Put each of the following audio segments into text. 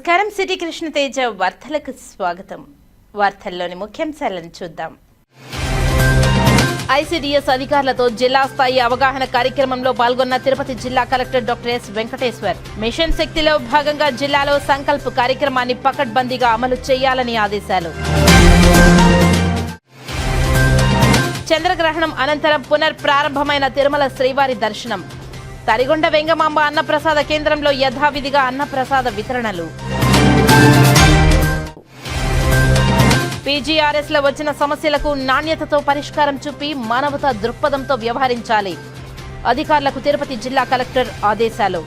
నమస్కారం. సిటీ కృష్ణ తేజ వార్తలకు స్వాగతం. వార్తల్లోని ముఖ్యాంశాలను చూద్దాం. ఐసీడీఎస్ అధికారులతో జిల్లా స్థాయి అవగాహన కార్యక్రమంలో పాల్గొన్న తిరుపతి జిల్లా collector doctor S Venkateswar. Mission శక్తిలో భాగంగా జిల్లాలో సంకల్ప్ కార్యక్రమాన్ని పకడ్బందీగా అమలు చేయాలని ఆదేశాలు. చంద్రగ్రహణం అనంతరం పునర్ప్రారంభమైన తిరుమల శ్రీవారి దర్శనం. తరిగొండ వెంగమాంబ అన్నప్రసాద కేంద్రంలో యథావిధిగా అన్నప్రసాద వితరణలు. పీజీఆర్ఎస్ లో వచ్చిన సమస్యలకు నాణ్యతతో పరిష్కారం చూపి మానవతా దృక్పథంతో వ్యవహరించాలి. అధికారులకు తిరుపతి జిల్లా కలెక్టర్ ఆదేశాలు.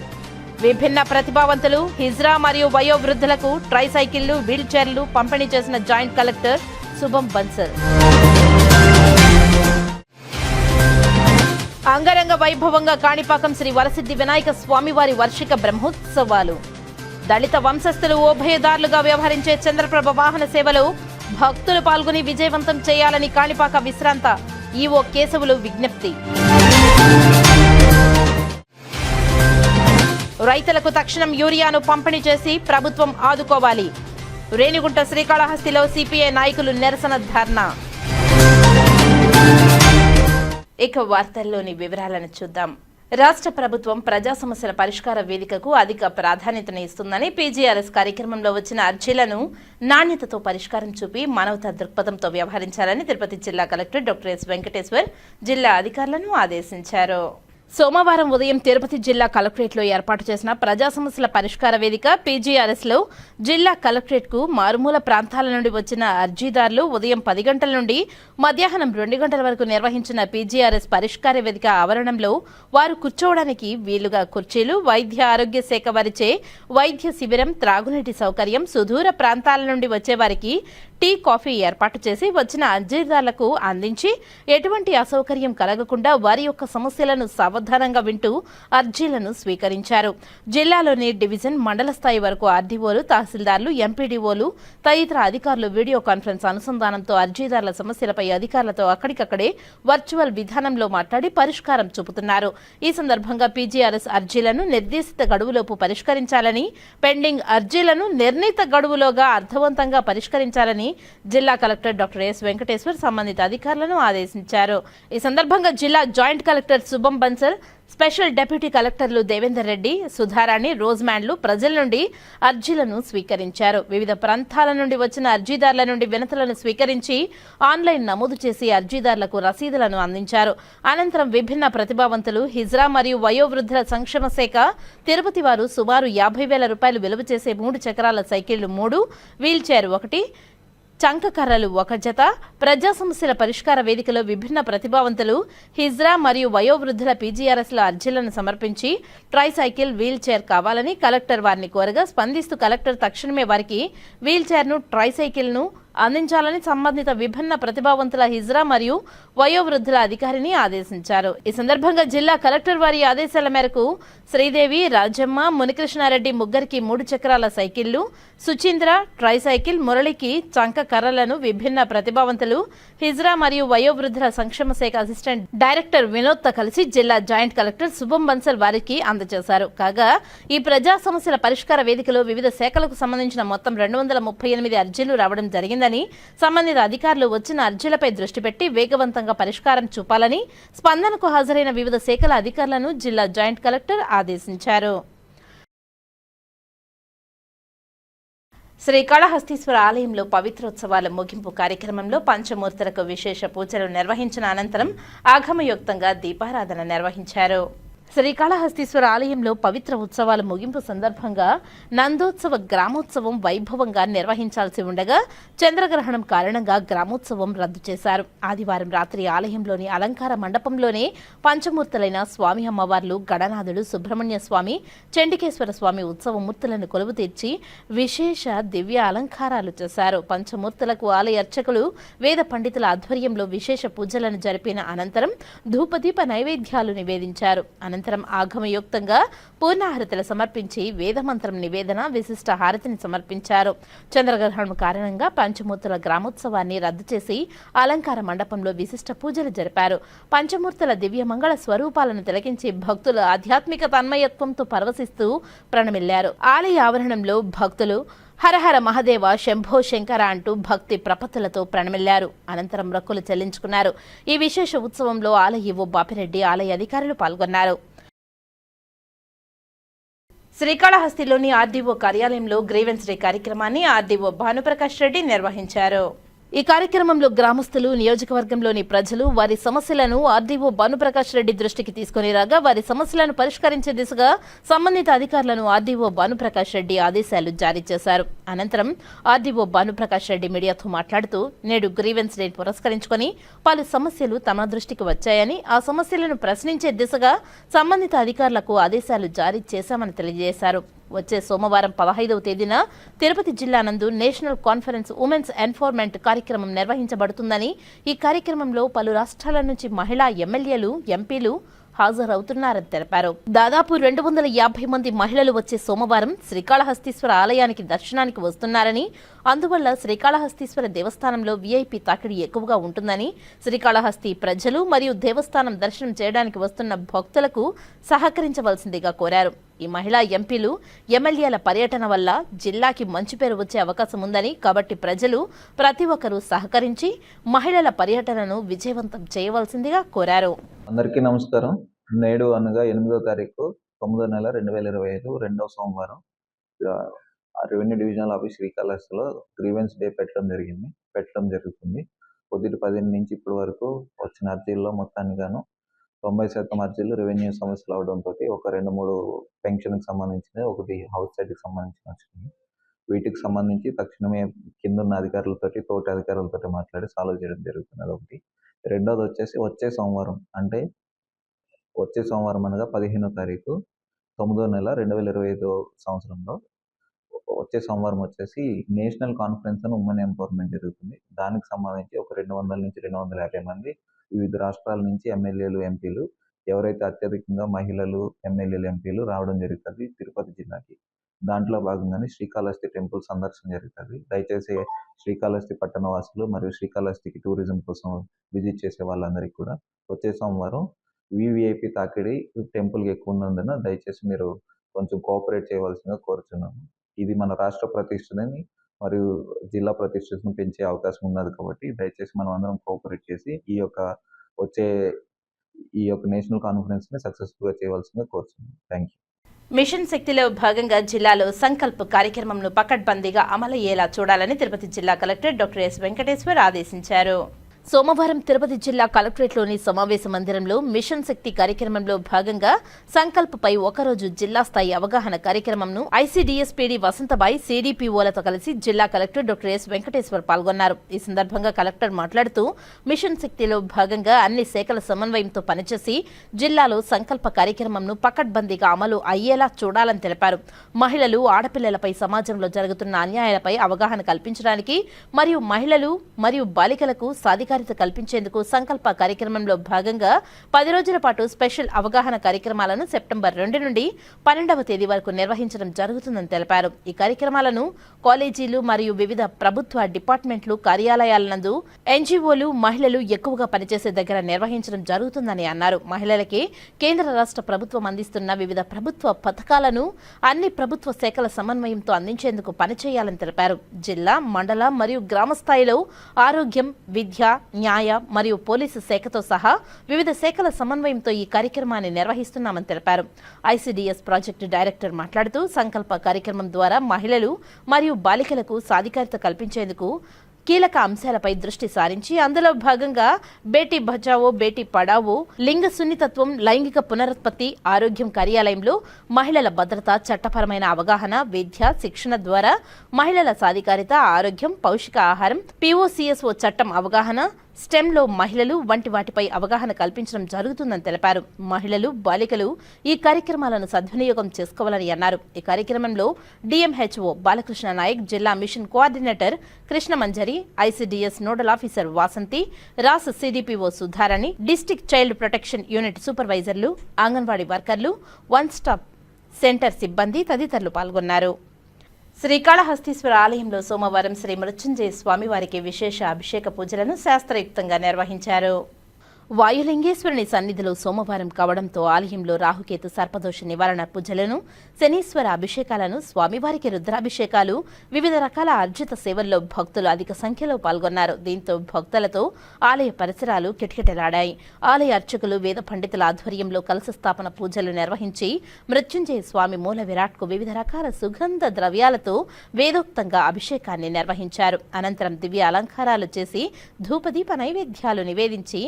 విభిన్న ప్రతిభావంతులు, హిజ్రా మరియు వయోవృద్ధులకు ట్రైసైకిళ్లు, వీల్ చైర్లు పంపిణీ చేసిన జాయింట్ కలెక్టర్ శుభం బన్సల్. అంగరంగ వైభవంగా కాణిపాకం శ్రీ వరసిద్ధి వినాయక స్వామివారి వార్షిక బ్రహ్మోత్సవాలు. దళిత వంశస్థులు ఉభయదారులుగా వ్యవహరించే చంద్రప్రభ వాహన సేవలో భక్తులు పాల్గొని విజయవంతం చేయాలని కాణిపాక విశ్రాంత ఈవో కేశవులు విజ్ఞప్తి. రైతులకు తక్షణం యూరియాను పంపిణీ చేసి ప్రభుత్వం ఆదుకోవాలి. రేణిగుంట శ్రీకాళహస్తిలో సిపిఐ నాయకులు నిరసన ధర్నా. ఇక వార్తల్లోని వివరాలను చూద్దాం. రాష్ట్ర ప్రభుత్వం ప్రజా సమస్యల పరిష్కార వేదికకు అధిక ప్రాధాన్యతను ఇస్తుందని పీజీఆర్ఎస్ కార్యక్రమంలో వచ్చిన అర్జీలను నాణ్యతతో పరిష్కారం చూపి మానవతా దృక్పథంతో వ్యవహరించాలని తిరుపతి జిల్లా కలెక్టర్ డాక్టర్ ఎస్ వెంకటేశ్వర్ జిల్లా అధికారులను ఆదేశించారు. సోమవారం ఉదయం తిరుపతి జిల్లా కలెక్టరేట్లో ఏర్పాటు చేసిన ప్రజా సమస్యల పరిష్కార వేదిక పీజీఆర్ఎస్ లో జిల్లా కలెక్టరేట్ కు మారుమూల ప్రాంతాల నుండి వచ్చిన అర్జీదారులు ఉదయం 10 గంటల నుండి మధ్యాహ్నం 2 గంటల వరకు నిర్వహించిన పీజీఆర్ఎస్ పరిష్కార వేదిక ఆవరణంలో వారు కూర్చోవడానికి వీలుగా కుర్చీలు, వైద్య ఆరోగ్య శాఖ వారిచే వైద్య శిబిరం, త్రాగునీటి సౌకర్యం, సుదూర ప్రాంతాల నుండి వచ్చేవారికి టీ, కాఫీ ఏర్పాటు చేసి వచ్చిన అర్జీదారులకు అందించి ఎటువంటి అసౌకర్యం కలగకుండా వారి యొక్క సమస్యలను సావధానంగా వింటూ అర్జీలను స్వీకరించారు. జిల్లాలోని డివిజన్, మండల స్థాయి వరకు ఆర్డీఓలు, తహసీల్దార్లు, ఎంపీడీఓలు తదితర అధికారులు వీడియో కాన్ఫరెన్స్ అనుసంధానంతో అర్జీదారుల సమస్యలపై అధికారులతో అక్కడికక్కడే వర్చువల్ విధానంలో మాట్లాడి పరిష్కారం చూపుతున్నారు. ఈ సందర్భంగా పీజీఆర్ఎస్ అర్జీలను నిర్దేశిత గడువులోపు పరిష్కరించాలని, పెండింగ్ అర్జీలను నిర్ణీత గడువులోగా అర్థవంతంగా పరిష్కరించాలని జిల్లా కలెక్టర్ డాక్టర్ ఎస్ వెంకటేశ్వర్ సంబంధిత అధికారులను ఆదేశించారు. ఈ సందర్భంగా జిల్లా జాయింట్ కలెక్టర్ శుభం బన్సల్, స్పెషల్ డిప్యూటీ కలెక్టర్లు దేవేందర్ రెడ్డి, సుధారాణి, రోజ్మాండ్లు ప్రజల నుండి అర్జీలను స్వీకరించారు. వివిధ ప్రాంతాల నుండి వచ్చిన అర్జీదారుల నుండి వినతులను స్వీకరించి ఆన్లైన్ నమోదు చేసి అర్జీదారులకు రసీదులను అందించారు. అనంతరం విభిన్న ప్రతిభావంతులు, హిజ్రా మరియు వయోవృద్ధుల సంక్షేమ శాఖ తిరుపతి వారు సుమారు 50,000 రూపాయలు విలువ చేసే 3 చక్రాల సైకిళ్లు 3, వీల్ చైర్ 1, చంక కర్రలు 1 జత, ప్రజా సమస్యల పరిష్కార వేదికలో విభిన్న ప్రతిభావంతులు, హిజ్రా మరియు వయోవృద్ధుల పీజీఆర్ఎస్ లో అర్జీలను సమర్పించి ట్రైసైకిల్, వీల్ చైర్ కావాలని కలెక్టర్ వారిని కోరగా స్పందిస్తూ కలెక్టర్ తక్షణమే వారికి వీల్ చైర్ ను, ట్రైసైకిల్ ను అందించాలని సంబంధిత విభిన్న ప్రతిభావంతుల హిజ్రా మరియు వయోవృద్ధుల అధికారిని ఆదేశించారు. ఈ సందర్భంగా జిల్లా కలెక్టర్ వారి ఆదేశాల మేరకు శ్రీదేవి, రాజమ్మ, మునికృష్ణారెడ్డి ముగ్గురికి 3 చక్రాల సైకిళ్లు, సుచీంద్ర ట్రైసైకిల్, మురళికి చంక కర్రలను విభిన్న ప్రతిభావంతులు, హిజ్రా మరియు వయోవృద్ధుల సంక్షేమ శాఖ అసిస్టెంట్ డైరెక్టర్ వినోద్ తో కలిసి జిల్లా జాయింట్ కలెక్టర్ శుభం బన్సల్ వారికి అందజేశారు. కాగా ఈ ప్రజా సమస్యల పరిష్కార వేదికలో వివిధ శాఖలకు సంబంధించిన మొత్తం 238 అర్జీలు రావడం జరిగిందని, సంబంధిత అధికారులు వచ్చిన అర్జీలపై దృష్టి పెట్టి వేగవంతంగా పరిష్కారం చూపాలని స్పందనకు హాజరైన వివిధ శాఖల అధికారులను జిల్లా జాయింట్ కలెక్టర్ ఆదేశించారు. శ్రీకాళహస్తీశ్వర ఆలయంలో పవిత్రోత్సవాల ముగింపు కార్యక్రమంలో పంచమూర్తులకు విశేష పూజలు నిర్వహించిన అనంతరం ఆగమయుక్తంగా దీపారాధన నిర్వహించారు. శ్రీకాళహస్తీశ్వర ఆలయంలో పవిత్ర ఉత్సవాల ముగింపు సందర్భంగా నందోత్సవ గ్రామోత్సవం వైభవంగా నిర్వహించాల్సి ఉండగా చంద్రగ్రహణం కారణంగా గ్రామోత్సవం రద్దు చేశారు. ఆదివారం రాత్రి ఆలయంలోని అలంకార మండపంలోనే పంచమూర్తులైన స్వామి అమ్మవార్లు, గణనాథుడు, సుబ్రహ్మణ్య స్వామి, చండికేశ్వర స్వామి ఉత్సవమూర్తులను కొలువు తీర్చి విశేష దివ్య అలంకారాలు చేశారు. పంచమూర్తులకు ఆలయ అర్చకులు, వేద పండితుల ఆధ్వర్యంలో విశేష పూజలను జరిపిన అనంతరం ధూపదీప నైవేద్యాలు నివేదించారు. అనంతరం ఆగమయుక్తంగా పూర్ణాహుతులు సమర్పించి వేదమంత్రం నివేదన విశిష్ట హారతిని సమర్పించారు. చంద్రగ్రహణం కారణంగా పంచమూర్తుల గ్రామోత్సవాన్ని రద్దు చేసి అలంకార మండపంలో విశిష్ట పూజలు జరిపారు. పంచమూర్తుల దివ్యమంగళ స్వరూపాలను తిలకించి భక్తులు ఆధ్యాత్మిక తన్మయత్వంతో పరవశిస్తూ ప్రణమిల్లారు. ఆలయ ఆవరణంలో భక్తులు హరహర మహదేవ శంభో శంకర అంటూ భక్తి ప్రపత్తులతో ప్రణమిల్లారు. అనంతరం మొక్కులు చెల్లించుకున్నారు. ఈ విశేష ఉత్సవంలో ఆలయ ఈవో బాపిరెడ్డి, ఆలయ అధికారులు పాల్గొన్నారు. శ్రీకాళహస్తిలోని ఆర్డీఓ కార్యాలయంలో గ్రీవెన్స్ డే కార్యక్రమాన్ని ఆర్డీఓ భానుప్రకాష్ రెడ్డి నిర్వహించారు. ఈ కార్యక్రమంలో గ్రామస్తులు, నియోజకవర్గంలోని ప్రజలు వారి సమస్యలను ఆర్డీఓ భానుప్రకాష్ రెడ్డి దృష్టికి తీసుకుని రాగా వారి సమస్యలను పరిష్కరించే దిశగా సంబంధిత అధికారులను ఆర్డీఓ భానుప్రకాష్ రెడ్డి ఆదేశాలు జారీ చేశారు. అనంతరం ఆర్డీఓ భానుప్రకాష్ రెడ్డి మీడియాతో మాట్లాడుతూ నేడు గ్రీవెన్స్ డే పురస్కరించుకుని పలు సమస్యలు తమ దృష్టికి వచ్చాయని ఆ సమస్యలను ప్రశ్నించే దిశగా సంబంధిత అధికారులకు ఆదేశాలు జారీ చేశామని తెలియజేశారు. వచ్చే సోమవారం 15వ తేదీన తిరుపతి జిల్లా నందు నేషనల్ కాన్ఫరెన్స్ ఉమెన్స్ ఎన్ఫోర్మెంట్ కార్యక్రమం నిర్వహించబడుతుందని, ఈ కార్యక్రమంలో పలు రాష్ట్రాల నుంచి మహిళా ఎమ్మెల్యేలు, ఎంపీలు హాజరవుతున్నారని తెలిపారు. దాదాపు 250 మంది మహిళలు వచ్చే సోమవారం శ్రీకాళహస్తీశ్వర ఆలయానికి దర్శనానికి వస్తున్నారని, అందువల్ల శ్రీకాళహస్తీశ్వర దేవస్థానంలో వీఐపీ తాకిడి ఎక్కువగా ఉంటుందని, శ్రీకాళహస్తి ప్రజలు మరియు దేవస్థానం దర్శనం చేయడానికి వస్తున్న భక్తులకు సహకరించవలసిందిగా కోరారు. ఈ మహిళా ఎంపీలు, ఎమ్మెల్యేల పర్యటన వల్ల జిల్లాకి మంచి పేరు వచ్చే అవకాశం ఉందని, కాబట్టి ప్రజలు ప్రతి ఒక్కరూ సహకరించి మహిళల పర్యటనను విజయవంతం చేయవలసిందిగా కోరారు. అందరికీ నమస్కారం. నేడు అనగా 8వ తారీఖు 9వ నెల 2025 రెండవ సోమవారం రెవెన్యూ డివిజనల్ ఆఫీస్ శ్రీకాళహస్తిలో గ్రీవెన్స్ డే పెట్టడం జరుగుతుంది. పొద్దుట 10 నుంచి ఇప్పటి వరకు వచ్చిన అర్జీల్లో మొత్తానికి గాను 90% అర్జీలు రెవెన్యూ సమస్యలు అవడంతో ఒక 2-3 పెన్షన్కి సంబంధించినవి, ఒకటి హౌస్ సైట్కి సంబంధించిన వచ్చినాయి. వీటికి సంబంధించి తక్షణమే కిందున్న అధికారులతోటి, తోటి అధికారులతో మాట్లాడి సాల్వ్ చేయడం జరుగుతుంది. అదొకటి. రెండోది వచ్చేసి వచ్చే సోమవారం అనగా 15వ తారీఖు 9వ నెల 2025 సంవత్సరంలో వచ్చే సోమవారం వచ్చేసి national conference and women empowerment జరుగుతుంది. దానికి సంబంధించి ఒక 200 నుంచి 250 మంది వివిధ రాష్ట్రాల నుంచి ఎమ్మెల్యేలు, ఎంపీలు, ఎవరైతే అత్యధికంగా మహిళలు, ఎమ్మెల్యేలు, ఎంపీలు రావడం జరుగుతుంది తిరుపతి జిల్లాకి. దాంట్లో భాగంగానే శ్రీకాళహస్తి టెంపుల్ సందర్శన జరుగుతుంది. దయచేసి శ్రీకాళహస్తి పట్టణ వాసులు మరియు శ్రీకాళహస్తికి టూరిజం కోసం విజిట్ చేసే వాళ్ళందరికీ కూడా వచ్చే సోమవారం వివిఐపి తాకిడి టెంపుల్కి ఎక్కువ ఉన్నందున దయచేసి మీరు కొంచెం కోఆపరేట్ చేయవలసిందిగా కోరుచున్నాము. ఇది మన రాష్ట్ర ప్రతిష్టని మరియు జిల్లా ప్రతిష్టను పెంచే అవకాశం ఉన్నది కాబట్టి దయచేసి మనం అందరం కోఆపరేట్ చేసి ఈ యొక్క నేషనల్ కాన్ఫరెన్స్ ని సక్సెస్ఫుల్ గా చేయవలసిందిగా కోరుచున్నాను. Thank you. మిషన్ శక్తిలో భాగంగా జిల్లాలో సంకల్ప్ కార్యక్రమంను పకడ్బందీగా అమలయ్యేలా చూడాలని తిరుపతి జిల్లా కలెక్టర్ డాక్టర్ ఎస్ వెంకటేశ్వర్ ఆదేశించారు. సోమవారం తిరుపతి జిల్లా కలెక్టరేట్లోని సమావేశ మందిరంలో మిషన్ శక్తి కార్యక్రమంలో భాగంగా సంకల్ప్పై ఒకరోజు జిల్లా స్థాయి అవగాహన కార్యక్రమంను ఐసీడీఎస్ పీడీ వసంతబాయి, సీడీపీఓలతో కలిసి జిల్లా కలెక్టర్ డాక్టర్ ఎస్ వెంకటేశ్వర్ పాల్గొన్నారు. ఈ సందర్భంగా కలెక్టర్ మాట్లాడుతూ మిషన్ శక్తిలో భాగంగా అన్ని శాఖల సమన్వయంతో పనిచేసి జిల్లాలో సంకల్ప కార్యక్రమంను పకడ్బందీగా అమలు అయ్యేలా చూడాలని తెలిపారు. మహిళలు, ఆడపిల్లలపై సమాజంలో జరుగుతున్న అన్యాయాలపై అవగాహన కల్పించడానికి మరియు మహిళలు మరియు బాలికలకు సాధికారత కల్పించేందుకు సంకల్ప కార్యక్రమంలో భాగంగా 10 రోజుల పాటు స్పెషల్ అవగాహన కార్యక్రమాలను సెప్టెంబర్ 2 నుండి 12వ తేదీ వరకు నిర్వహించడం జరుగుతుందని తెలిపారు. ఈ కార్యక్రమాలను కాలేజీలు మరియు వివిధ ప్రభుత్వ డిపార్ట్మెంట్లు, కార్యాలయాల నందు ఎన్జీఓలు, మహిళలు ఎక్కువగా పనిచేసే దగ్గర నిర్వహించడం జరుగుతుందని అన్నారు. మహిళలకి కేంద్ర రాష్ట్ర ప్రభుత్వం అందిస్తున్న వివిధ ప్రభుత్వ పథకాలను అన్ని ప్రభుత్వ శాఖల సమన్వయంతో అందించేందుకు పనిచేయాలని తెలిపారు. జిల్లా, మండల మరియు గ్రామ స్థాయిలో ఆరోగ్యం, విద్య, న్యాయ మరియు పోలీసు శాఖతో సహా వివిధ శాఖల సమన్వయంతో ఈ కార్యక్రమాన్ని నిర్వహిస్తున్నామని తెలిపారు. ఐసీడీఎస్ ప్రాజెక్టు డైరెక్టర్ మాట్లాడుతూ సంకల్ప కార్యక్రమం ద్వారా మహిళలు మరియు బాలికలకు సాధికారత కల్పించేందుకు కీలక అంశాలపై దృష్టి సారించి అందులో భాగంగా బేటీ బచావో, బేటీ పడావో, లింగ సున్నితత్వం, లైంగిక పునరుత్పత్తి, ఆరోగ్యం కార్యాలయంలో మహిళల భద్రత, చట్టపరమైన అవగాహన, విద్య, శిక్షణ ద్వారా మహిళల సాధికారిత, ఆరోగ్యం, పౌష్టిక ఆహారం, పీఓసీఎస్ఓ చట్టం అవగాహన, స్టెమ్లో మహిళలు వంటి వాటిపై అవగాహన కల్పించడం జరుగుతుందని తెలిపారు. మహిళలు, బాలికలు ఈ కార్యక్రమాలను సద్వినియోగం చేసుకోవాలని అన్నారు. ఈ కార్యక్రమంలో డిఎంహెచ్ఓ బాలకృష్ణ నాయక్, జిల్లా mission coordinator Krishnamanjari, ICDS nodal officer Vasanthi, రాస్ CDPO Sudharani, district child protection unit సూపర్వైజర్లు, అంగన్వాడీ వర్కర్లు, వన్ స్టాప్ సెంటర్ సిబ్బంది తదితరులు పాల్గొన్నారు. శ్రీకాళహస్తీశ్వర ఆలయంలో సోమవారం శ్రీ మృత్యుంజయ స్వామివారికి విశేష అభిషేక పూజలను శాస్త్రయుక్తంగా నిర్వహించారు. వాయులింగేశ్వరుని సన్నిధిలో సోమవారం కావడంతో ఆలయంలో రాహుకేతు సర్పదోష నివారణ పూజలను, శనీశ్వర అభిషేకాలను, స్వామివారికి రుద్రాభిషేకాలు, వివిధ రకాల అర్జిత సేవల్లో భక్తులు అధిక సంఖ్యలో పాల్గొన్నారు. దీంతో భక్తులతో ఆలయ పరిసరాలు కిటకిటలాడాయి. ఆలయ అర్చకులు, వేద పండితుల ఆధ్వర్యంలో కలశ స్థాపన పూజలు నిర్వహించి మృత్యుంజయ స్వామి మూల విరాట్కు వివిధ రకాల సుగంధ ద్రవ్యాలతో వేదోక్తంగా అభిషేకాన్ని నిర్వహించారు. అనంతరం దివ్య అలంకారాలు చేసి ధూపదీప నైవేద్యాలు నివేదించి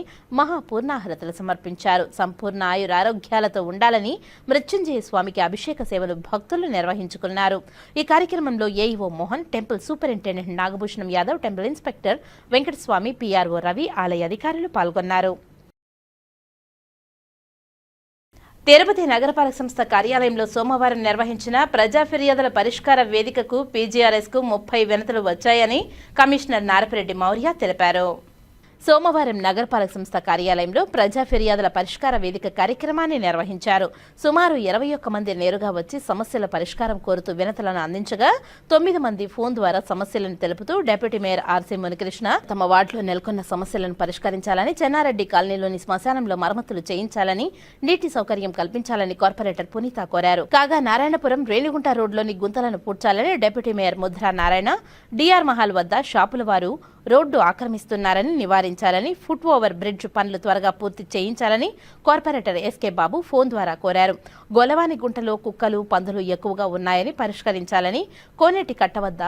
మహాపూర్ణాహరతులు సమర్పించారు. సంపూర్ణ ఆయురారోగ్యాలతో ఉండాలని మృత్యుంజయ స్వామికి అభిషేక సేవలు భక్తులు నిర్వహించుకున్నారు. ఈ కార్యక్రమంలో AEO Mohan, temple superintendent Nagabhushanam Yadav, temple inspector Venkataswamy, PRO Ravi, ఆలయ అధికారులు పాల్గొన్నారు. తిరుపతి నగరపాలక సంస్థ కార్యాలయంలో సోమవారం నిర్వహించిన ప్రజా ఫిర్యాదుల పరిష్కార వేదికకు పీజీఆర్ఎస్కు 30 వినతులు వచ్చాయని కమిషనర్ నారపిరెడ్డి మౌర్య తెలిపారు. సోమవారం నగరపాలక సంస్థ కార్యాలయంలో ప్రజా ఫిర్యాదుల పరిష్కార వేదిక కార్యక్రమాన్ని నిర్వహించారు. సుమారు 21 మంది నేరుగా వచ్చి సమస్యల పరిష్కారం కోరుతూ వినతులను అందించగా 9 మంది ఫోన్ ద్వారా సమస్యలను తెలుపుతూ డిప్యూటీ మేయర్ ఆర్సీ మునికృష్ణ తమ వార్డులో నెలకొన్న సమస్యలను పరిష్కరించాలని, చెన్నారెడ్డి కాలనీలోని శ్మశానంలో మరమ్మతులు చేయించాలని, నీటి సౌకర్యం కల్పించాలని కార్పొరేటర్ పునీత కోరారు. కాగా నారాయణపురం రేణిగుంట రోడ్లోని గుంతలను పూడ్చాలని deputy mayor Mudra Narayana, DR Mahal వద్ద షాపుల వారు రోడ్డు ఆక్రమిస్తున్నారని నివారించాలని, ఫుట్ ఓవర్ బ్రిడ్జ్ పనులు త్వరగా పూర్తి చేయించాలని కార్పొరేటర్ ఎస్కే బాబు ఫోన్ ద్వారా కోరారు. గొలవాని గుంటలో కుక్కలు, పందులు ఎక్కువగా ఉన్నాయని పరిష్కరించాలని, కోనేటి కట్ట వద్ద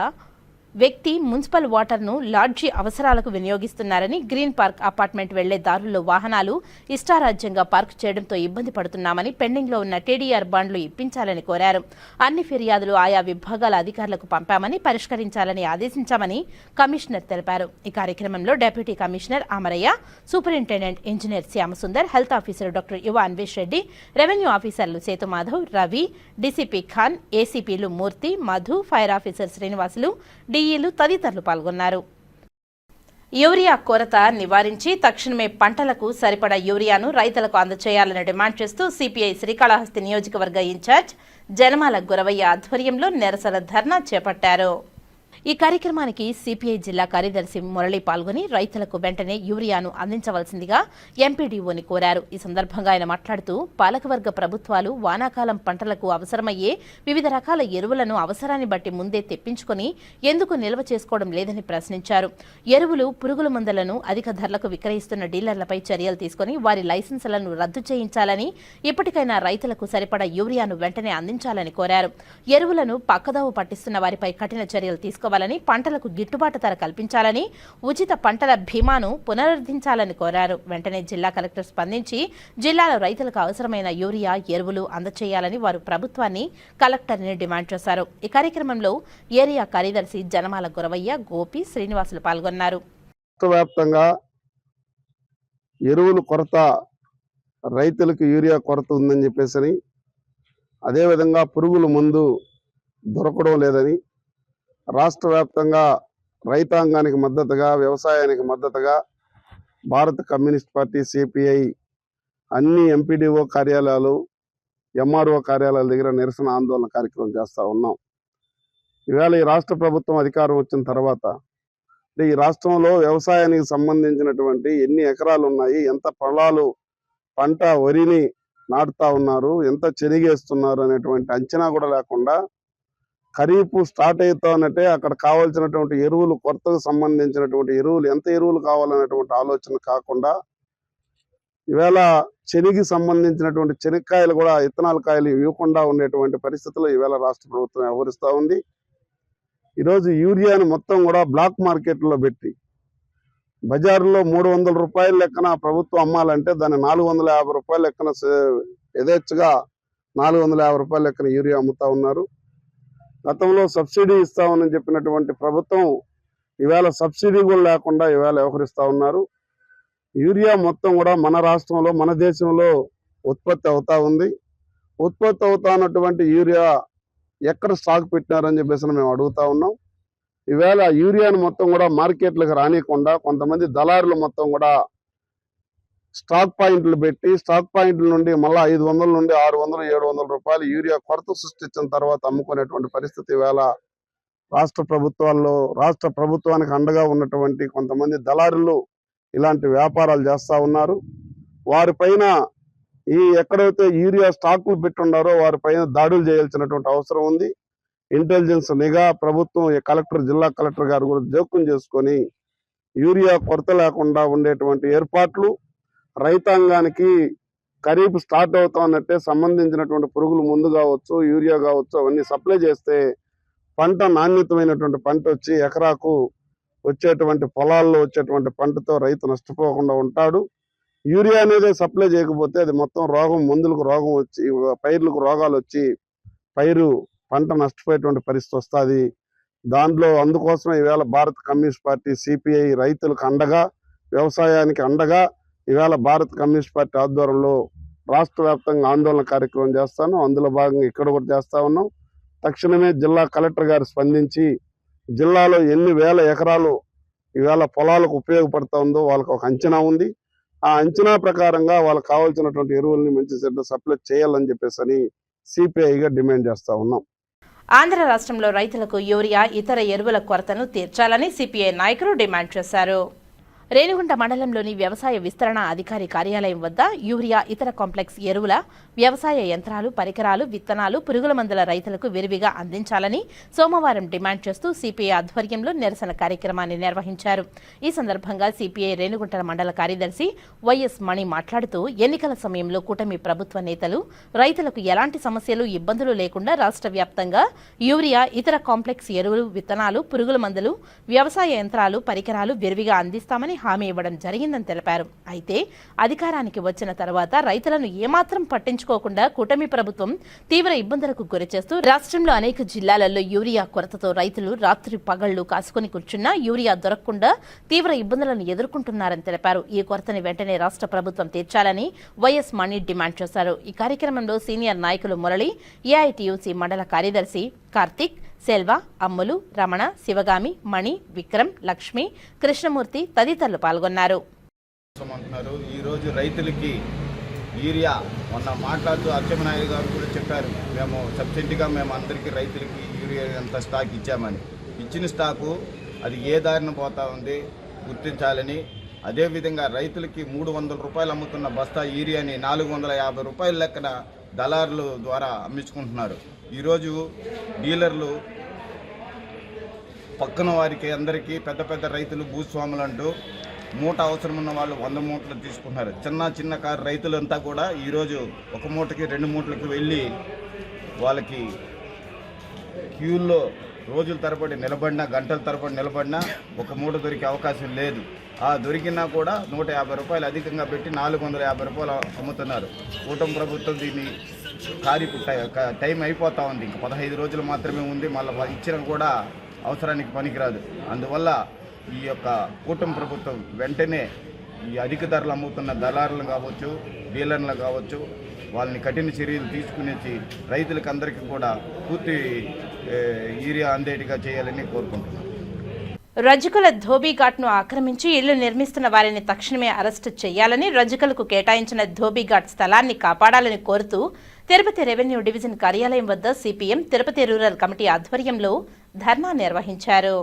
వ్యక్తి మున్సిపల్ వాటర్ను లాడ్జీ అవసరాలకు వినియోగిస్తున్నారని, గ్రీన్ పార్క్ అపార్ట్మెంట్ వెళ్లే దారుల్లో వాహనాలు ఇష్టారాజ్యంగా పార్క్ చేయడంతో ఇబ్బంది పడుతున్నామని, పెండింగ్లో ఉన్న టీడీఆర్ బాండ్లు ఇప్పించాలని కోరారు. అన్ని ఫిర్యాదులు ఆయా విభాగాల అధికారులకు పంపామని, పరిష్కరించాలని ఆదేశించామని కమిషనర్ తెలిపారు. ఈ కార్యక్రమంలో deputy commissioner Amarayya, superintendent engineer Shyamsundar, health officer doctor యువ అన్వేష్ రెడ్డి, రెవెన్యూ ఆఫీసర్లు సేతుమాధవ్, రవి, డీసీపీ ఖాన్, ఏసీపీలు మూర్తి, మధు, ఫైర్ ఆఫీసర్ శ్రీనివాసులు, డీఈలు తదితరులు పాల్గొన్నారు. యూరియా కొరత నివారించి తక్షణమే పంటలకు సరిపడా యూరియాను రైతులకు అందజేయాలని డిమాండ్ చేస్తూ సిపిఐ శ్రీకాళహస్తి నియోజకవర్గ ఇన్ఛార్జ్ జనమాల గురవయ్య ఆధ్వర్యంలో నిరసన ధర్నా చేపట్టారు. ఈ కార్యక్రమానికి సిపిఐ జిల్లా కార్యదర్శి మురళి పాల్గొని రైతులకు వెంటనే యూరియాను అందించవలసిందిగా ఎంపీడీఓని కోరారు. ఈ సందర్భంగా ఆయన మాట్లాడుతూ పాలకవర్గ ప్రభుత్వాలు వానాకాలం పంటలకు అవసరమయ్యే వివిధ రకాల ఎరువులను అవసరాన్ని బట్టి ముందే తెప్పించుకొని ఎందుకు నిల్వ చేసుకోవడం లేదని ప్రశ్నించారు. ఎరువులు, పురుగుల మందులను అధిక ధరలకు విక్రయిస్తున్న డీలర్లపై చర్యలు తీసుకుని వారి లైసెన్సులను రద్దు చేయించాలని, ఇప్పటికైనా రైతులకు సరిపడా యూరియాను వెంటనే అందించాలని కోరారు. ఎరువులను పక్కదావు పట్టిస్తున్న వారిపై కఠిన చర్యలు తీసుకోవాలని, పంటలకు గిట్టుబాటు ధర కల్పించాలని, ఉచిత పంటల బీమాను పునరుద్ధరించాలని కోరారు. వెంటనే జిల్లా కలెక్టర్ స్పందించి జిల్లాలో రైతులకు అవసరమైన యూరియా, ఎరువులు అందజేయాలని వారు ప్రభుత్వాన్ని, కలెక్టర్ని డిమాండ్ చేశారు. ఈ కార్యక్రమంలో ఏరియా కార్యదర్శి జనమాల గురవయ్య, గోపి, శ్రీనివాసులు పాల్గొన్నారు. రాష్ట్రవ్యాప్తంగా ఎరువులు కొరత, రైతులకు యూరియా కొరత ఉందని చెప్పేసి, అదేవిధంగా పురుగుల మందు దొరకడం లేదని, రాష్ట్ర వ్యాప్తంగా రైతాంగానికి మద్దతుగా, వ్యవసాయానికి మద్దతుగా భారత కమ్యూనిస్ట్ పార్టీ సిపిఐ అన్ని ఎంపీడీఓ కార్యాలయాలు, ఎంఆర్ఓ కార్యాలయాల దగ్గర నిరసన ఆందోళన కార్యక్రమం చేస్తూ ఉన్నాం. ఈవేళ ఈ రాష్ట్ర ప్రభుత్వం అధికారం వచ్చిన తర్వాత ఈ రాష్ట్రంలో వ్యవసాయానికి సంబంధించినటువంటి ఎన్ని ఎకరాలు ఉన్నాయి, ఎంత పొలాలు పంట వరిని నాటుతా ఉన్నారు, ఎంత చెరిగేస్తున్నారు అనేటువంటి అంచనా కూడా లేకుండా, ఖరీఫ్ స్టార్ట్ అవుతా ఉన్నట్టే అక్కడ కావాల్సినటువంటి ఎరువులు, కొరతకు సంబంధించినటువంటి ఎరువులు, ఎంత ఎరువులు కావాలనేటువంటి ఆలోచన కాకుండా ఈవేళ శనికి సంబంధించినటువంటి శనక్కాయలు కూడా, ఇత్తనాల కాయలు ఇవ్వకుండా ఉండేటువంటి పరిస్థితుల్లో ఈవేళ రాష్ట్ర ప్రభుత్వం వ్యవహరిస్తూ ఉంది. ఈరోజు యూరియాని మొత్తం కూడా బ్లాక్ మార్కెట్లో పెట్టి బజారులో 300 రూపాయల లెక్కన ప్రభుత్వం అమ్మాలంటే దాన్ని 450 రూపాయల లెక్కన యథేచ్ఛగా 450 రూపాయల లెక్కన యూరియా అమ్ముతా ఉన్నారు. గతంలో సబ్సిడీ ఇస్తామని చెప్పినటువంటి ప్రభుత్వం ఈవేళ సబ్సిడీ కూడా లేకుండా ఈవేళ వ్యవహరిస్తూ ఉన్నారు. యూరియా మొత్తం కూడా మన రాష్ట్రంలో మన దేశంలో ఉత్పత్తి అవుతా ఉంది. ఉత్పత్తి అవుతా ఉన్నటువంటి యూరియా ఎక్కడ స్టాక్ పెట్టినారని చెప్పేసి మేము అడుగుతా ఉన్నాం. ఈవేళ యూరియాను మొత్తం కూడా మార్కెట్లకు రానియకుండా కొంతమంది దళారులు మొత్తం కూడా స్టాక్ పాయింట్లు పెట్టి స్టాక్ పాయింట్ల నుండి మళ్ళీ 500 నుండి 600, 700 రూపాయలు యూరియా కొరత సృష్టించిన తర్వాత అమ్ముకునేటువంటి పరిస్థితి ఈవేళ రాష్ట్ర ప్రభుత్వానికి అండగా ఉన్నటువంటి కొంతమంది దళారులు ఇలాంటి వ్యాపారాలు చేస్తా ఉన్నారు. వారిపైన ఎక్కడైతే యూరియా స్టాకులు పెట్టున్నారో వారిపైన దాడులు చేయాల్సినటువంటి అవసరం ఉంది. ఇంటెలిజెన్స్ నిఘా ప్రభుత్వం జిల్లా కలెక్టర్ గారు కూడా జోక్యం చేసుకొని యూరియా కొరత లేకుండా ఉండేటువంటి ఏర్పాట్లు, రైతాంగానికి ఖరీఫ్ స్టార్ట్ అవుతా ఉన్నట్టే సంబంధించినటువంటి పురుగులు మందు కావచ్చు, యూరియా కావచ్చు, అవన్నీ సప్లై చేస్తే పంట నాణ్యతమైనటువంటి పంట వచ్చి ఎకరాకు వచ్చేటువంటి పొలాల్లో వచ్చేటువంటి పంటతో రైతు నష్టపోకుండా ఉంటాడు. యూరియా అనేది సప్లై చేయకపోతే అది మొత్తం మందులకు రోగం వచ్చి పైర్లకు రోగాలు వచ్చి పంట నష్టపోయేటువంటి పరిస్థితి వస్తుంది. అందుకోసమే ఈవేళ భారత కమ్యూనిస్ట్ పార్టీ సిపిఐ రైతులకు అండగా, వ్యవసాయానికి అండగా ఈవేళ భారత కమ్యూనిస్ట్ పార్టీ ఆధ్వర్యంలో రాష్ట్ర వ్యాప్తంగా ఆందోళన కార్యక్రమం చేస్తాను. అందులో భాగంగా ఇక్కడ కూడా చేస్తా ఉన్నాం. తక్షణమే జిల్లా కలెక్టర్ గారు స్పందించి జిల్లాలో ఎన్ని వేల ఎకరాలు ఈవేళ పొలాలకు ఉపయోగపడతా ఉందో వాళ్ళకి ఒక అంచనా ఉంది. ఆ అంచనా ప్రకారంగా వాళ్ళకి కావాల్సినటువంటి ఎరువుల్ని మంచి చెడ్డ సప్లై చేయాలని చెప్పేసి సిపిఐగా డిమాండ్ చేస్తా ఉన్నాం. ఆంధ్ర రాష్ట్రంలో రైతులకు యూరియా, ఇతర ఎరువుల కొరతను తీర్చాలని సిపిఐ నాయకులు డిమాండ్ చేశారు. రేణిగుంట మండలంలోని వ్యవసాయ విస్తరణ అధికారి కార్యాలయం వద్ద యూరియా, ఇతర కాంప్లెక్స్ ఎరువుల, వ్యవసాయ యంత్రాలు, పరికరాలు, విత్తనాలు, పురుగుల మందుల రైతులకు విరివిగా అందించాలని సోమవారం డిమాండ్ చేస్తూ సిపిఐ ఆధ్వర్యంలో నిరసన కార్యక్రమాన్ని నిర్వహించారు. ఈ సందర్భంగా సిపిఐ రేణిగుంట మండల కార్యదర్శి వైఎస్ మణి మాట్లాడుతూ ఎన్నికల సమయంలో కూటమి ప్రభుత్వ నేతలు రైతులకు ఎలాంటి సమస్యలు, ఇబ్బందులు లేకుండా రాష్ట్ర వ్యాప్తంగా యూరియా, ఇతర కాంప్లెక్స్ ఎరువులు, విత్తనాలు, పురుగుల మందులు, వ్యవసాయ యంత్రాలు, పరికరాలు విరివిగా అందిస్తామని హామీ ఇవ్వడం జరిగిందని తెలిపారు. అయితే అధికారానికి వచ్చిన తర్వాత రైతులను ఏమాత్రం పట్టించుకోకుండా కూటమి ప్రభుత్వం తీవ్ర ఇబ్బందులకు గురిచేస్తూ రాష్ట్రంలో అనేక జిల్లాలలో యూరియా కొరతతో రైతులు రాత్రి పగళ్లు కాసుకుని కూర్చున్నా యూరియా దొరకకుండా తీవ్ర ఇబ్బందులను ఎదుర్కొంటున్నారని తెలిపారు. ఈ కొరతని వెంటనే రాష్ట్ర ప్రభుత్వం తీర్చాలని వైఎస్ మణి డిమాండ్ చేశారు. ఈ కార్యక్రమంలో సీనియర్ నాయకులు మురళి, ఏఐటియుసి మండల కార్యదర్శి కార్తిక్, సెల్వ, అమ్ములు, రమణ, శివగామి, మణి, విక్రమ్, లక్ష్మి, కృష్ణమూర్తి తదితరులు పాల్గొన్నారు. ఈరోజు రైతులకి యూరియా మొన్న మాట్లాడుతూ అచ్చెన్నాయుడు గారు కూడా చెప్పారు, మేము సబ్సిడీగా అందరికీ రైతులకి యూరియా ఎంత స్టాక్ ఇచ్చామని. ఇచ్చిన స్టాకు అది ఏ దారిన పోతా ఉంది గుర్తించాలని, అదేవిధంగా రైతులకి 300 రూపాయలు అమ్ముతున్న బస్తా యూరియాని 450 రూపాయల లెక్కన దళారుల ద్వారా అమ్మించుకుంటున్నారు. ఈరోజు డీలర్లు పక్కన వారికి అందరికీ పెద్ద పెద్ద రైతులు భూస్వాములు అంటూ మూట అవసరం ఉన్న వాళ్ళు 100 మూటలు తీసుకుంటున్నారు. చిన్న కారు రైతులంతా కూడా ఈరోజు ఒక మూటకి 2 మూటలకు వెళ్ళి వాళ్ళకి క్యూల్లో రోజుల తరబడి నిలబడినా, గంటల తరబడి నిలబడినా ఒక మూట దొరికే అవకాశం లేదు. ఆ దొరికినా కూడా 150 రూపాయలు అధికంగా పెట్టి 450 రూపాయలు అమ్ముతున్నారు. కూటమి ప్రభుత్వం దీన్ని టైం అయిపోతా ఉంది, ఇంక 15 రోజులు మాత్రమే ఉంది, మళ్ళీ ఇచ్చినా కూడా అవసరానికి పనికిరాదు. అందువల్ల ఈ యొక్క కూటమి ప్రభుత్వం వెంటనే ఈ అధిక ధరలు అమ్ముతున్న దళారులు కావచ్చు, డీలర్లు కావచ్చు, వాళ్ళని కఠిన చర్యలు తీసుకునేసి రైతులకు అందరికీ కూడా పూర్తి యూరియా అందేటిగా చేయాలని కోరుకుంటున్నాను. రజకుల ధోబీఘాట్ను ఆక్రమించి ఇళ్లు నిర్మిస్తున్న వారిని తక్షణమే అరెస్టు చేయాలని, రజకులకు కేటాయించిన ధోబీఘాట్ స్థలాన్ని కాపాడాలని కోరుతూ తిరుపతి రెవెన్యూ డివిజన్ కార్యాలయం వద్ద సిపిఎం తిరుపతి రూరల్ కమిటీ ఆధ్వర్యంలో ధర్నా నిర్వహించారు.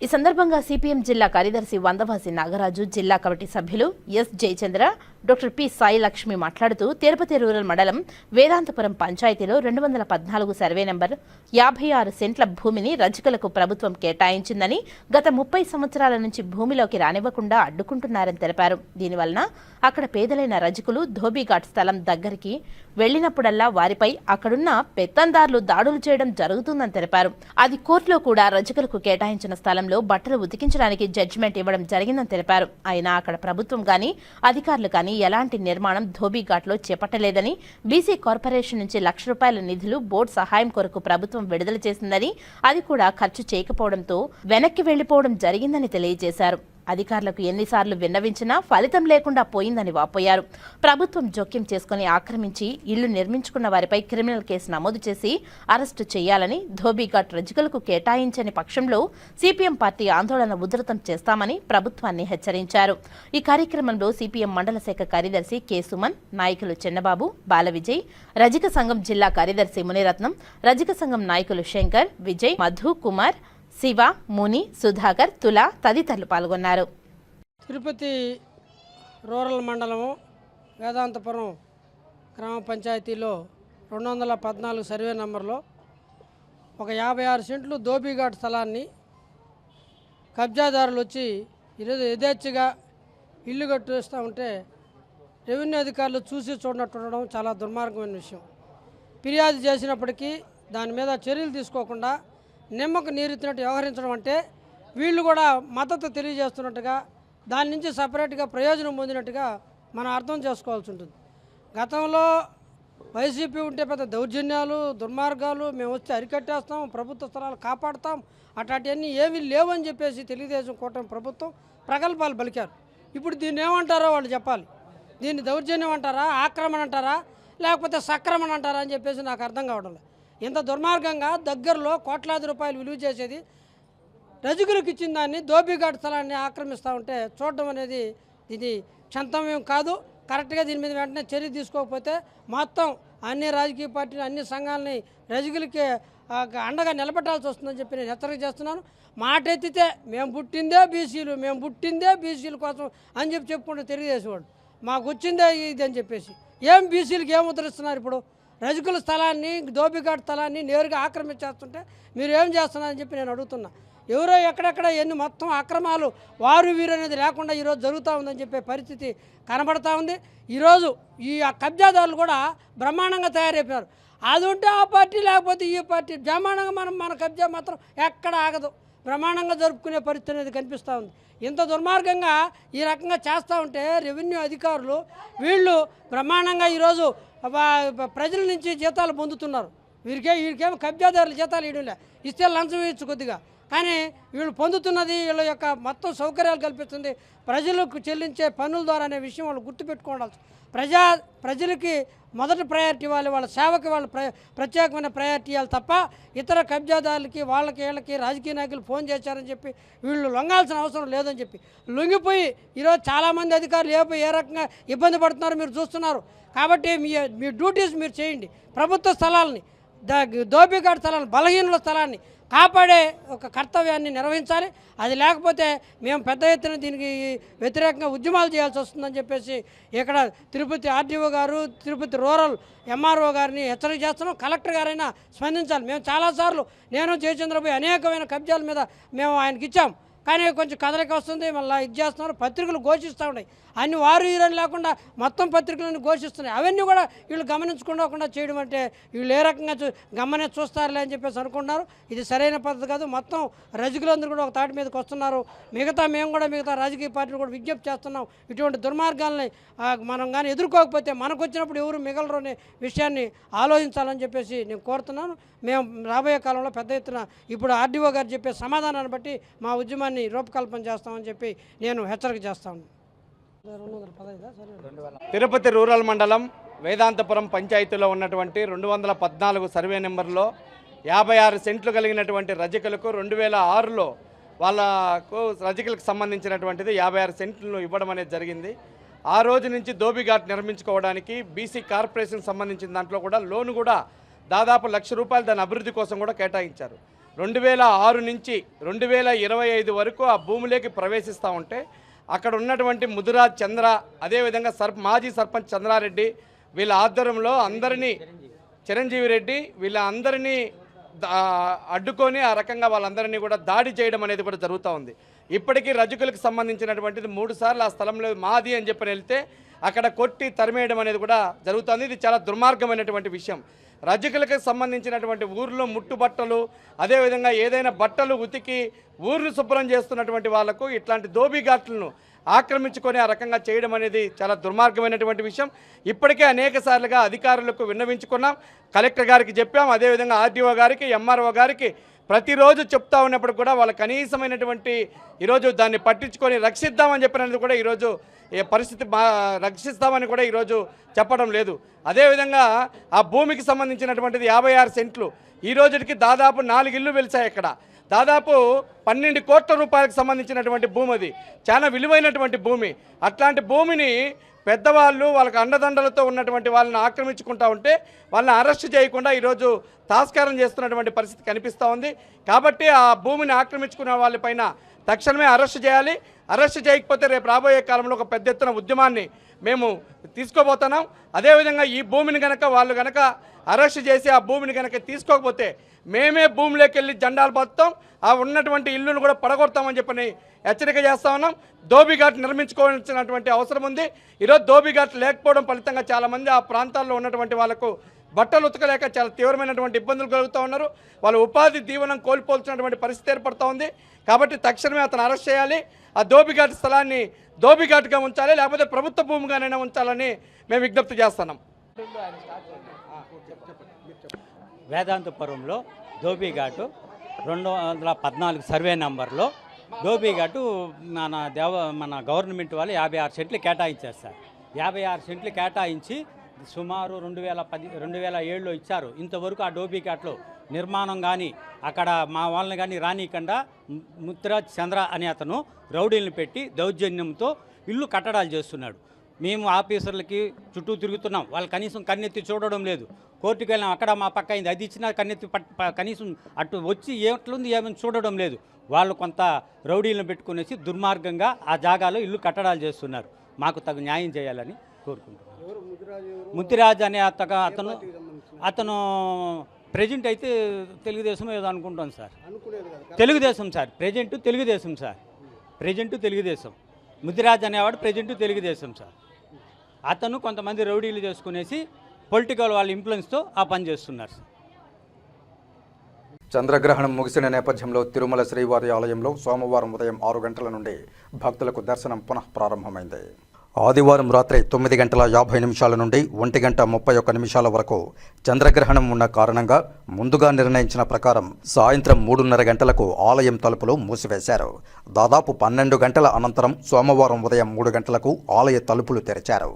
ఈ సందర్భంగా సిపిఎం జిల్లా కార్యదర్శి వందవాసి నాగరాజు, జిల్లా కమిటీ సభ్యులు S Jayachandra, doctor P Sai Lakshmi మాట్లాడుతూ తిరుపతి రూరల్ మండలం వేదాంతపురం పంచాయతీలో 214 సర్వే నంబర్ 56 సెంట్ల భూమిని రజకులకు ప్రభుత్వం కేటాయించిందని, గత 30 సంవత్సరాల నుంచి భూమిలోకి రానివ్వకుండా అడ్డుకుంటున్నారని తెలిపారు. దీనివలన అక్కడ పేదలైన రజకులు ధోబీఘాట్ స్థలం దగ్గరికి వెళ్లినప్పుడల్లా వారిపై అక్కడున్న పెత్తందారులు దాడులు చేయడం జరుగుతుందని తెలిపారు. అది కోర్టులో కూడా రజకులకు కేటాయించిన స్థలంలో బట్టలు ఉతికించడానికి జడ్జిమెంట్ ఇవ్వడం జరిగిందని తెలిపారు. అయినా అక్కడ ప్రభుత్వం గాని అధికారులు కానీ ఎలాంటి నిర్మాణం ధోబీఘాట్లో చేపట్టలేదని, బీసీ కార్పొరేషన్ నుంచి ₹1,00,000 నిధులు బోర్డు సహాయం కొరకు ప్రభుత్వం విడుదల చేసిందని, అది కూడా ఖర్చు చేయకపోవడంతో వెనక్కి వెళ్లిపోవడం జరిగిందని తెలియజేశారు. అధికారులకు ఎన్నిసార్లు విన్నవించినా ఫలితం లేకుండా పోయిందని వాపోయారు. ప్రభుత్వం జోక్యం చేసుకుని ఆక్రమించి ఇళ్లు నిర్మించుకున్న వారిపై క్రిమినల్ కేసు నమోదు చేసి అరెస్టు చేయాలని, ధోబీఘాట్ రజకులకు కేటాయించని పక్షంలో సిపిఎం పార్టీ ఆందోళన ఉధృతం చేస్తామని ప్రభుత్వాన్ని హెచ్చరించారు. ఈ కార్యక్రమంలో సిపిఎం మండల శాఖ కార్యదర్శి కె సుమన్, నాయకులు చెన్నబాబు, బాలవిజయ్, రజక సంఘం జిల్లా కార్యదర్శి మునిరత్నం, రజక సంఘం నాయకులు శంకర్, విజయ్, మధు, కుమార్, శివ, ముని, సుధాకర్, తుల తదితరులు పాల్గొన్నారు. తిరుపతి రూరల్ మండలము వేదాంతపురం గ్రామ పంచాయతీలో 214 సర్వే నెంబర్లో ఒక 56 సెంట్లు ధోబీఘాట్ స్థలాన్ని కబ్జాదారులు వచ్చి ఈరోజు యథేచ్ఛగా ఇల్లు కట్టేస్తూ ఉంటే రెవెన్యూ అధికారులు చూసి చూడనట్టు ఉండడం చాలా దుర్మార్గమైన విషయం. ఫిర్యాదు చేసినప్పటికీ దాని మీద చర్యలు తీసుకోకుండా నిమ్మకు నీరెత్తినట్టు వ్యవహరించడం అంటే వీళ్ళు కూడా మద్దతు తెలియజేస్తున్నట్టుగా, దాని నుంచి సపరేట్గా ప్రయోజనం పొందినట్టుగా మనం అర్థం చేసుకోవాల్సి ఉంటుంది. గతంలో వైసీపీ ఉంటే పెద్ద దౌర్జన్యాలు, దుర్మార్గాలు, మేము వచ్చి అరికట్టేస్తాం, ప్రభుత్వ స్థలాలు కాపాడుతాం, అట్లాంటివన్నీ ఏమీ లేవని చెప్పేసి తెలుగుదేశం కూటమి ప్రభుత్వం ప్రగల్భాలు పలికారు. ఇప్పుడు దీన్ని ఏమంటారో వాళ్ళు చెప్పాలి. దీన్ని దౌర్జన్యం అంటారా, ఆక్రమణ అంటారా, లేకపోతే సక్రమణ అంటారా అని చెప్పేసి నాకు అర్థం కావడం లేదు. ఇంత దుర్మార్గంగా దగ్గరలో కోట్లాది రూపాయలు విలువ చేసేది రజకులకు ఇచ్చిన దాన్ని ధోబీఘాట్ స్థలాన్ని ఆక్రమిస్తూ ఉంటే చూడడం అనేది ఇది క్షంతవ్యం కాదు. కరెక్ట్గా దీని మీద వెంటనే చర్య తీసుకోకపోతే మొత్తం అన్ని రాజకీయ పార్టీలు, అన్ని సంఘాలని రజకులకి అండగా నిలబెట్టాల్సి వస్తుందని చెప్పి నేను హెచ్చరిక చేస్తున్నాను. మాట ఎత్తితే మేము పుట్టిందే బీసీల కోసం అని చెప్పుకుంటూ తెలియజేసేవాడు. మాకు వచ్చిందే ఇది అని చెప్పేసి ఏం బీసీలకు ఏం ఉద్ధరిస్తున్నారు? ఇప్పుడు రజకుల స్థలాన్ని, ధోబీఘాట్ స్థలాన్ని నేరుగా ఆక్రమించేస్తుంటే మీరు ఏం చేస్తున్నారని చెప్పి నేను అడుగుతున్నా. ఎవరో ఎక్కడెక్కడ ఎన్ని మొత్తం అక్రమాలు వారు వీరు అనేది లేకుండా ఈరోజు జరుగుతూ ఉందని చెప్పే పరిస్థితి కనబడతా ఉంది. ఈరోజు ఈ కబ్జాదారులు కూడా బ్రహ్మాండంగా తయారైపోయారు. అది ఉంటే ఆ పార్టీ, లేకపోతే ఈ పార్టీ, బ్రహ్మాండంగా మన కబ్జా మాత్రం ఎక్కడ ఆగదు, బ్రహ్మాండంగా జరుపుకునే పరిస్థితి అనేది కనిపిస్తూ ఉంది. ఇంత దుర్మార్గంగా ఈ రకంగా చేస్తూ ఉంటే రెవెన్యూ అధికారులు వీళ్ళు బ్రహ్మాండంగా ఈరోజు ప్రజల నుంచి జీతాలు పొందుతున్నారు. వీరికేమో కబ్జాదారుల జీతాలు ఇవ్వలే, ఇస్తే లంచం ఇచ్చు కొద్దిగా, కానీ వీళ్ళు పొందుతున్నది వీళ్ళ యొక్క మొత్తం సౌకర్యాలు కల్పిస్తుంది ప్రజలకు చెల్లించే పన్నుల ద్వారా అనే విషయం వాళ్ళు గుర్తుపెట్టుకోవాలి. ప్రజలకి మొదటి ప్రయారిటీ ఇవ్వాలి, వాళ్ళ సేవకి వాళ్ళు ప్రత్యేకమైన ప్రయారిటీ ఇవ్వాలి తప్ప ఇతర కబ్జాదారులకి వీళ్ళకి రాజకీయ నాయకులు ఫోన్ చేశారని చెప్పి వీళ్ళు లొంగాల్సిన అవసరం లేదని చెప్పి లొంగిపోయి ఈరోజు చాలామంది అధికారులు ఏ రకంగా ఇబ్బంది పడుతున్నారో మీరు చూస్తున్నారు. కాబట్టి మీ డ్యూటీస్ మీరు చేయండి. ప్రభుత్వ స్థలాలని, ధోబీఘాట్ స్థలాన్ని, బలహీనుల స్థలాన్ని కాపాడే ఒక కర్తవ్యాన్ని నిర్వహించాలి. అది లేకపోతే మేము పెద్ద ఎత్తున దీనికి వ్యతిరేకంగా ఉద్యమాలు చేయాల్సి వస్తుందని చెప్పేసి ఇక్కడ తిరుపతి ఆర్డీఓ గారు, తిరుపతి రూరల్ ఎంఆర్ఓ గారిని హెచ్చరిక చేస్తున్నాం. కలెక్టర్ గారైనా స్పందించాలి. మేము చాలాసార్లు నేను జయచంద్రబాబు అనేకమైన కబ్జాల మీద మేము ఆయనకి ఇచ్చాం, కానీ కొంచెం కదలిక వస్తుంది, మళ్ళీ ఇది చేస్తున్నారు. పత్రికలు ఘోషిస్తూ ఉన్నాయి, అన్ని వారు ఈరని లేకుండా మొత్తం పత్రికలను ఘోషిస్తున్నాయి. అవన్నీ కూడా వీళ్ళు గమనించకుండా చేయడం అంటే వీళ్ళు ఏ రకంగా గమనించి చూస్తారులే అని చెప్పేసి అనుకుంటున్నారు. ఇది సరైన పద్ధతి కాదు. మొత్తం రజకులందరూ కూడా ఒక తాటి మీదకి వస్తున్నారు. మిగతా రాజకీయ పార్టీలు కూడా విజ్ఞప్తి చేస్తున్నాం. ఇటువంటి దుర్మార్గాలని మనం కానీ ఎదుర్కోకపోతే మనకు వచ్చినప్పుడు ఎవరు మిగలరు అనే విషయాన్ని ఆలోచించాలని చెప్పేసి నేను కోరుతున్నాను. మేము రాబోయే కాలంలో పెద్ద ఎత్తున ఇప్పుడు ఆర్డీఓ గారు చెప్పే సమాధానాన్ని బట్టి మా ఉద్యమాన్ని రూపకల్పన చేస్తామని చెప్పి నేను హెచ్చరిక చేస్తాను. తిరుపతి రూరల్ మండలం వేదాంతపురం పంచాయతీలో ఉన్నటువంటి 214 సర్వే నెంబర్లో 56 సెంట్లు కలిగినటువంటి రజకులకు 2006లో వాళ్ళకు రజకులకు సంబంధించినటువంటిది 56 సెంట్లను ఇవ్వడం అనేది జరిగింది. ఆ రోజు నుంచి ధోబీఘాట్ నిర్మించుకోవడానికి బీసీ కార్పొరేషన్ సంబంధించిన దాంట్లో కూడా లోను కూడా దాదాపు ₹1,00,000 దాని అభివృద్ధి కోసం కూడా కేటాయించారు. 2006 నుంచి 2025 వరకు ఆ భూమిలోకి ప్రవేశిస్తూ ఉంటే అక్కడ ఉన్నటువంటి ముదిరాజ్ చంద్ర, అదేవిధంగా మాజీ సర్పంచ్ చంద్రారెడ్డి వీళ్ళ ఆధ్వర్యంలో అందరినీ, చిరంజీవి రెడ్డి వీళ్ళ అందరినీ అడ్డుకొని ఆ రకంగా వాళ్ళందరినీ కూడా దాడి చేయడం అనేది కూడా జరుగుతూ ఉంది. ఇప్పటికీ రజకులకు సంబంధించినటువంటిది 3 సార్లు ఆ స్థలంలో మాది అని చెప్పి వెళ్తే అక్కడ కొట్టి తరిమేయడం అనేది కూడా జరుగుతుంది. ఇది చాలా దుర్మార్గమైనటువంటి విషయం. రజకులకు సంబంధించినటువంటి ఊర్లో ముట్టుబట్టలు, అదేవిధంగా ఏదైనా బట్టలు ఉతికి ఊర్లు శుభ్రం చేస్తున్నటువంటి వాళ్లకు ఇట్లాంటి ధోబీఘాట్లను ఆక్రమించుకొని ఆ రకంగా చేయడం అనేది చాలా దుర్మార్గమైనటువంటి విషయం. ఇప్పటికే అనేక సార్లుగా అధికారులకు విన్నవించుకున్నాం, కలెక్టర్ గారికి చెప్పాం, అదేవిధంగా ఆర్డీఓ గారికి, ఎంఆర్ఓ గారికి ప్రతిరోజు చెప్తా ఉన్నప్పుడు కూడా వాళ్ళ కనీసమైనటువంటి ఈరోజు దాన్ని పట్టించుకొని రక్షిద్దామని చెప్పినది కూడా ఈరోజు ఏ పరిస్థితి రక్షిస్తామని కూడా ఈరోజు చెప్పడం లేదు. అదేవిధంగా ఆ భూమికి సంబంధించినటువంటిది 56 సెంట్లు ఈ రోజుకి దాదాపు 4 ఇళ్ళు వెలిసాయి. ఇక్కడ దాదాపు 12 కోట్ల రూపాయలకు సంబంధించినటువంటి భూమి, అది చాలా విలువైనటువంటి భూమి. అట్లాంటి భూమిని పెద్దవాళ్ళు వాళ్ళకి అండదండలతో ఉన్నటువంటి వాళ్ళని ఆక్రమించుకుంటా ఉంటే వాళ్ళని అరెస్ట్ చేయకుండా ఈరోజు తాస్కారం చేస్తున్నటువంటి పరిస్థితి కనిపిస్తూ ఉంది. కాబట్టి ఆ భూమిని ఆక్రమించుకున్న వాళ్ళపైన తక్షణమే అరెస్ట్ చేయాలి. అరెస్ట్ చేయకపోతే రేపు రాబోయే కాలంలో ఒక పెద్ద ఎత్తున ఉద్యమాన్ని మేము తీసుకోబోతున్నాం. అదేవిధంగా ఈ భూమిని వాళ్ళు కనుక అరెస్ట్ చేసి ఆ భూమిని కనుక తీసుకోకపోతే మేమే భూమిలోకి వెళ్ళి జెండాలు పడతాం, ఆ ఉన్నటువంటి ఇల్లును కూడా పడగొడతామని చెప్పని హెచ్చరిక చేస్తా ఉన్నాం. ధోబీఘాట్ నిర్మించుకోవాల్సినటువంటి అవసరం ఉంది. ఈరోజు ధోబీఘాట్ లేకపోవడం ఫలితంగా చాలామంది ఆ ప్రాంతాల్లో ఉన్నటువంటి వాళ్ళకు బట్టలు ఉతకలేక చాలా తీవ్రమైనటువంటి ఇబ్బందులు కలుగుతూ ఉన్నారు. వాళ్ళ ఉపాధి దీవెనం కోల్పోల్సినటువంటి పరిస్థితి ఏర్పడుతూ ఉంది. కాబట్టి తక్షణమే అతను అరెస్ట్ చేయాలి. ఆ ధోబీఘాట్ స్థలాన్ని ధోబీఘాట్గా ఉంచాలి, లేకపోతే ప్రభుత్వ భూమిగానైనా ఉంచాలని మేము విజ్ఞప్తి చేస్తున్నాం. వేదాంతపురంలో ధోబీఘాటు 214 సర్వే నెంబర్లో ధోబీఘాటు మన గవర్నమెంట్ వాళ్ళు 56 సెంట్లు కేటాయించారు సార్. 56 సెంట్లు కేటాయించి సుమారు 2007లో ఇచ్చారు. ఇంతవరకు ఆ ధోబీఘాట్లో నిర్మాణం కానీ అక్కడ మా వాళ్ళని కానీ రానికుండా ముత్తురాజ్ చంద్ర అనే అతను రౌడీలను పెట్టి దౌర్జన్యంతో ఇల్లు కట్టడాలు చేస్తున్నాడు. మేము ఆఫీసర్లకి చుట్టూ తిరుగుతున్నాం, వాళ్ళు కనీసం కన్నెత్తి చూడడం లేదు. కోర్టుకు వెళ్ళాం, అక్కడ మా పక్క అయింది, అది ఇచ్చినా కన్నెత్తి కనీసం అటు వచ్చి ఎట్లుంది ఏమని చూడడం లేదు. వాళ్ళు కొంత రౌడీలను పెట్టుకునేసి దుర్మార్గంగా ఆ జాగాలో ఇల్లు కట్టడాలు చేస్తున్నారు. మాకు తగు న్యాయం చేయాలని కోరుకుంటున్నాం. ముత్తిరాజ్ అనే అతను ప్రెజెంట్ అయితే తెలుగుదేశం ఏదో అనుకుంటాం sir. Telugu Desam sir, present Telugu Desam sir, present Telugu Desam. Muthiraj అనేవాడు ప్రెజెంట్ తెలుగుదేశం సార్. అతను కొంతమంది రౌడీలు చేసుకునేసి పొలిటికల్ వాళ్ళ ఇన్ఫ్లుయెన్స్తో ఆ పని చేస్తున్నారు సార్. చంద్రగ్రహణం ముగిసిన నేపథ్యంలో తిరుమల శ్రీవారి ఆలయంలో సోమవారం ఉదయం 6 గంటల నుండి భక్తులకు దర్శనం పునః ప్రారంభమైంది. ఆదివారం రాత్రి 9:50 నుండి 1:31 వరకు చంద్రగ్రహణం ఉన్న కారణంగా ముందుగా నిర్ణయించిన ప్రకారం సాయంత్రం 3:30 గంటలకు ఆలయం తలుపులు మూసివేశారు. దాదాపు 12 గంటల అనంతరం సోమవారం ఉదయం 3 గంటలకు ఆలయ తలుపులు తెరిచారు.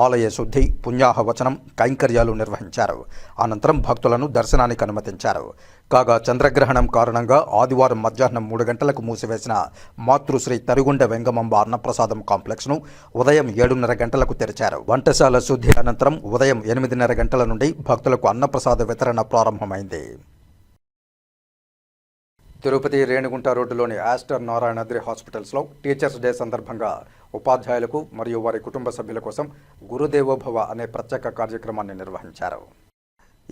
ఆలయ శుద్ధి, పుణ్యాహవచనం, కైంకర్యాలు నిర్వహించారు. అనంతరం భక్తులను దర్శనానికి అనుమతించారు. కాగా చంద్రగ్రహణం కారణంగా ఆదివారం మధ్యాహ్నం 3 గంటలకు మూసివేసిన మాతృశ్రీ తరిగుండ వెంగమాంబ అన్నప్రసాదం కాంప్లెక్స్ను ఉదయం 7:30 గంటలకు తెరిచారు. వంటశాల శుద్ధి అనంతరం ఉదయం 8:30 గంటల నుండి భక్తులకు అన్నప్రసాద వితరణ ప్రారంభమైంది. తిరుపతి రేణిగుంట రోడ్డులోని ఆస్టర్ నారాయణాద్రి హాస్పిటల్స్లో టీచర్స్ డే సందర్భంగా ఉపాధ్యాయులకు మరియు వారి కుటుంబ సభ్యుల కోసం గురుదేవోభవ అనే ప్రత్యేక కార్యక్రమాన్ని నిర్వహించారు.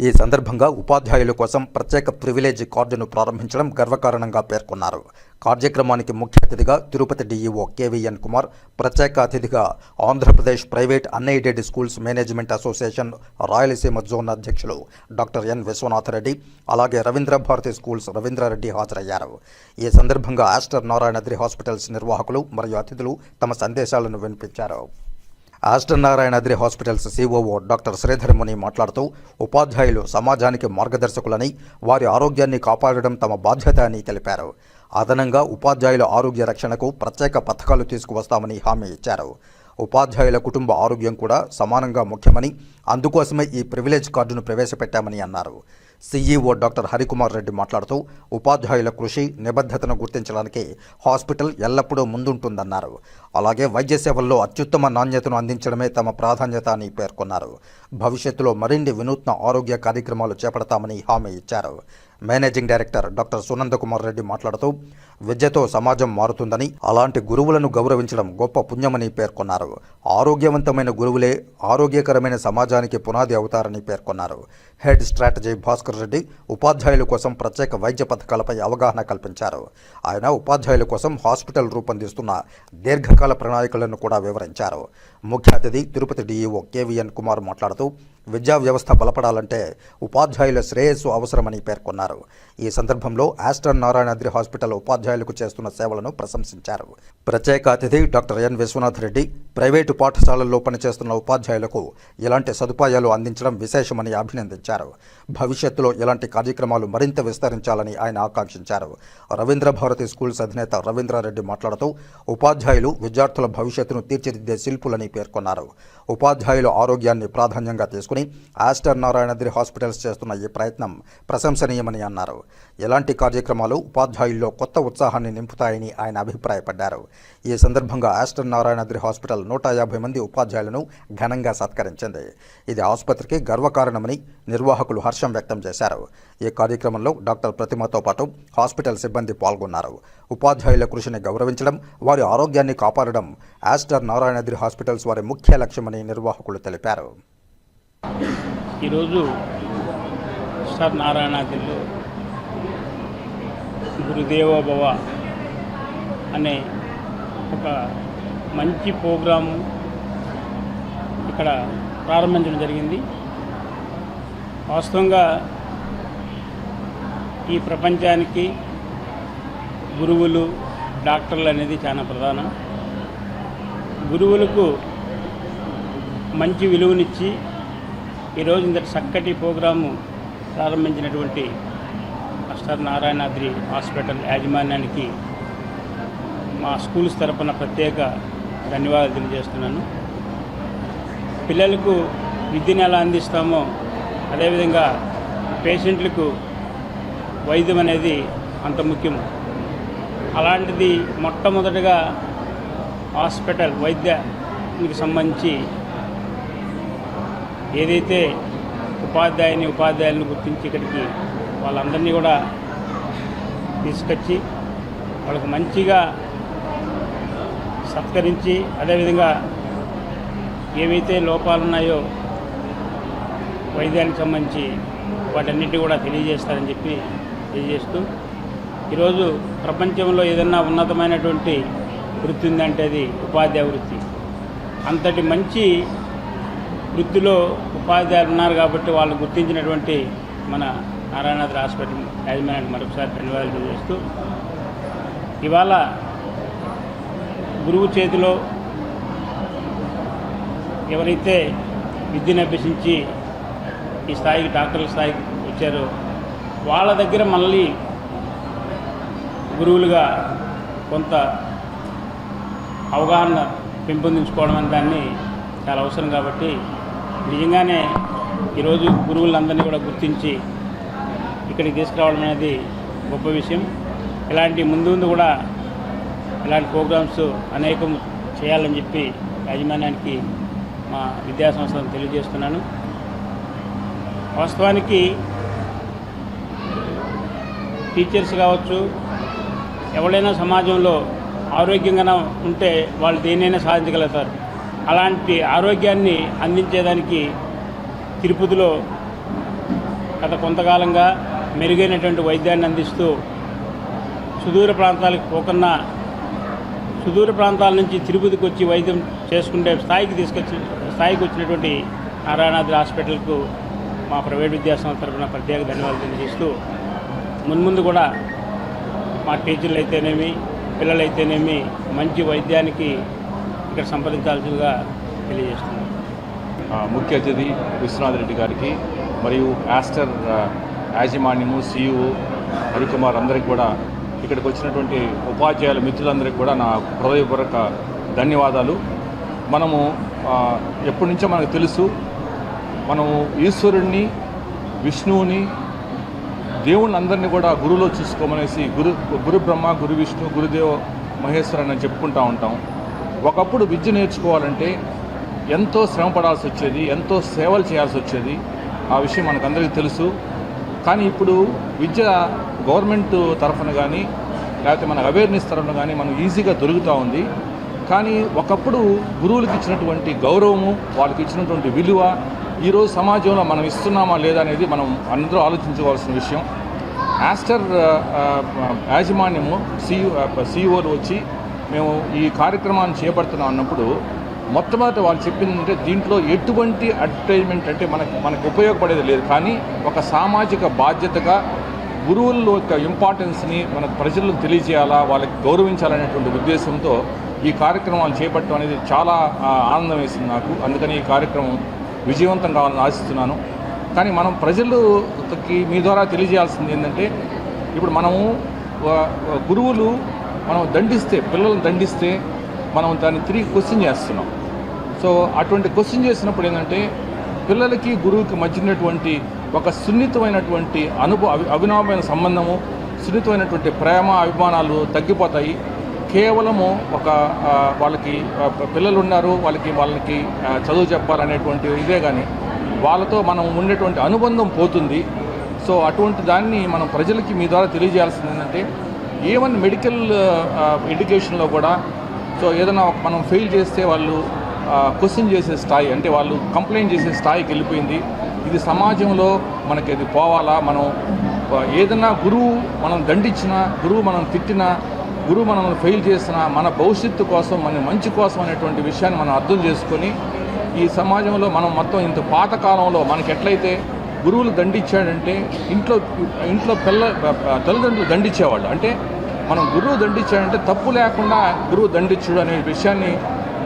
ఈ సందర్భంగా ఉపాధ్యాయుల కోసం ప్రత్యేక ప్రివిలేజ్ కార్డును ప్రారంభించడం గర్వకారణంగా పేర్కొన్నారు. కార్యక్రమానికి ముఖ్య అతిథిగా తిరుపతి డీఈఓ కేవీఎన్ కుమార్, ప్రత్యేక అతిథిగా Andhra Pradesh private unaided schools management association Rayalaseema zone అధ్యక్షులు డాక్టర్ ఎన్ విశ్వనాథరెడ్డి, అలాగే రవీంద్ర భారతి స్కూల్స్ రవీంద్రారెడ్డి హాజరయ్యారు. ఈ సందర్భంగా ఆస్టర్ నారాయణాద్రి హాస్పిటల్స్ నిర్వాహకులు మరియు అతిథులు తమ సందేశాలను వినిపించారు. Aster Narayanadri hospitals COO doctor Sridhar ముని మాట్లాడుతూ ఉపాధ్యాయులు సమాజానికి మార్గదర్శకులని, వారి ఆరోగ్యాన్ని కాపాడడం తమ బాధ్యత అని తెలిపారు. అదనంగా ఉపాధ్యాయుల ఆరోగ్య రక్షణకు ప్రత్యేక పథకాలు తీసుకువస్తామని హామీ ఇచ్చారు. ఉపాధ్యాయుల కుటుంబ ఆరోగ్యం కూడా సమానంగా ముఖ్యమని, అందుకోసమే ఈ ప్రివిలేజ్ కార్డును ప్రవేశపెట్టామని అన్నారు. సీఈఓ డాక్టర్ హరికుమార్ రెడ్డి మాట్లాడుతూ ఉపాధ్యాయుల కృషి, నిబద్ధతను గుర్తించడానికి హాస్పిటల్ ఎల్లప్పుడూ ముందుంటుందన్నారు. అలాగే వైద్య సేవల్లో అత్యుత్తమ నాణ్యతను అందించడమే తమ ప్రాధాన్యత అని పేర్కొన్నారు. భవిష్యత్తులో మరిన్ని వినూత్న ఆరోగ్య కార్యక్రమాలు చేపడతామని హామీ ఇచ్చారు. Managing director doctor Sunandakumar Reddy మాట్లాడుతూ విద్యతో సమాజం మారుతుందని, అలాంటి గురువులను గౌరవించడం గొప్ప పుణ్యమని పేర్కొన్నారు. ఆరోగ్యవంతమైన గురువులే ఆరోగ్యకరమైన సమాజానికి పునాది అవుతారని పేర్కొన్నారు. హెడ్ స్ట్రాటజీ భాస్కర్ రెడ్డి ఉపాధ్యాయుల కోసం ప్రత్యేక వైద్య పథకాలపై అవగాహన కల్పించారు. ఆయన ఉపాధ్యాయుల కోసం హాస్పిటల్ రూపొందిస్తున్న దీర్ఘకాల ప్రణాళికలను కూడా వివరించారు. ముఖ్య అతిథి తిరుపతి డీఈఓ కేవీఎన్ కుమార్ మాట్లాడుతూ విద్యా వ్యవస్థ బలపడాలంటే ఉపాధ్యాయుల శ్రేయస్సు అవసరమని పేర్కొన్నారు. ఈ సందర్భంలో ఆస్టర్ నారాయణాద్రి హాస్పిటల్ ఉపాధ్యాయులకు చేస్తున్న సేవలను ప్రశంసించారు. ప్రత్యేక అతిథి doctor N Viswanath Reddy private పాఠశాలల్లో పనిచేస్తున్న ఉపాధ్యాయులకు ఇలాంటి సదుపాయాలు అందించడం విశేషమని అభినందించారు. భవిష్యత్తులో ఇలాంటి కార్యక్రమాలు మరింత విస్తరించాలని ఆయన ఆకాంక్షించారు. రవీంద్ర భారతి స్కూల్స్ అధినేత రవీంద్రారెడ్డి మాట్లాడుతూ ఉపాధ్యాయులు విద్యార్థుల భవిష్యత్తును తీర్చిదిద్దే శిల్పులని పేర్కొన్నారు. ఉపాధ్యాయుల ఆరోగ్యాన్ని ప్రాధాన్యంగా తీసుకుని ఆస్టర్ నారాయణాద్రి హాస్పిటల్స్ చేస్తున్న ఈ ప్రయత్నం ప్రశంసనీయమని అన్నారు. ఇలాంటి కార్యక్రమాలు ఉపాధ్యాయుల్లో కొత్త ఉత్సాహాన్ని నింపుతాయని ఆయన అభిప్రాయపడ్డారు. ఈ సందర్భంగా ఆస్టర్ నారాయణాద్రి హాస్పిటల్ 150 మంది ఉపాధ్యాయులను ఘనంగా సత్కరించింది. ఇది ఆసుపత్రికి గర్వకారణమని నిర్వాహకులు హర్షం వ్యక్తం చేశారు. ఈ కార్యక్రమంలో డాక్టర్ ప్రతిమతో పాటు హాస్పిటల్ సిబ్బంది పాల్గొన్నారు. ఉపాధ్యాయుల కృషిని గౌరవించడం, వారి ఆరోగ్యాన్ని కాపాడడం ఆస్టర్ నారాయణాద్రి హాస్పిటల్స్ వారి ముఖ్య లక్ష్యమని నిర్వాహకులు తెలిపారు. ఈరోజు ఆస్టర్ నారాయణాద్రిలో గురుదేవోభవ అనే ఒక మంచి ప్రోగ్రాము ఇక్కడ ప్రారంభించడం జరిగింది. వాస్తవంగా ఈ ప్రపంచానికి గురువులు, డాక్టర్లు అనేది చాలా ప్రధానం. గురువులకు మంచి విలువనిచ్చి ఈరోజు ఇంత చక్కటి ప్రోగ్రాము ప్రారంభించినటువంటి ఆస్టర్ నారాయణాద్రి హాస్పిటల్ యాజమాన్యానికి మా స్కూల్స్ తరపున ప్రత్యేక ధన్యవాదాలు తెలియజేస్తున్నాను. పిల్లలకు విద్యను ఎలా అందిస్తామో అదేవిధంగా పేషెంట్లకు వైద్యం అనేది అంత ముఖ్యం. అలాంటిది మొట్టమొదటిగా హాస్పిటల్ వైద్యానికి సంబంధించి ఏదైతే ఉపాధ్యాయులను గుర్తించి ఇక్కడికి వాళ్ళందరినీ కూడా తీసుకొచ్చి వాళ్ళకు మంచిగా సత్కరించి అదేవిధంగా ఏవైతే లోపాలు ఉన్నాయో వైద్యానికి సంబంధించి వాటన్నిటిని కూడా తెలియజేస్తారని చెప్పి తెలియజేస్తూ ఈరోజు ప్రపంచంలో ఏదన్నా ఉన్నతమైనటువంటి వృత్తి ఉందంటే అది ఉపాధ్యాయ వృత్తి. అంతటి మంచి వృత్తిలో ఉపాధ్యాయులు ఉన్నారు కాబట్టి వాళ్ళు గుర్తించినటువంటి మన నారాయణాద్రి హాస్పిటల్ యాజమాన్యానికి మరొకసారి ధన్యవాదాలు తెలియజేస్తూ ఇవాళ గురువు చేతిలో ఎవరైతే విద్యను అభ్యసించి ఈ స్థాయికి డాక్టర్ల స్థాయికి వచ్చారో వాళ్ళ దగ్గర మళ్ళీ గురువులుగా కొంత అవగాహన పెంపొందించుకోవడం అనే దాన్ని చాలా అవసరం. కాబట్టి నిజంగానే ఈరోజు గురువులందరినీ కూడా గుర్తించి ఇక్కడికి తీసుకురావడం అనేది గొప్ప విషయం. ఇలాంటి ముందు కూడా ఇలాంటి ప్రోగ్రామ్స్ అనేకం చేయాలని చెప్పి యాజమాన్యానికి మా విద్యాసంస్థలను తెలియజేస్తున్నాను. వాస్తవానికి టీచర్స్ కావచ్చు, ఎవరైనా సమాజంలో ఆరోగ్యంగా ఉంటే వాళ్ళు దేనైనా సాధించగలుగుతారు. అలాంటి ఆరోగ్యాన్ని అందించేదానికి తిరుపతిలో గత కొంతకాలంగా మెరుగైనటువంటి వైద్యాన్ని అందిస్తూ సుదూర ప్రాంతాలకు పోకన్నా సుదూర ప్రాంతాల నుంచి తిరుపతికి వచ్చి వైద్యం చేసుకునే స్థాయికి వచ్చినటువంటి నారాయణాద్రి హాస్పిటల్కు మా ప్రైవేట్ విద్యాసంస్థ తరఫున ప్రత్యేక ధన్యవాదాలు తెలియజేస్తూ మున్ముందు కూడా మా టీచర్లు అయితేనేమి పిల్లలైతేనేమి మంచి వైద్యానికి ఇక్కడ సంప్రదించాల్సిందిగా తెలియజేస్తున్నాను. ముఖ్య అతిథి విశ్వనాథ్ రెడ్డి గారికి మరియు ఆస్టర్ యాజమాన్యము, CEO హరికుమార్ అందరికీ కూడా, ఇక్కడికి వచ్చినటువంటి ఉపాధ్యాయుల మిత్రులందరికీ కూడా నా హృదయపూర్వక ధన్యవాదాలు. మనము ఎప్పటి నుంచో మనకు తెలుసు, మనము ఈశ్వరుణ్ణి, విష్ణువుని, దేవుళ్ళని అందరినీ కూడా గురువులో చూసుకోమనేసి గురు బ్రహ్మ, గురు విష్ణు, గురుదేవ మహేశ్వర అని చెప్పుకుంటూ ఉంటాం. ఒకప్పుడు విద్య నేర్చుకోవాలంటే ఎంతో శ్రమ పడాల్సి వచ్చేది, ఎంతో సేవలు చేయాల్సి వచ్చేది. ఆ విషయం మనకందరికీ తెలుసు. కానీ ఇప్పుడు విద్య గవర్నమెంట్ తరఫున కానీ లేకపోతే మన అవేర్నెస్ తరఫున కానీ మనం ఈజీగా దొరుకుతూ ఉంది. కానీ ఒకప్పుడు గురువులకు ఇచ్చినటువంటి గౌరవము, వాళ్ళకి ఇచ్చినటువంటి విలువ ఈరోజు సమాజంలో మనం ఇస్తున్నామా లేదా అనేది మనం అందరూ ఆలోచించుకోవాల్సిన విషయం. ఆస్టర్ యాజమాన్యము, CEOలు వచ్చి మేము ఈ కార్యక్రమాన్ని చేపడుతున్నాం అన్నప్పుడు మొట్టమొదటి వాళ్ళు చెప్పిందంటే దీంట్లో ఎటువంటి అడ్వర్టైజ్మెంట్ అంటే మనకు ఉపయోగపడేది లేదు, కానీ ఒక సామాజిక బాధ్యతగా గురువుల యొక్క ఇంపార్టెన్స్ని మన ప్రజలకు తెలియజేయాలా, వాళ్ళకి గౌరవించాలనేటువంటి ఉద్దేశంతో ఈ కార్యక్రమాలు చేపట్టడం అనేది చాలా ఆనందం వేసింది నాకు. అందుకని ఈ కార్యక్రమం విజయవంతం కావాలని ఆశిస్తున్నాను. కానీ మనం ప్రజలకి మీ ద్వారా తెలియజేయాల్సింది ఏంటంటే, ఇప్పుడు మనము గురువులు మనం దండిస్తే, పిల్లలను దండిస్తే మనం దాన్ని తిరిగి క్వశ్చన్ చేస్తున్నాం. సో అటువంటి క్వశ్చన్ చేసినప్పుడు ఏంటంటే పిల్లలకి గురువుకి మధ్యనటువంటి ఒక సున్నితమైనటువంటి అవినాభమైన సంబంధము, సున్నితమైనటువంటి ప్రేమ అభిమానాలు తగ్గిపోతాయి. కేవలము ఒక వాళ్ళకి పిల్లలు ఉన్నారు, వాళ్ళకి చదువు చెప్పాలనేటువంటి ఇదే కానీ వాళ్ళతో మనం ఉండేటువంటి అనుబంధం పోతుంది. సో అటువంటి దాన్ని మనం ప్రజలకి మీ ద్వారా తెలియజేయాల్సింది ఏంటంటే, ఈవెన్ మెడికల్ ఎడ్యుకేషన్లో కూడా సో ఏదైనా మనం ఫెయిల్ చేస్తే వాళ్ళు క్వశ్చన్ చేసే స్థాయి, అంటే వాళ్ళు కంప్లైంట్ చేసే స్థాయికి వెళ్ళిపోయింది. ఇది సమాజంలో మనకి అది పోవాలా. మనం ఏదైనా గురువు మనం దండించినా, గురువు మనం తిట్టినా, గురువు మనం ఫెయిల్ చేసినా మన భవిష్యత్తు కోసం, మన మంచి కోసం అనేటువంటి విషయాన్ని మనం అర్థం చేసుకొని ఈ సమాజంలో మనం మొత్తం ఇంత పాతకాలంలో మనకి ఎట్లయితే గురువులు దండించాడంటే ఇంట్లో తల్లిదండ్రులు దండించేవాళ్ళు. అంటే మనం గురువు దండించాడంటే తప్పు లేకుండా గురువు దండించడు అనే విషయాన్ని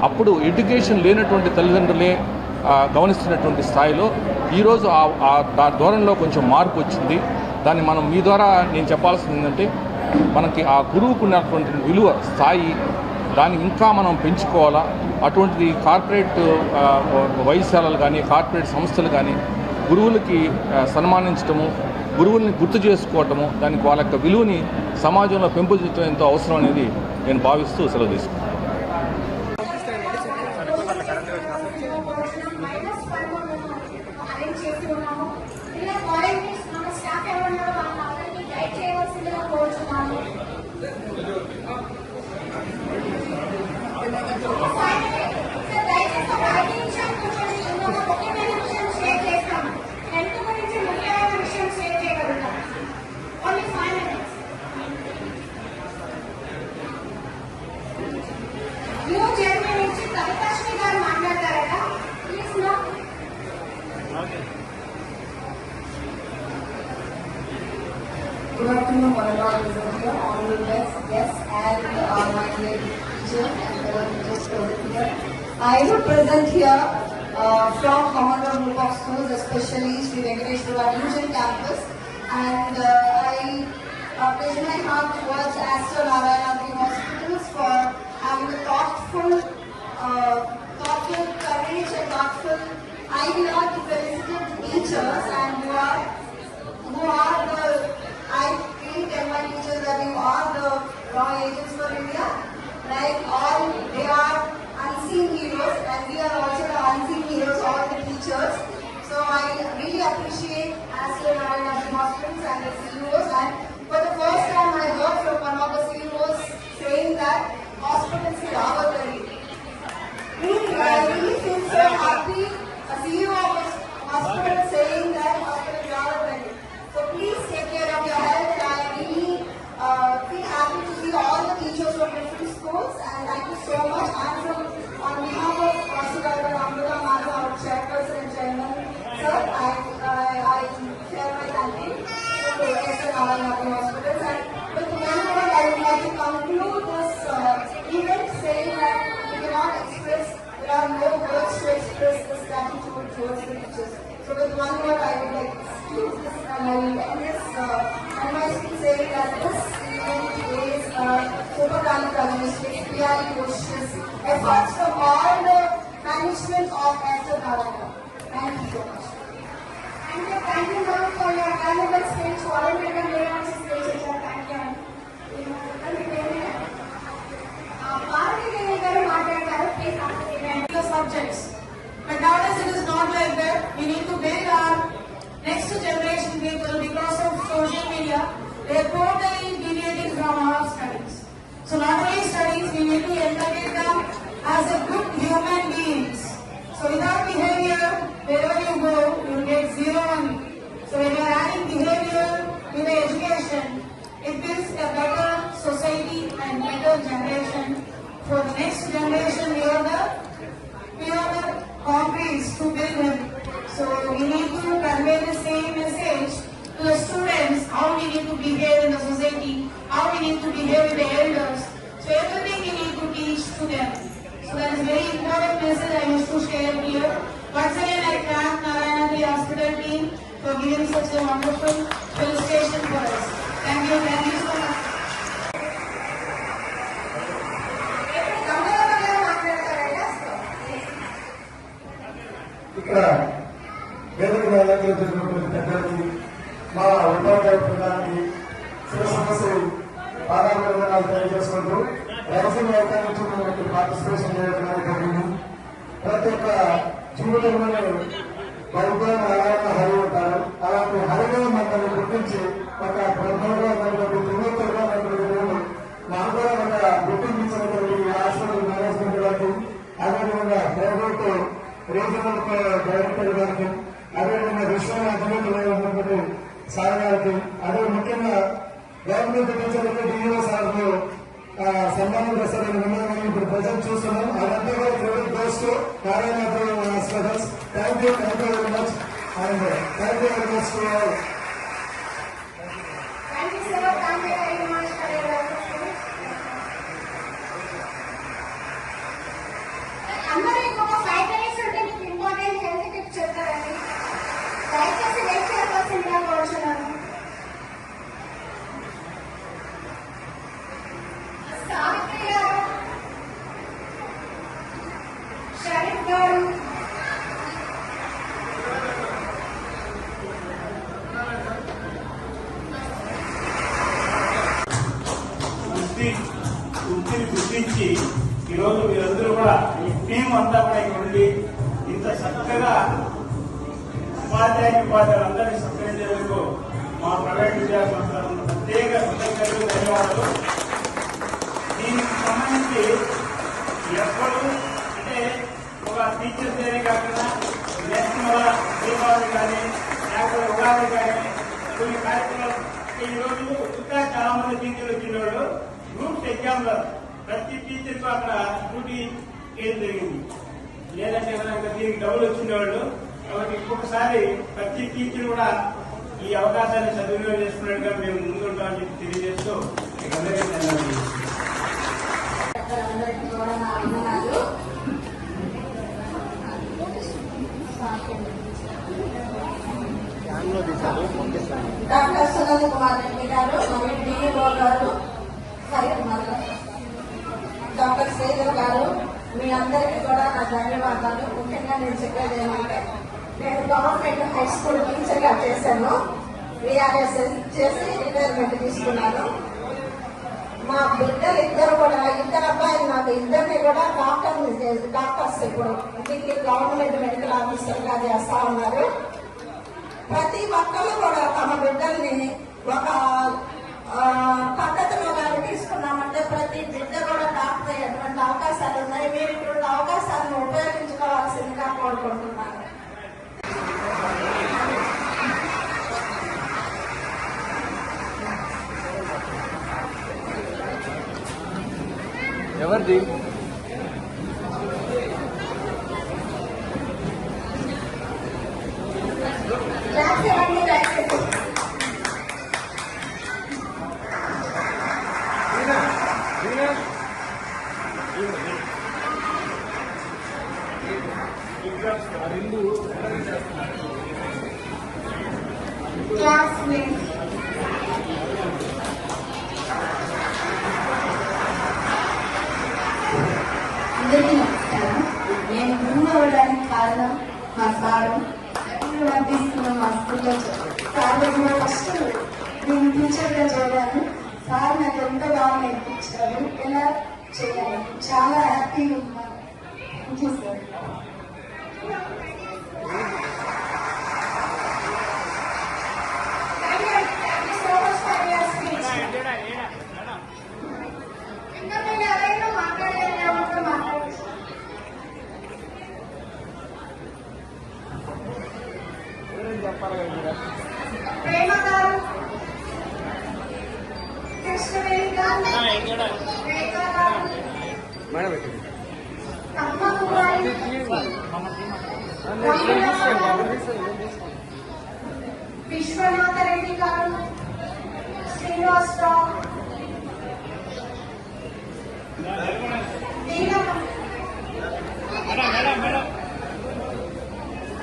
అప్పుడు ఎడ్యుకేషన్ లేనటువంటి తల్లిదండ్రులే గమనిస్తున్నటువంటి స్థాయిలో ఈరోజు ఆ ధోరణిలో కొంచెం మార్పు వచ్చింది. దాన్ని మనం మీ ద్వారా నేను చెప్పాల్సింది ఏంటంటే, మనకి ఆ గురువుకు ఉన్నటువంటి విలువ స్థాయి దాన్ని ఇంకా మనం పెంచుకోవాలా. అటువంటిది కార్పొరేట్ వైద్యశాలలు కానీ, కార్పొరేట్ సంస్థలు కానీ గురువులకి సన్మానించడము, గురువుల్ని గుర్తు చేసుకోవటము, దానికి వాళ్ళ యొక్క విలువని సమాజంలో పెంపొందించడం ఎంతో అవసరం అనేది నేను భావిస్తూ సెలవు తీసుకున్నాను. Good afternoon, honorable visitor, honorable guests, and my dear teachers and fellow teachers present here. I represent here from Commonwealth Group of Schools, especially Sri Venkateshwara Fusion Campus, and I pledge my heart towards Aster Narayanadri Hospitals for having a thoughtful courage and thoughtful idea to felicitate teachers and who are the, I treat my teachers that you are the wrong agents for India. Like all, they are unseen heroes, and we are also the unseen heroes, all the teachers. So I really appreciate Aster Narayanadri Hospitals and the CEOs. And for the first time, I heard from one of the CEOs saying that hospitals is our career. I really feel so happy. A CEO of a hospital saying that hospital is our career. So please take care of your health, and I really feel happy to see all the teachers from different schools, and thank you so much. And on behalf of Vasidhara Amruta Madhav, our chairperson and chairman, sir, I share my thank you to Aster Narayanadri Hospitals. And with one word, I would like to conclude this event saying that we cannot express, there are no words to express this gratitude towards the teachers. So with one word, I would like to excuse this, and I will end this and my speech saying that this event is supercalifragilisticexpialidocious efforts from all the management of Aster Narayanadri. Thank you so much. Thank you, ma'am, for your valuable speech. Volunteer and very much speech. Thank you. Subjects. But nowadays it is not like that. We need to build our next generation people because of social media. They are totally deviating from our studies. So not only studies, we need to educate them as a good human beings. So without behavior, wherever you go, you get zero only. So when you are adding behavior to the education, it builds a better society and better generation. For the next generation, we are the our concretes to build him. So we need to convey the same message to the students, how we need to behave in the society, how we need to behave with the elders. So everything we need to teach to them. So that is very important message I wish to share here. Once again, I thank Narayanadri Hospital team for giving such a wonderful illustration for us. Thank you so much. ఇక్కడ వేదిక అలంకరించినటువంటి పెద్దలకి మా ఉపాధ్యాయ బృందానికి శివసమస్యలు పాదాభివందనాలు తెలియజేసుకుంటూ raising అవకాశం participation చేయడం జరిగింది. ప్రతి ఒక్క జీవితంలో పరిపాలన అలాగే హరి ఉంటారు. అలాంటి హరిగా మనల్ని గుర్తించి ఒక ప్రధానంగా ఉన్నటువంటి త్రిమూర్తులుగా ఉన్నటువంటి మాకు కూడా ఒక గుర్తించినటువంటి హాస్పిటల్ మేనేజ్మెంట్ గారికి, అదేవిధంగా ప్రైవేట్ రీజనల్ డైరెక్టర్ గారికి, అదేవిధంగా విశ్వాన్ని అధినేతలుగా ఉన్నటువంటి సార్ గారికి, అదే ముఖ్యంగా గవర్నమెంట్ టీచర్లకి డిఈఓ సార్లు సన్మానం చేస్తారని విన్నామని ఇప్పుడు ప్రజెంట్ చూస్తున్నాం. అదంతా కూడా credit goes to Narayanadri hospitals. Thank you very much and thank you very much to all. అందరూ ఇంకొక 5 minutes ఉంటే మీకు ఇంపార్టెంట్ హెల్త్ టిప్స్ చెప్తారండి. దయచేసి వెయిట్ చేయవలసిందిగా కోరుచున్నాను. సావిత్రి గారు, షరీఫ్ గారు, వృత్తిని గుర్తించి ఈరోజు మీరందరూ కూడా ఈ టీం అంతా కూడా ఇక్కడ ఉండి ఇంత చక్కగా ఉపాధ్యాయులందరినీ సత్కరించేందుకు మా ప్రైవేట్ విద్యాసంస్థలకు ప్రత్యేక కృతజ్ఞతలు, ధన్యవాదాలు. దీనికి సంబంధించి ఎప్పుడు అంటే ఒక టీచర్స్ డేనే కాకుండా నెక్స్ట్ మన దీపావళి కానీ లేకపోతే ఉగాది కానీ కొన్ని కార్యక్రమాలు ఈరోజు ఇంకా చాలా మంది టీచర్లు వచ్చినవాళ్ళు గ్రూప్స్ ఎగ్జామ్లో ప్రతి టీచర్కు అక్కడ డ్యూటీ ఏం జరిగింది, లేదంటే కనుక దీనికి డబ్బులు వచ్చినవాళ్ళు. కాబట్టి ఇంకొకసారి ప్రతి టీచర్ కూడా ఈ అవకాశాన్ని సద్వినియోగం చేసుకున్నట్టుగా మేము ముందుంటామని చెప్పి తెలియజేస్తూ అందరికీ ధన్యవాదాలు. డాక్టర్ సునంద్ కుమార్ రెడ్డి గారు మరియు డిఈఓ గారు, డాక్టర్ శ్రీధర్ గారు, మీ అందరికీ కూడా నా ధన్యవాదాలు. ముఖ్యంగా నేను చెప్పేది ఏమంటే, నేను గవర్నమెంట్ హై స్కూల్ టీచర్ గా చేశాను. విఆర్ఎస్ చేసి రిటైర్మెంట్ తీసుకున్నాను. మా బిడ్డలు ఇద్దరు కూడా, ఇద్దరు అబ్బాయిలు నాకు ఇద్దరిని కూడా డాక్టర్స్ ఇప్పుడు డిగ్రీ గవర్నమెంట్ మెడికల్ ఆఫీసర్ గా చేస్తా ఉన్నారు. ప్రతి ఒక్కరు కూడా తమ బిడ్డల్ని ఒక పద్ధతిలో కానీ తీసుకున్నామంటే ప్రతి బిడ్డ కూడా డాక్టర్ అయ్యేటువంటి అవకాశాలు ఉన్నాయి. మీరు ఇప్పుడు అవకాశాలను ఉపయోగించుకోవాల్సిందిగా కోరుకుంటున్నాను. ఎవరిది అందరికీ నమస్కారం. నేను గురువు అవ్వడానికి కారణం మా సారు. ఎప్పుడు పంపిస్తున్న మా స్కూల్లో సార్ మా ఫస్ట్ నేను టీచర్గా చేయాలని సార్ నాకు ఎంత బాగా నేర్పించారు, ఎలా చేయాలి. చాలా హ్యాపీగా ఉన్నాను. Thank you sir. ప్రేమ గారు, కృష్ణవేణి గారు, అమ్మ కుమారి విశ్వనాథ రెడ్డి గారు, శ్రీనివాసరావు,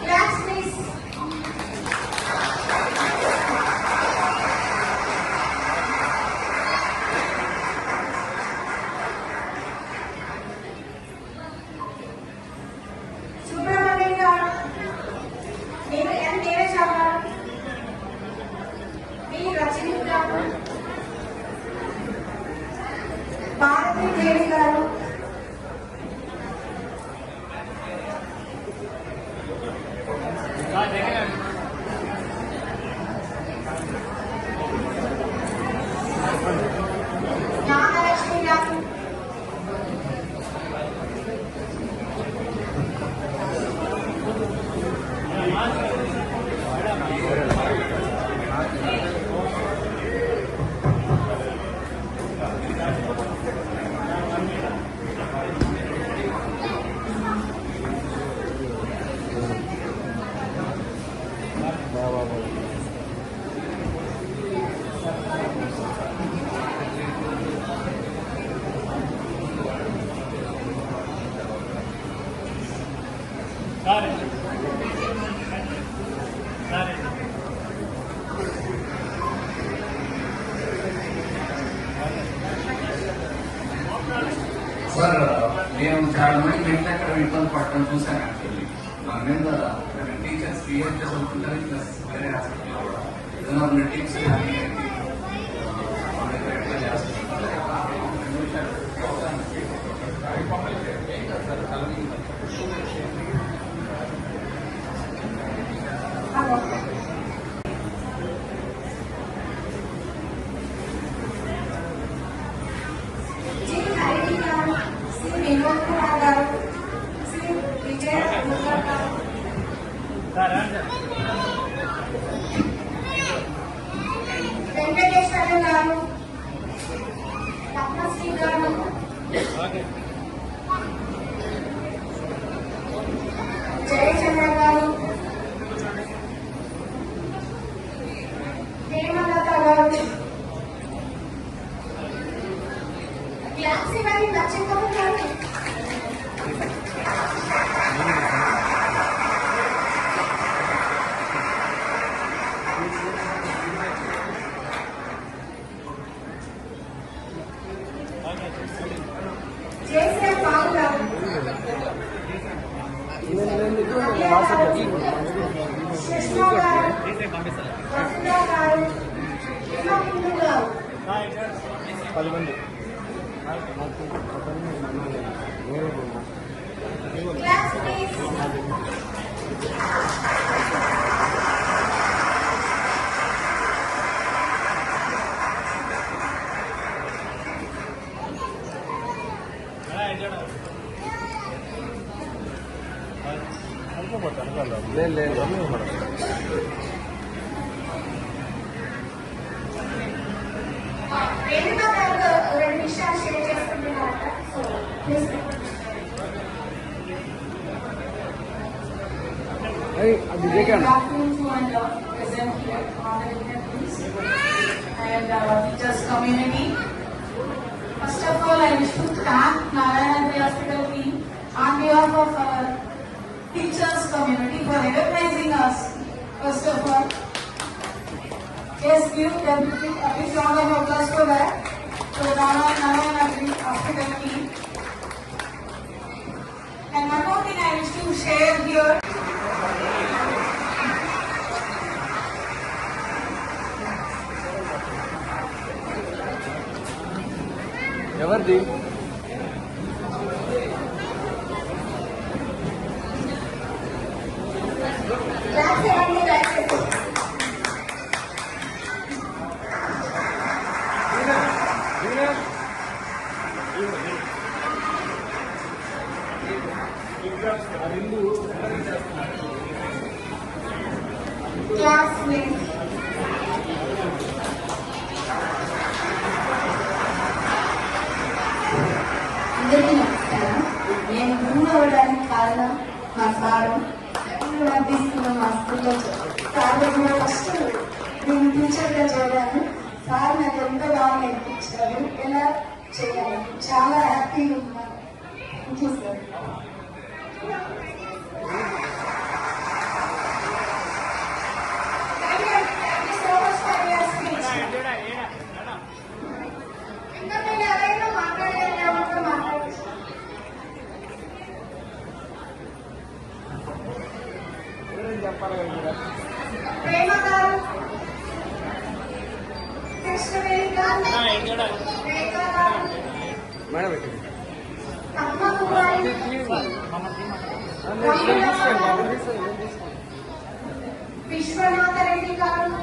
క్లాస్ ప్లీజ్. సుబ్రహ్మణ్యం గారు, నీరజ్ గారు, వి రజనీ గారు, భారతీ దేవి గారు, జ్ఞానలక్ష్మి గారు, సార్ నేను చాలా మంది మెట్లు ఎక్కడ ఇబ్బంది పడటం చూశాను. యాక్చువల్లీ మన మీద టీచర్స్ క్రియేట్ చేసుకుంటారు, ప్లస్ వేరే హాస్పిటల్లో కూడా ఏదైనా టీచర్స్ కానీ మన దగ్గర ఎట్లా చేస్తున్నారు. జి హరి గారు, శ్రీ వినోద్ కుమార్ గారు, శ్రీ విజయ గారు, వెంకటేశ్వర గారు, పద్మశ్రీ గారు, జయచంద్ర గారు, హేమలత గారు, క్లాస్ ఇవన్నీ నచ్చిందని గారు, జయశ్రీ బాబు గారు, సుష్మా గారు, వసుధ గారు, హిమబిందు గారు, క్లాస్ ప్లీజ్. రేణుకా గారు రెండు విషయాలు షేర్ చేసుకుంటున్నారట. So please. Good afternoon to all present here on the dignitaries and teachers community. First of all, I wish to thank Narayana Hospital team on behalf of our teachers community for recognizing us. First of all, yes, give them a big round of applause for that. So Narayana Hospital team. And one more thing I wish to share here. ఎవరిది Classmates. అందరికీ నమస్కారం. నేను గురువు అవ్వడానికి కారణం మా sir ఆశీర్వాదిస్తున్నాం hospital. Sir దగ్గర first నేను టీచర్గా చేరాను. సార్ నాకు ఎంతో బాగా నేర్పించారు ఎలా చేయాలి. చాలా హ్యాపీగా ఉన్నాను. Thank you sir. ప్రేమ గారు, కృష్ణవేణి గారు, రేఖ గారు, పద్మకు గారు, విశ్వనాథ రెడ్డి గారు,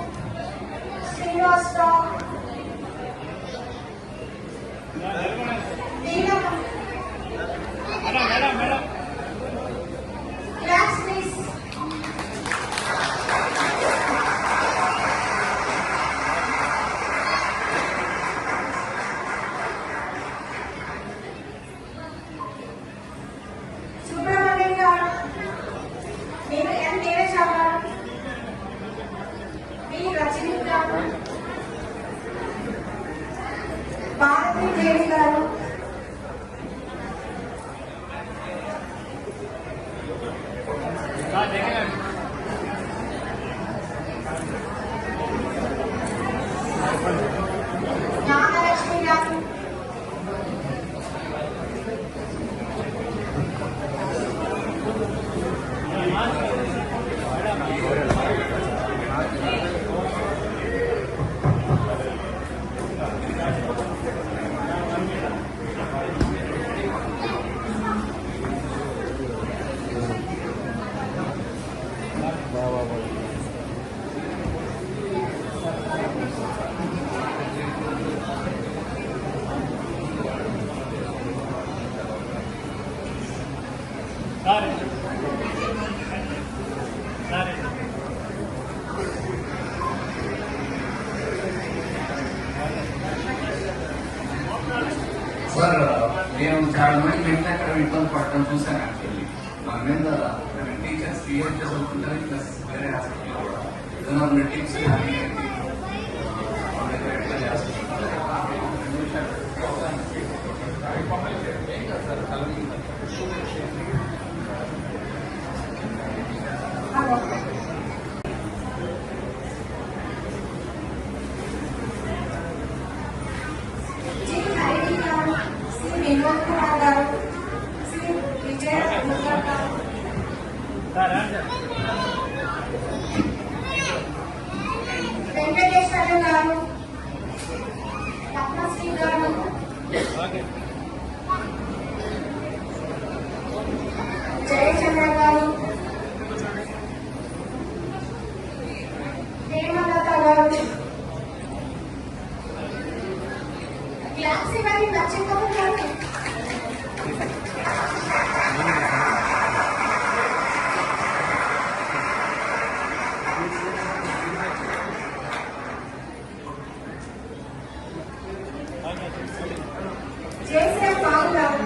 శ్రీనివాసరావు, క్లాస్ ప్లీజ్. సుబ్రహ్మణ్యం గారు, నీరజ గారు, వి రజనీ గారు, భారతీ దేవి గారు, నాగలక్ష్మి గారు, సార్ నేను చాలా మంది ఇంటి దగ్గర ఇబ్బంది పడటం చూశాను. యాక్చువల్లీ మన మీద టీచర్స్ క్రియేట్ చేసుకుంటారు, ప్లస్ వేరే హాస్పిటల్ కూడా ఏదైనా టీమ్స్ కానీ ఎట్లా చేస్తున్నారు. జి హరి గారు, శ్రీ వినోద్ కుమార్ గారు, శ్రీ విజయ గారు, వెంకటేశ్వర గారు, రత్నశ్రీ గారు, జయచంద్ర గారు, హేమలత గారు, క్లాస్ ఇవన్నీ నచ్చింది. జయశ్రీ బాబు గారు,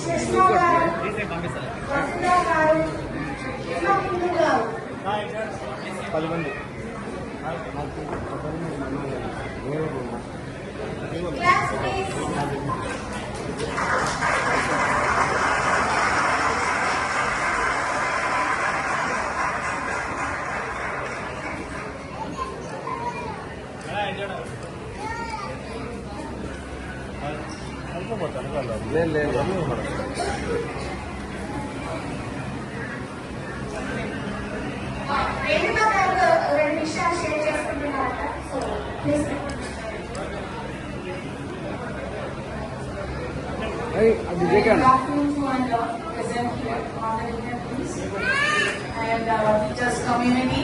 కృష్ణ గారు, వసుధ గారు, హిమబిందు గారు, 10 మంది. Class please. లేదు రేణుకా గారు రెండు విషయాలు షేర్ చేసుకుంటున్నారట. So please. Good afternoon to all present here on the dignitaries and teachers community.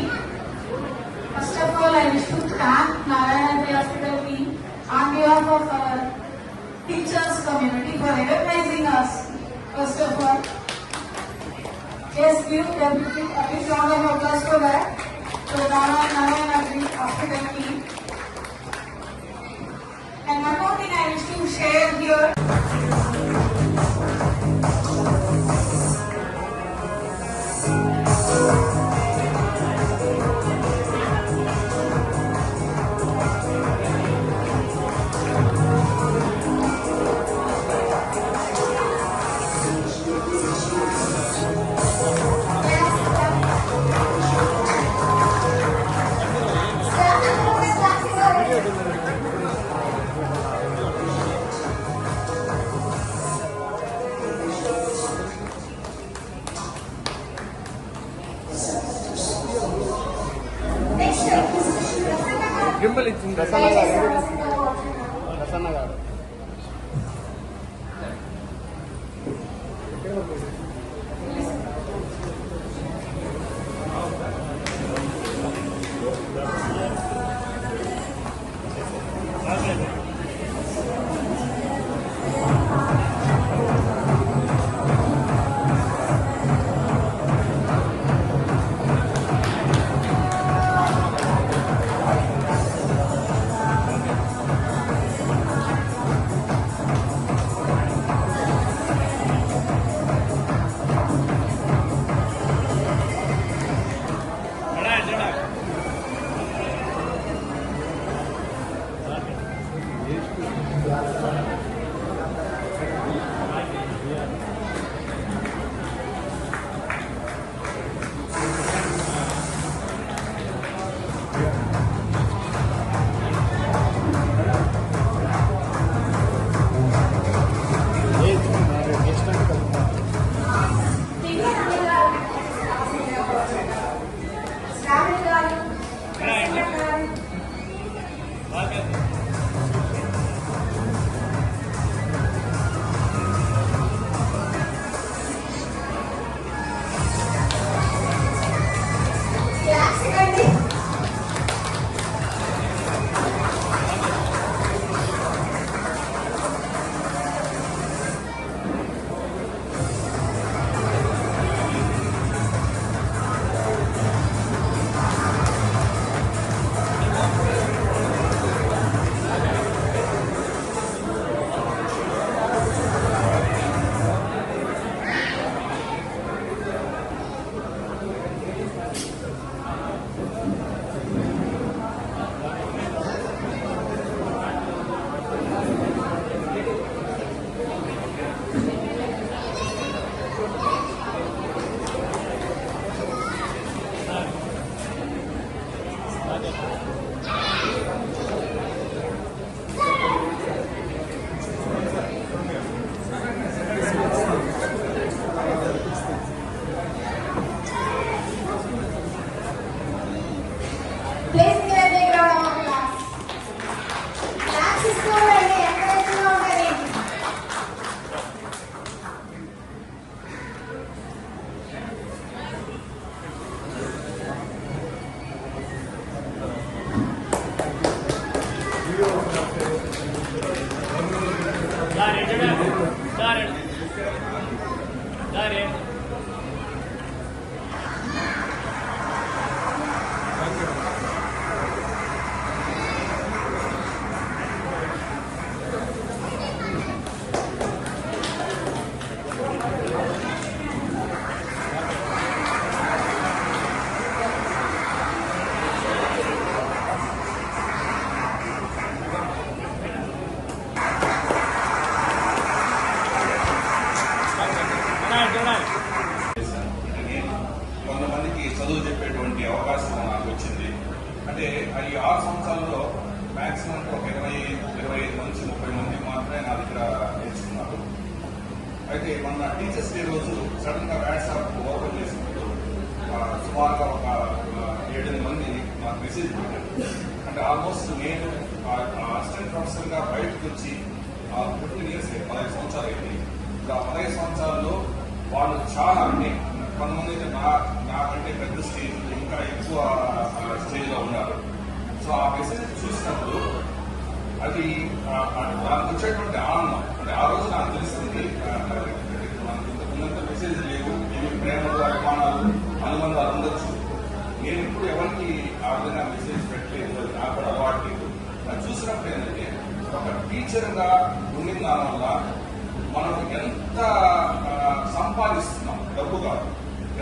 First of all, I wish to thank Narayana Hospital team on behalf of our teachers community for recognizing us. First of all, yes, give them a big round of applause for that. So Narayana Hospital team. And one more thing I wish to share here. Sample ఇచ్చింది ప్రసన్న గారు. కొంతమందికి చదువు చెప్పేటువంటి అవకాశం నాకు వచ్చింది. అంటే ఈ 6 సంవత్సరాల్లో మాక్సిమం ఒక 25 నుంచి 30 మంది మాత్రమే నా దగ్గర నేర్చుకున్నారు. అయితే మొన్న టీచర్స్ డే రోజు సడన్ గా వాట్సాప్ ఓపెన్ చేసినప్పుడు సుమారుగా ఒక 7 మంది నాకు మెసేజ్ పెట్టారు. అంటే ఆల్మోస్ట్ నేను అసిస్టెంట్ ప్రొఫెసర్ గా బయటకు వచ్చి 15 ఇయర్స్ 15 సంవత్సరాలు అయింది. ఆ 15 సంవత్సరాల్లో వాళ్ళు చాలా అంటే కొంతమంది అయితే నాకంటే పెద్ద స్టేజ్ ఇంకా ఎక్కువ స్టేజ్ లో ఉన్నారు. సో ఆ మెసేజ్ చూసినప్పుడు అది దానికి వచ్చేటువంటి ఆనందం. అంటే ఆ రోజు నాకు తెలిసింది మనకు ఇంతకున్నంత మెసేజ్ లేవు, ఇవి ప్రేమలు అభిమానాలు అనుబంధాలు ఉండొచ్చు. నేను ఇప్పుడు ఎవరికి ఆ విధంగా మెసేజ్ పెట్టలేదు, అది నాకు కూడా అలవాటు లేదు. అది చూసినప్పుడు ఏంటంటే ఒక టీచర్ గా ఉండిన దాని వల్ల మనం ఎంత సంపాదిస్తున్నాం, డబ్బు కాదు,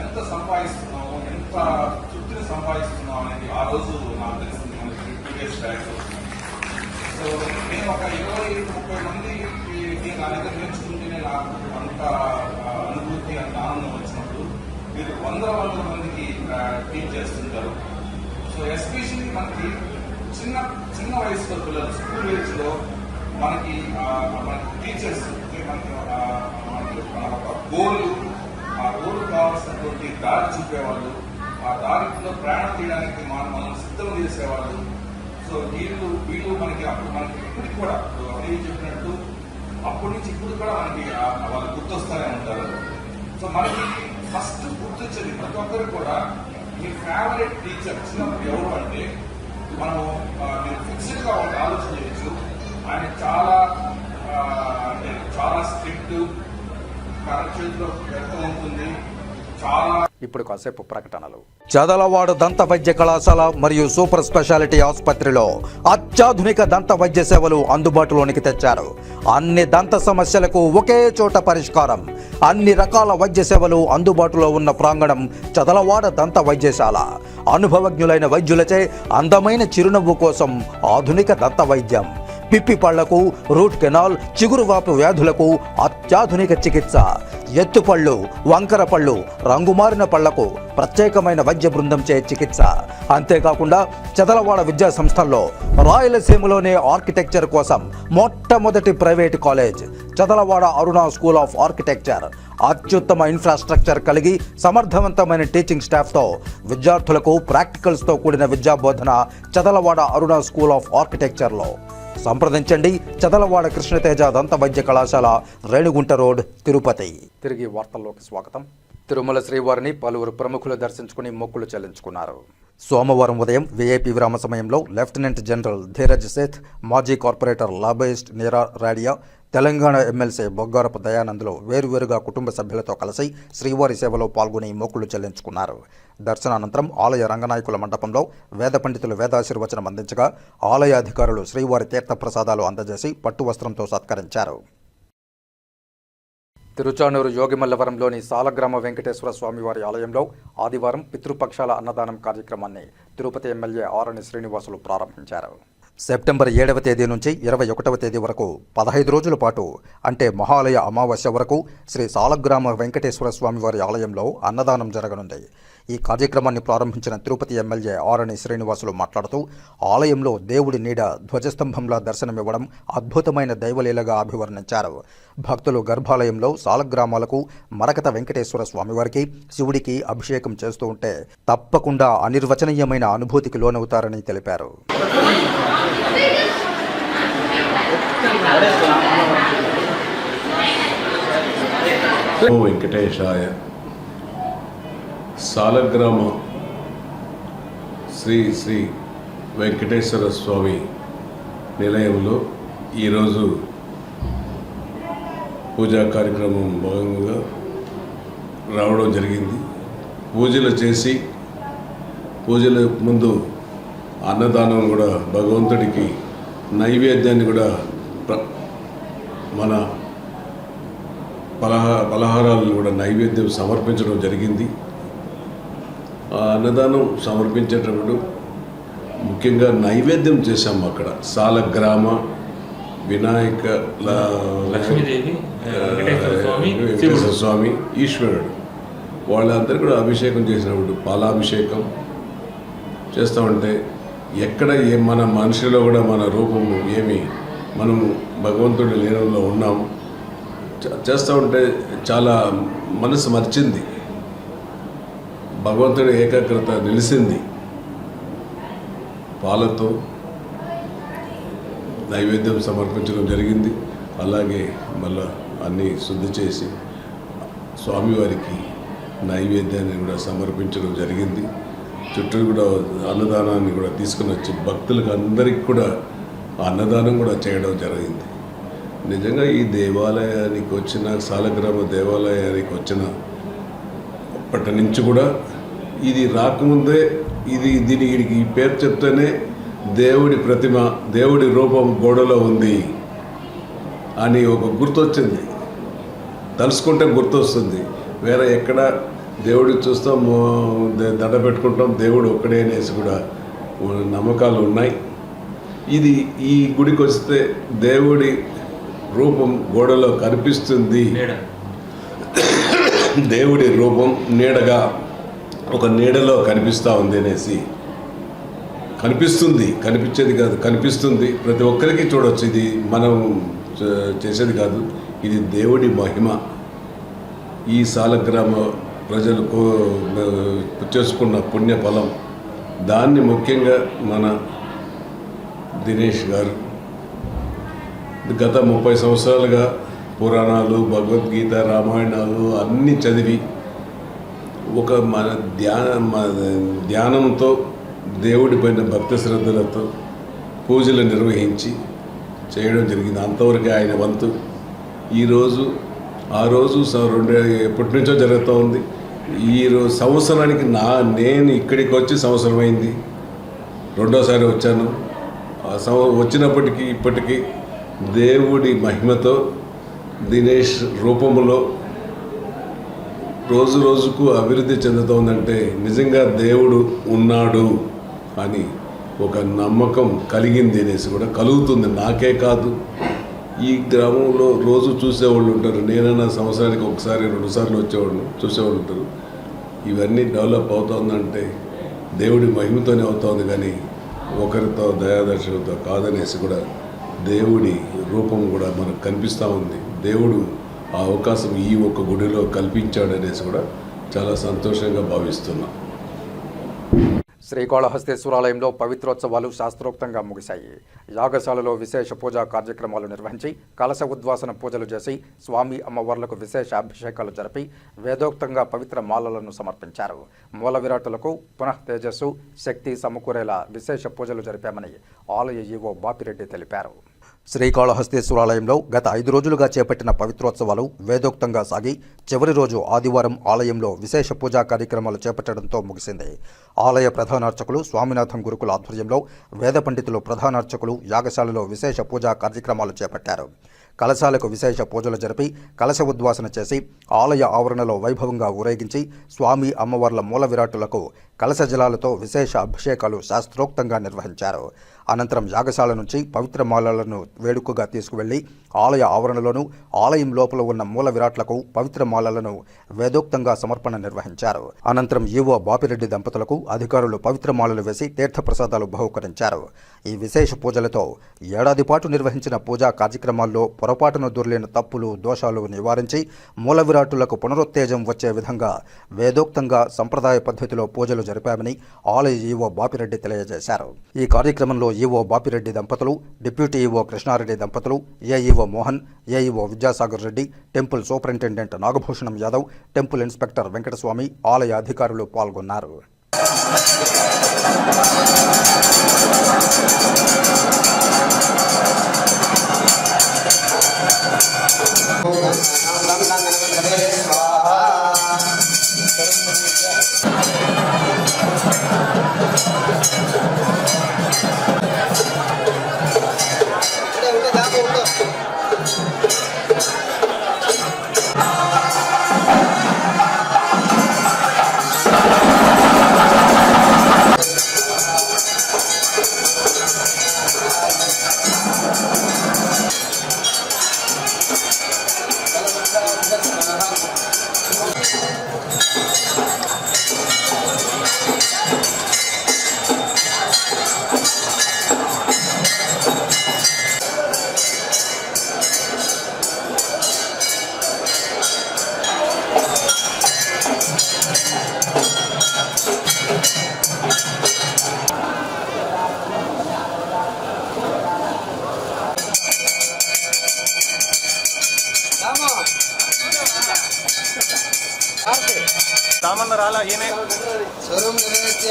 ఎంత సంపాదిస్తున్నాము, ఎంత తృప్తిని సంపాదిస్తున్నాం అనేది ఆ రోజు నాకు తెలిసింది. మనకి 2 days బ్యాక్. సో నేను ఒక 20-30 మంది నా దగ్గర నేర్చుకుంటేనే నాకు అంత అనుభూతి, అంత ఆనందం వచ్చినప్పుడు మీరు వందల మందికి టీచ్ చేస్తుంటారు. సో ఎస్పెషల్లీ మనకి చిన్న వయసులో పిల్లలు స్కూల్ ఏజ్ లో మనకి టీచర్స్ మనకి ఒక గోల్, ఆ గోల్ కావాల్సినటువంటి దారి చూపేవాళ్ళు, ఆ దారిలో ప్రయాణం చేయడానికి మనం సిద్ధం చేసేవాళ్ళు. సో సో వీళ్ళు మనకి ఇప్పటికి కూడా అదే చెప్పినట్టు అప్పటి నుంచి ఇప్పుడు కూడా మనకి వాళ్ళు గుర్తొస్తానే ఉంటారు. సో మనకి ఫస్ట్ గుర్తొచ్చేది ప్రతి ఒక్కరు కూడా మీ ఫేవరెట్ టీచర్ చిన్నప్పుడు ఎవరు అంటే మనం మీరు ఫిక్స్డ్గా ఒక ఆలోచన చేయొచ్చు. ఆయన చాలా స్ట్రిక్ట్, కరెక్ట్ చేతిలో వ్యక్తం ఉంటుంది. ఇప్పుడు కాసేపు ప్రకటనలు. చదలవాడ దంత వైద్య కళాశాల మరియు సూపర్ స్పెషాలిటీ ఆసుపత్రిలో అత్యాధునిక దంత వైద్య సేవలు అందుబాటులోనికి తెచ్చారు. అన్ని దంత సమస్యలకు ఒకే చోట పరిష్కారం. అన్ని రకాల వైద్య సేవలు అందుబాటులో ఉన్న ప్రాంగణం చదలవాడ దంత వైద్యశాల. అనుభవజ్ఞులైన వైద్యులచే అందమైన చిరునవ్వు కోసం ఆధునిక దంత వైద్యం. పిప్పి పళ్లకు, రూట్ కెనాల్, చిగురువాపు వ్యాధులకు అత్యాధునిక చికిత్స. ఎత్తుపళ్ళు, వంకర పళ్ళు, రంగుమారిన పళ్లకు ప్రత్యేకమైన వైద్య బృందంచే చికిత్స. అంతేకాకుండా చదలవాడ విద్యా సంస్థల్లో రాయలసీమలోనే ఆర్కిటెక్చర్ కోసం మొట్టమొదటి private college Chadalavada Aruna school of architecture. అత్యుత్తమ ఇన్ఫ్రాస్ట్రక్చర్ కలిగి సమర్థవంతమైన టీచింగ్ స్టాఫ్తో విద్యార్థులకు ప్రాక్టికల్స్తో కూడిన విద్యాబోధన చదలవాడ అరుణ స్కూల్ ఆఫ్ ఆర్కిటెక్చర్లో. సంప్రదించండి. చదలవాడ కృష్ణతేజ దంత వైద్య కళాశాల, రేణిగుంట రోడ్, తిరుపతి. తిరిగి వార్తల్లోకి స్వాగతం. తిరుమల శ్రీవారిని పలువురు ప్రముఖులు దర్శించుకుని మొక్కులు చెల్లించుకున్నారు. సోమవారం ఉదయం వీఐపీ విరామ సమయంలో లెఫ్టినెంట్ జనరల్ ధీరజ్ సేథ్, మాజీ కార్పొరేటర్ లాబయిస్ట్ నీరా రాడియా, తెలంగాణ ఎమ్మెల్సీ బొగ్గారపు దయానందులు వేరువేరుగా కుటుంబ సభ్యులతో కలిసి శ్రీవారి సేవలో పాల్గొని మొక్కులు చెల్లించుకున్నారు. దర్శనానంతరం ఆలయ రంగనాయకుల మండపంలో వేద పండితులు వేదాశీర్వచనం అందించగా ఆలయ అధికారులు శ్రీవారి తీర్థప్రసాదాలు అందజేసి పట్టు వస్త్రంతో సత్కరించారు. తిరుచానూరు యోగిమల్లవరంలోని సాలగ్రామ వెంకటేశ్వర స్వామివారి ఆలయంలో ఆదివారం పితృపక్షాల అన్నదానం కార్యక్రమాన్ని తిరుపతి ఎమ్మెల్యే ఆరణి శ్రీనివాసులు ప్రారంభించారు. సెప్టెంబర్ 7వ తేదీ నుంచి 21వ తేదీ వరకు 15 రోజుల పాటు, అంటే మహాలయ అమావాస్య వరకు శ్రీ సాలగ్రామ వెంకటేశ్వర స్వామివారి ఆలయంలో అన్నదానం జరగనుంది. ఈ కార్యక్రమాన్ని ప్రారంభించిన తిరుపతి ఎమ్మెల్యే ఆరణి శ్రీనివాసులు మాట్లాడుతూ ఆలయంలో దేవుడి నీడ ధ్వజస్తంభంలా దర్శనమివ్వడం అద్భుతమైన దైవలీలగా అభివర్ణించారు. భక్తులు గర్భాలయంలో సాలగ్రామాలకు మరకత వెంకటేశ్వర స్వామివారికి, శివుడికి అభిషేకం చేస్తూ ఉంటే తప్పకుండా అనిర్వచనీయమైన అనుభూతికి లోనవుతారని తెలిపారు. వెంకటేశాయ. సాలగ్రామ శ్రీ శ్రీ వెంకటేశ్వర స్వామి నిలయంలో ఈరోజు పూజా కార్యక్రమం భాగంగా రావడం జరిగింది. పూజలు చేసి పూజల ముందు అన్నదానం కూడా, భగవంతుడికి నైవేద్యాన్ని కూడా మన పలహారాలను కూడా నైవేద్యం సమర్పించడం జరిగింది. ఆ అన్నదానం సమర్పించేటప్పుడు ముఖ్యంగా నైవేద్యం చేశాము. అక్కడ సాలగ్రామ వినాయక వెంకటేశ్వర స్వామి, ఈశ్వరుడు వాళ్ళందరూ కూడా అభిషేకం చేసినప్పుడు పాలాభిషేకం చేస్తామంటే ఎక్కడ మన మనిషిలో కూడా మన రూపము ఏమి, మనము భగవంతుడి లీలలో ఉన్నాము. చేస్తూ ఉంటే చాలా మనసు మర్చింది, భగవంతుడి ఏకాగ్రత నిలిచింది. పాలతో నైవేద్యం సమర్పించడం జరిగింది. అలాగే మళ్ళా అన్నీ శుద్ధి చేసి స్వామివారికి నైవేద్యాన్ని కూడా సమర్పించడం జరిగింది. చుట్టూ కూడా అన్నదానాన్ని కూడా తీసుకుని వచ్చి భక్తులకు అందరికీ కూడా అన్నదానం కూడా చేయడం జరిగింది. నిజంగా ఈ దేవాలయానికి వచ్చిన, సాలగ్రామ దేవాలయానికి వచ్చిన అప్పటి నుంచి కూడా ఇది రాకముందే దీనికి ఈ పేరు చెప్తేనే దేవుడి ప్రతిమ, దేవుడి రూపం గోడలో ఉంది అని ఒక గుర్తొచ్చింది. తలుసుకుంటే గుర్తొస్తుంది. వేరే ఎక్కడ దేవుడిని చూస్తాం, దండ పెట్టుకుంటాం, దేవుడు ఒక్కడే అనేసి కూడా నమ్మకాలు ఉన్నాయి. ఇది ఈ గుడికి వస్తే దేవుడి రూపం గోడలో కనిపిస్తుంది. దేవుడి రూపం నీడగా ఒక నీడలో కనిపిస్తూ ఉంది అనేసి కనిపిస్తుంది, కనిపించేది కాదు, కనిపిస్తుంది. ప్రతి ఒక్కరికి చూడవచ్చు. ఇది మనం చేసేది కాదు, ఇది దేవుడి మహిమ. ఈ సాలగ్రామ ప్రజలకు చేసుకున్న పుణ్యఫలం, దాన్ని ముఖ్యంగా మన దినేష్ గారు గత 30 సంవత్సరాలుగా పురాణాలు, భగవద్గీత, రామాయణాలు అన్నీ చదివి ఒక మన ధ్యానంతో దేవుడి పైన భక్తి శ్రద్ధలతో పూజలు నిర్వహించి చేయడం జరిగింది. అంతవరకు ఆయన వంతు. ఆ రోజు ఎప్పటి నుంచో జరుగుతూ ఉంది. ఈరోజు సంవత్సరానికి నేను ఇక్కడికి వచ్చి సంవత్సరమైంది. రెండోసారి వచ్చాను. వచ్చినప్పటికీ ఇప్పటికీ దేవుడి మహిమతో దినేష్ రూపంలో రోజు రోజుకు అభివృద్ధి చెందుతోందంటే నిజంగా దేవుడు ఉన్నాడు అని ఒక నమ్మకం కలిగింది అనేసి కూడా కలుగుతుంది. నాకే కాదు, ఈ గ్రామంలో రోజు చూసేవాళ్ళు ఉంటారు. నేనైనా సంవత్సరానికి ఒకసారి 2 సార్లు చూసేవాళ్ళు ఉంటారు. ఇవన్నీ డెవలప్ అవుతోందంటే దేవుడి మహిమతోనే అవుతోంది, కానీ ఒకరితో దయాదర్శకులతో కాదనేసి కూడా దేవుడి రూపం కూడా మనకు కనిపిస్తూ ఉంది. దేవుడు ఆ అవకాశం ఈ ఒక్క గుడిలో కల్పించాడనేసి కూడా చాలా సంతోషంగా భావిస్తున్నాం. శ్రీకాళహస్తీశ్వరాలయంలో పవిత్రోత్సవాలు శాస్త్రోక్తంగా ముగిశాయి. యాగశాలలో విశేష పూజా కార్యక్రమాలు నిర్వహించి కలశ ఉద్వాసన పూజలు చేసి స్వామి అమ్మవార్లకు విశేష అభిషేకాలు జరిపి వేదోక్తంగా పవిత్ర మాలలను సమర్పించారు. మూల విరాటులకు పునః తేజస్సు, శక్తి సమకూరేలా విశేష పూజలు జరిపామని ఆలయ ఈవో బాపిరెడ్డి తెలిపారు. శ్రీకాళహస్తీశ్వరాలయంలో గత 5 రోజులుగా చేపట్టిన పవిత్రోత్సవాలు వేదోక్తంగా సాగి చివరి రోజు ఆదివారం ఆలయంలో విశేష పూజా కార్యక్రమాలు చేపట్టడంతో ముగిసింది. ఆలయ ప్రధానార్చకులు స్వామినాథం గురుకుల ఆధ్వర్యంలో వేద పండితులు ప్రధానార్చకులు యాగశాలలో విశేష పూజా కార్యక్రమాలు చేపట్టారు. కలశాలకు విశేష పూజలు జరిపి కలశ ఉద్వాసన చేసి ఆలయ ఆవరణలో వైభవంగా ఊరేగించి స్వామి అమ్మవార్ల మూల విరాట్టులకు కలశ జలాలతో విశేష అభిషేకాలు శాస్త్రోక్తంగా నిర్వహించారు. అనంతరం యాగశాల నుంచి పవిత్ర మాలలను వేడుకగా తీసుకువెళ్లి ఆలయ ఆవరణలోనూ ఆలయం లోపల ఉన్న మూల విరాట్లకు పవిత్ర మాలలను వేదోక్తంగా సమర్పణ నిర్వహించారు. అనంతరం ఈవో బాపిరెడ్డి దంపతులకు అధికారులు పవిత్ర మాలలు వేసి తీర్థప్రసాదాలు బహుకరించారు. ఈ విశేష పూజలతో ఏడాది పాటు నిర్వహించిన పూజా కార్యక్రమాల్లో పొరపాటును దొర్లిన తప్పులు, దోషాలు నివారించి మూల విరాట్టులకు పునరుత్తేజం వచ్చే విధంగా వేదోక్తంగా సంప్రదాయ పద్ధతిలో పూజలు జరిపామని ఆలయ ఈవో బాపిరెడ్డి తెలియజేశారు. ఈ కార్యక్రమంలో ఈవో బాపిరెడ్డి దంపతులు, డిప్యూటీ ఈవో కృష్ణారెడ్డి దంపతులు, AEO Mohan, AEO Vidyasagar Reddy, temple superintendent Nagabhushanam Yadav, temple inspector Venkataswamy, ఆలయ అధికారులు పాల్గొన్నారు. సామాన్లు రాలా ఈయనే స్వరం నివేద్య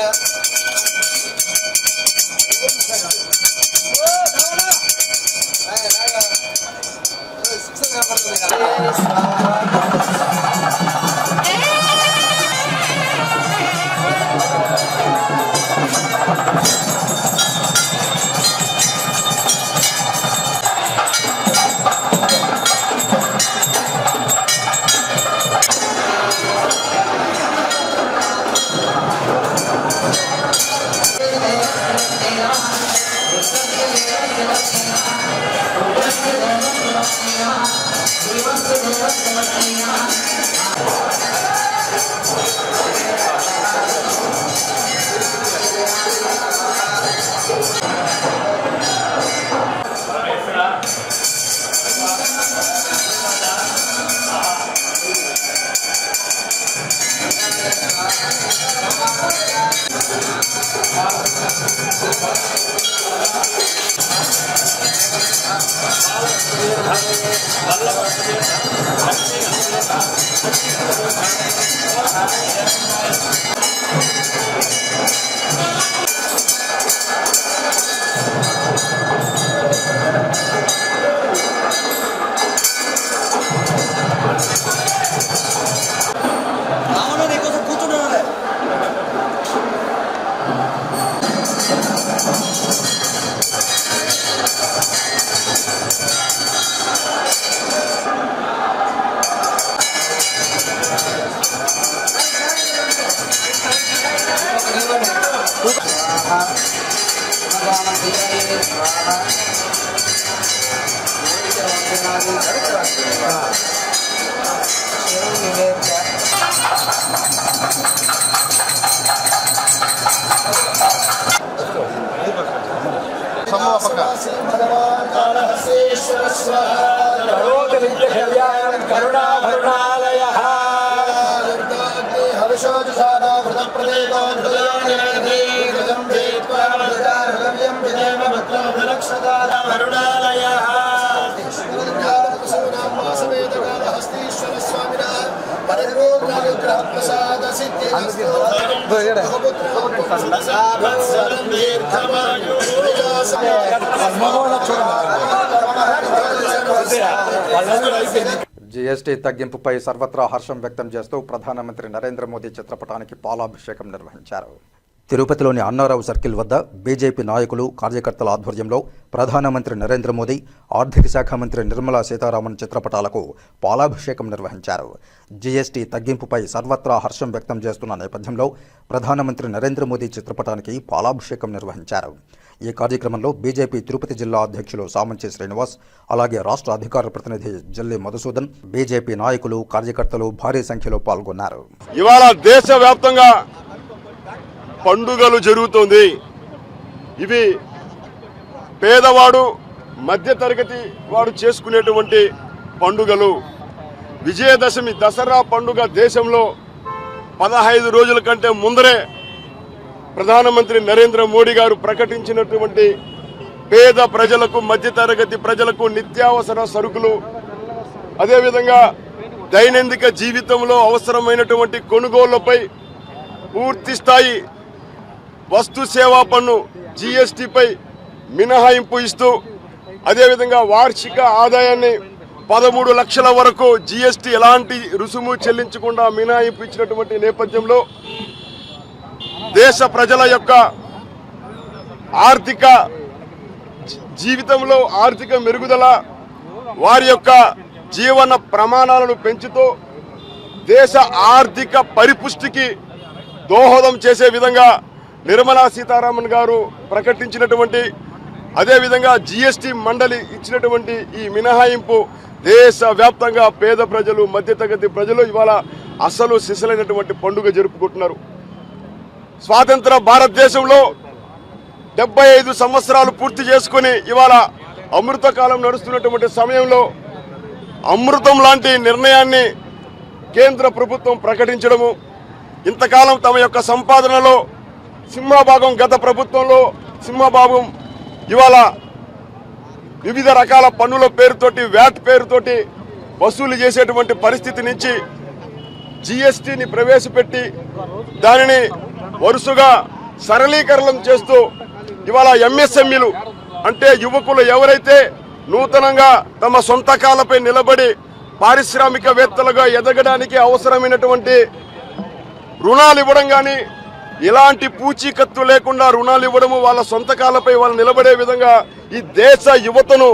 జీఎస్టీ తగ్గింపుపై సర్వత్రా హర్షం వ్యక్తం చేస్తూ ప్రధానమంత్రి నరేంద్ర మోదీ చిత్రపటానికి పాలాభిషేకం నిర్వహించారు. తిరుపతిలోని అన్నారావు సర్కిల్ వద్ద బీజేపీ నాయకులు కార్యకర్తల ఆధ్వర్యంలో ప్రధానమంత్రి నరేంద్ర మోదీ, ఆర్థిక శాఖ మంత్రి నిర్మలా సీతారామన్ చిత్రపటాలకు పాలాభిషేకం నిర్వహించారు. జీఎస్టీ తగ్గింపుపై సర్వత్రా హర్షం వ్యక్తం చేస్తున్న నేపథ్యంలో ప్రధానమంత్రి నరేంద్ర మోదీ చిత్రపటానికి పాలాభిషేకం నిర్వహించారు. ఈ కార్యక్రమంలో బీజేపీ తిరుపతి జిల్లా అధ్యక్షులు సామంచి శ్రీనివాస్, అలాగే రాష్ట్ర అధికార ప్రతినిధి జల్లి మధుసూదన్, బీజేపీ నాయకులు, కార్యకర్తలు భారీ సంఖ్యలో పాల్గొన్నారు. ఇవాళ దేశవ్యాప్తంగా పండుగలు జరుగుతోంది. ఇవి పేదవాడు, మధ్యతరగతి వాడు చేసుకునేటువంటి పండుగలు. విజయదశమి దసరా పండుగ దేశంలో 15 రోజుల కంటే ముందరే ప్రధానమంత్రి నరేంద్ర మోడీ గారు ప్రకటించినటువంటి పేద ప్రజలకు, మధ్యతరగతి ప్రజలకు నిత్యావసర సరుకులు, అదేవిధంగా దైనందిక జీవితంలో అవసరమైనటువంటి కొనుగోళ్లపై పూర్తి స్థాయి వస్తు సేవా పన్ను జీఎస్టీపై మినహాయింపు ఇస్తూ, అదేవిధంగా వార్షిక ఆదాయాన్ని 13 లక్షల వరకు జీఎస్టీ ఎలాంటి రుసుము చెల్లించకుండా మినహాయింపు ఇచ్చినటువంటి నేపథ్యంలో దేశ ప్రజల యొక్క ఆర్థిక జీవితంలో ఆర్థిక మెరుగుదల, వారి యొక్క జీవన ప్రమాణాలను పెంచుతూ దేశ ఆర్థిక పరిపుష్టికి దోహదం చేసే విధంగా నిర్మలా సీతారామన్ గారు ప్రకటించినటువంటి, అదేవిధంగా జీఎస్టీ మండలి ఇచ్చినటువంటి ఈ మినహాయింపు దేశవ్యాప్తంగా పేద ప్రజలు, మధ్యతరగతి ప్రజలు ఇవాళ అసలు సిసలైనటువంటి పండుగ జరుపుకుంటున్నారు. స్వాతంత్ర భారతదేశంలో 75 సంవత్సరాలు పూర్తి చేసుకుని ఇవాళ అమృతకాలం నడుస్తున్నటువంటి సమయంలో అమృతం లాంటి నిర్ణయాన్ని కేంద్ర ప్రభుత్వం ప్రకటించడము, ఇంతకాలం తమ యొక్క సంపాదనలో సింహభాగం, గత ప్రభుత్వంలో సింహభాగం ఇవాళ వివిధ రకాల పన్నుల పేరుతోటి, వ్యాట్ పేరుతోటి వసూలు చేసేటువంటి పరిస్థితి నుంచి జీఎస్టీని ప్రవేశపెట్టి దానిని వరుసగా సరళీకరణం చేస్తూ ఇవాళ ఎంఎస్ఎంఈలు అంటే యువకులు ఎవరైతే నూతనంగా తమ సొంత కాళ్ళపై నిలబడి పారిశ్రామికవేత్తలుగా ఎదగడానికి అవసరమైనటువంటి రుణాలు ఇవ్వడం కానీ, ఎలాంటి పూచీకత్తు లేకుండా రుణాలు ఇవ్వడము, వాళ్ళ సొంత కాళ్ళపై వాళ్ళు నిలబడే విధంగా ఈ దేశ యువతను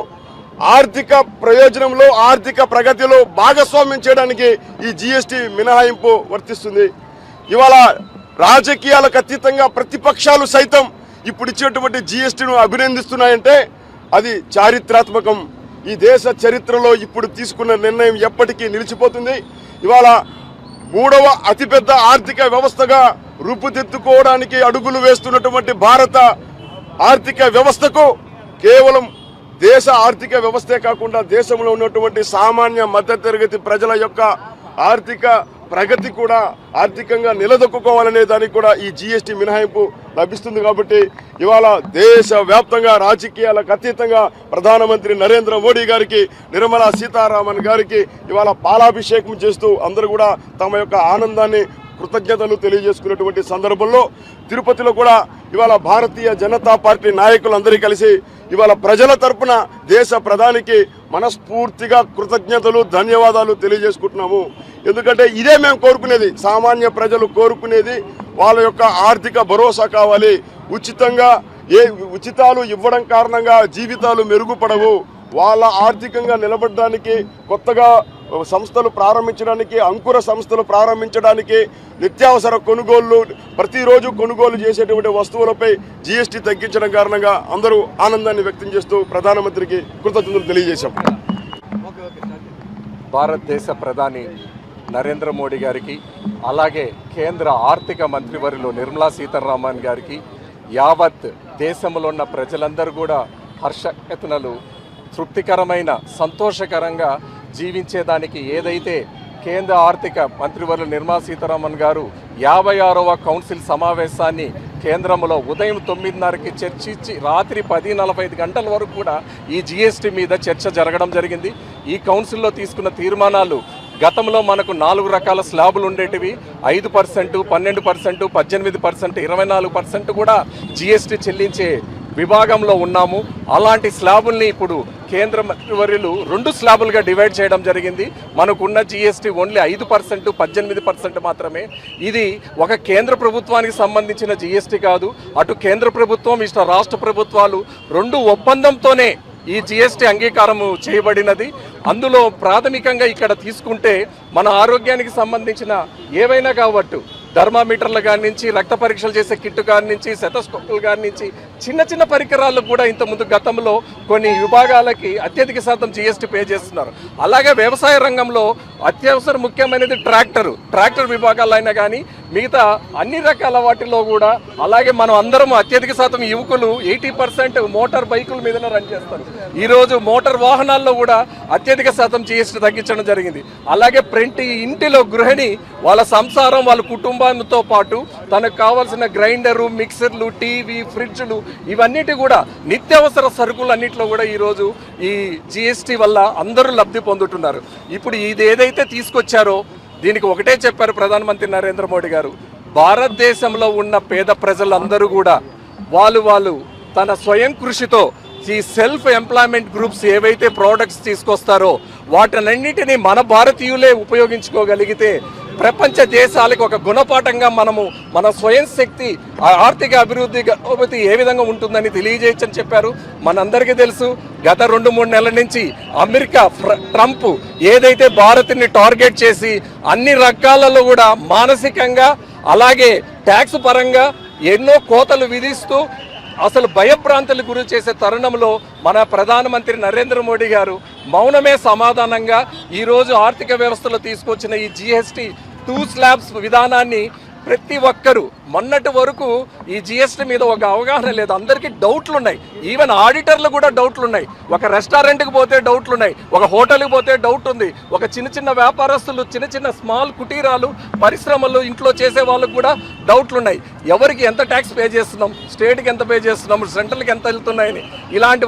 ఆర్థిక ప్రయోజనంలో, ఆర్థిక ప్రగతిలో భాగస్వామ్యం చేయడానికి ఈ జీఎస్టీ మినహాయింపు వర్తిస్తుంది. ఇవాళ రాజకీయాలకు అతీతంగా ప్రతిపక్షాలు సైతం ఇప్పుడు ఇచ్చినటువంటి జీఎస్టీను అభినందిస్తున్నాయంటే అది చారిత్రాత్మకం. ఈ దేశ చరిత్రలో ఇప్పుడు తీసుకున్న నిర్ణయం ఎప్పటికీ నిలిచిపోతుంది. ఇవాళ 3వ అతిపెద్ద ఆర్థిక వ్యవస్థగా రూపుదిద్దుకోవడానికి అడుగులు వేస్తున్నటువంటి భారత ఆర్థిక వ్యవస్థకు కేవలం దేశ ఆర్థిక వ్యవస్థే కాకుండా దేశంలో ఉన్నటువంటి సామాన్య మధ్యతరగతి ప్రజల యొక్క ఆర్థిక ప్రగతి కూడా ఆర్థికంగా నిలదొక్కుకోవాలనే దానికి కూడా ఈ జీఎస్టీ మినహాయింపు లభిస్తుంది. కాబట్టి ఇవాళ దేశవ్యాప్తంగా రాజకీయాలకు అతీతంగా ప్రధానమంత్రి నరేంద్ర మోడీ గారికి, నిర్మలా సీతారామన్ గారికి ఇవాళ పాలాభిషేకం చేస్తూ అందరూ కూడా తమ యొక్క ఆనందాన్ని, కృతజ్ఞతలు తెలియజేసుకున్నటువంటి సందర్భంలో తిరుపతిలో కూడా ఇవాళ భారతీయ జనతా పార్టీ నాయకులందరూ కలిసి ఇవాళ ప్రజల తరపున దేశ ప్రధానికి మనస్ఫూర్తిగా కృతజ్ఞతలు, ధన్యవాదాలు తెలియజేసుకుంటున్నాము. ఎందుకంటే ఇదే మేము కోరుకునేది, సామాన్య ప్రజలు కోరుకునేది వాళ్ళ యొక్క ఆర్థిక భరోసా కావాలి. ఉచితాలు ఇవ్వడం కారణంగా జీవితాలు మెరుగుపడవు. వాళ్ళ ఆర్థికంగా నిలబడడానికి, కొత్తగా సంస్థలు ప్రారంభించడానికి, అంకుర సంస్థలు ప్రారంభించడానికి, నిత్యావసర కొనుగోళ్లు, ప్రతిరోజు కొనుగోలు చేసేటువంటి వస్తువులపై జీఎస్టీ తగ్గించడం కారణంగా అందరూ ఆనందాన్ని వ్యక్తం చేస్తూ ప్రధానమంత్రికి కృతజ్ఞతలు తెలియజేశాం. భారతదేశ ప్రధాని నరేంద్ర మోడీ గారికి, అలాగే కేంద్ర ఆర్థిక మంత్రివర్యులు నిర్మలా సీతారామన్ గారికి, యావత్ దేశంలో ఉన్న ప్రజలందరూ కూడా హర్షకేతనలు, తృప్తికరమైన, సంతోషకరంగా జీవించేదానికి ఏదైతే కేంద్ర ఆర్థిక మంత్రివర్యులు నిర్మలా సీతారామన్ గారు 56వ కౌన్సిల్ సమావేశాన్ని కేంద్రంలో ఉదయం 9:30కి చర్చించి రాత్రి 10:45 గంటల వరకు కూడా ఈ జీఎస్టీ మీద చర్చ జరగడం జరిగింది. ఈ కౌన్సిల్లో తీసుకున్న తీర్మానాలు, గతంలో మనకు 4 రకాల స్లాబులు ఉండేటివి, 5%, 12%, 18%, 24% కూడా జీఎస్టీ చెల్లించే విభాగంలో ఉన్నాము. అలాంటి స్లాబుల్ని ఇప్పుడు కేంద్ర మంత్రివర్యులు 2 స్లాబులుగా డివైడ్ చేయడం జరిగింది. మనకున్న జీఎస్టీ ఓన్లీ 5%, 18% మాత్రమే. ఇది ఒక కేంద్ర ప్రభుత్వానికి సంబంధించిన జీఎస్టీ కాదు. అటు కేంద్ర ప్రభుత్వం, ఇటు రాష్ట్ర ప్రభుత్వాలు 2 ఒప్పందంతోనే ఈ జీఎస్టీ అంగీకారం చేయబడినది. అందులో ప్రాథమికంగా ఇక్కడ తీసుకుంటే మన ఆరోగ్యానికి సంబంధించిన ఏవైనా కావచ్చు, థర్మామీటర్ల కాడి నుంచి, రక్త పరీక్షలు చేసే కిట్టు కాడి నుంచి, సెటస్కోపుల కాడి నుంచి, చిన్న చిన్న పరికరాలు కూడా ఇంతకుముందు గతంలో కొన్ని విభాగాలకి అత్యధిక శాతం జీఎస్టీ పే చేస్తున్నారు. అలాగే వ్యవసాయ రంగంలో అత్యవసర ముఖ్యమైనది ట్రాక్టర్ విభాగాలైనా కానీ మిగతా అన్ని రకాల వాటిలో కూడా, అలాగే మనం అందరం అత్యధిక శాతం యువకులు 80% మోటార్ బైకుల మీదనే రన్ చేస్తారు. ఈరోజు మోటార్ వాహనాల్లో కూడా అత్యధిక శాతం జీఎస్టీ తగ్గించడం జరిగింది. అలాగే ప్రతి ఇంటిలో గృహిణి వాళ్ళ సంసారం, వాళ్ళ కుటుంబంతో పాటు తనకు కావాల్సిన గ్రైండరు, మిక్సర్లు, టీవీ, ఫ్రిడ్జ్లు, ఇవన్నిటి కూడా నిత్యావసర సరుకులు అన్నింటిలో కూడా ఈరోజు ఈ జీఎస్టీ వల్ల అందరూ లబ్ధి పొందుతున్నారు. ఇప్పుడు ఇది ఏదైతే తీసుకొచ్చారో దీనికి ఒకటే చెప్పారు ప్రధానమంత్రి నరేంద్ర మోడీ గారు, భారతదేశంలో ఉన్న పేద ప్రజలందరూ కూడా వాళ్ళు తన స్వయం కృషితో ఈ సెల్ఫ్ ఎంప్లాయ్మెంట్ గ్రూప్స్ ఏవైతే ప్రోడక్ట్స్ తీసుకొస్తారో వాటినన్నిటినీ మన భారతీయులే ఉపయోగించుకోగలిగితే ప్రపంచ దేశాలకు ఒక గుణపాఠంగా మనము మన స్వయం శక్తి, ఆర్థిక అభివృద్ధి ఏ విధంగా ఉంటుందని తెలియజేయచ్చని చెప్పారు. మనందరికీ తెలుసు, గత 2-3 నెలల నుంచి అమెరికా ట్రంప్ ఏదైతే భారత్ని టార్గెట్ చేసి అన్ని రకాలలో కూడా మానసికంగా, అలాగే ట్యాక్స్ పరంగా ఎన్నో కోతలు విధిస్తూ అసలు భయభ్రాంతులకు గురి చేసే తరుణంలో మన ప్రధానమంత్రి నరేంద్ర మోడీ గారు మౌనమే సమాధానంగా ఈరోజు ఆర్థిక వ్యవస్థలో తీసుకొచ్చిన ఈ జీఎస్టీ 2 స్లాబ్స్ విధానాన్ని ప్రతి ఒక్కరూ, మొన్నటి వరకు ఈ జీఎస్టీ మీద ఒక అవగాహన లేదు, అందరికీ డౌట్లు ఉన్నాయి. ఈవెన్ ఆడిటర్లు కూడా డౌట్లు ఉన్నాయి. ఒక రెస్టారెంట్కి పోతే డౌట్లు ఉన్నాయి, ఒక హోటల్కి పోతే డౌట్ ఉంది, ఒక చిన్న వ్యాపారస్తులు, చిన్న స్మాల్ కుటీరాలు, పరిశ్రమలు, ఇంట్లో చేసే వాళ్ళకు కూడా డౌట్లు ఉన్నాయి. ఎవరికి ఎంత ట్యాక్స్ పే చేస్తున్నాం, స్టేట్కి ఎంత పే చేస్తున్నాం, సెంట్రల్కి ఎంత వెళ్తున్నాయని, ఇలాంటి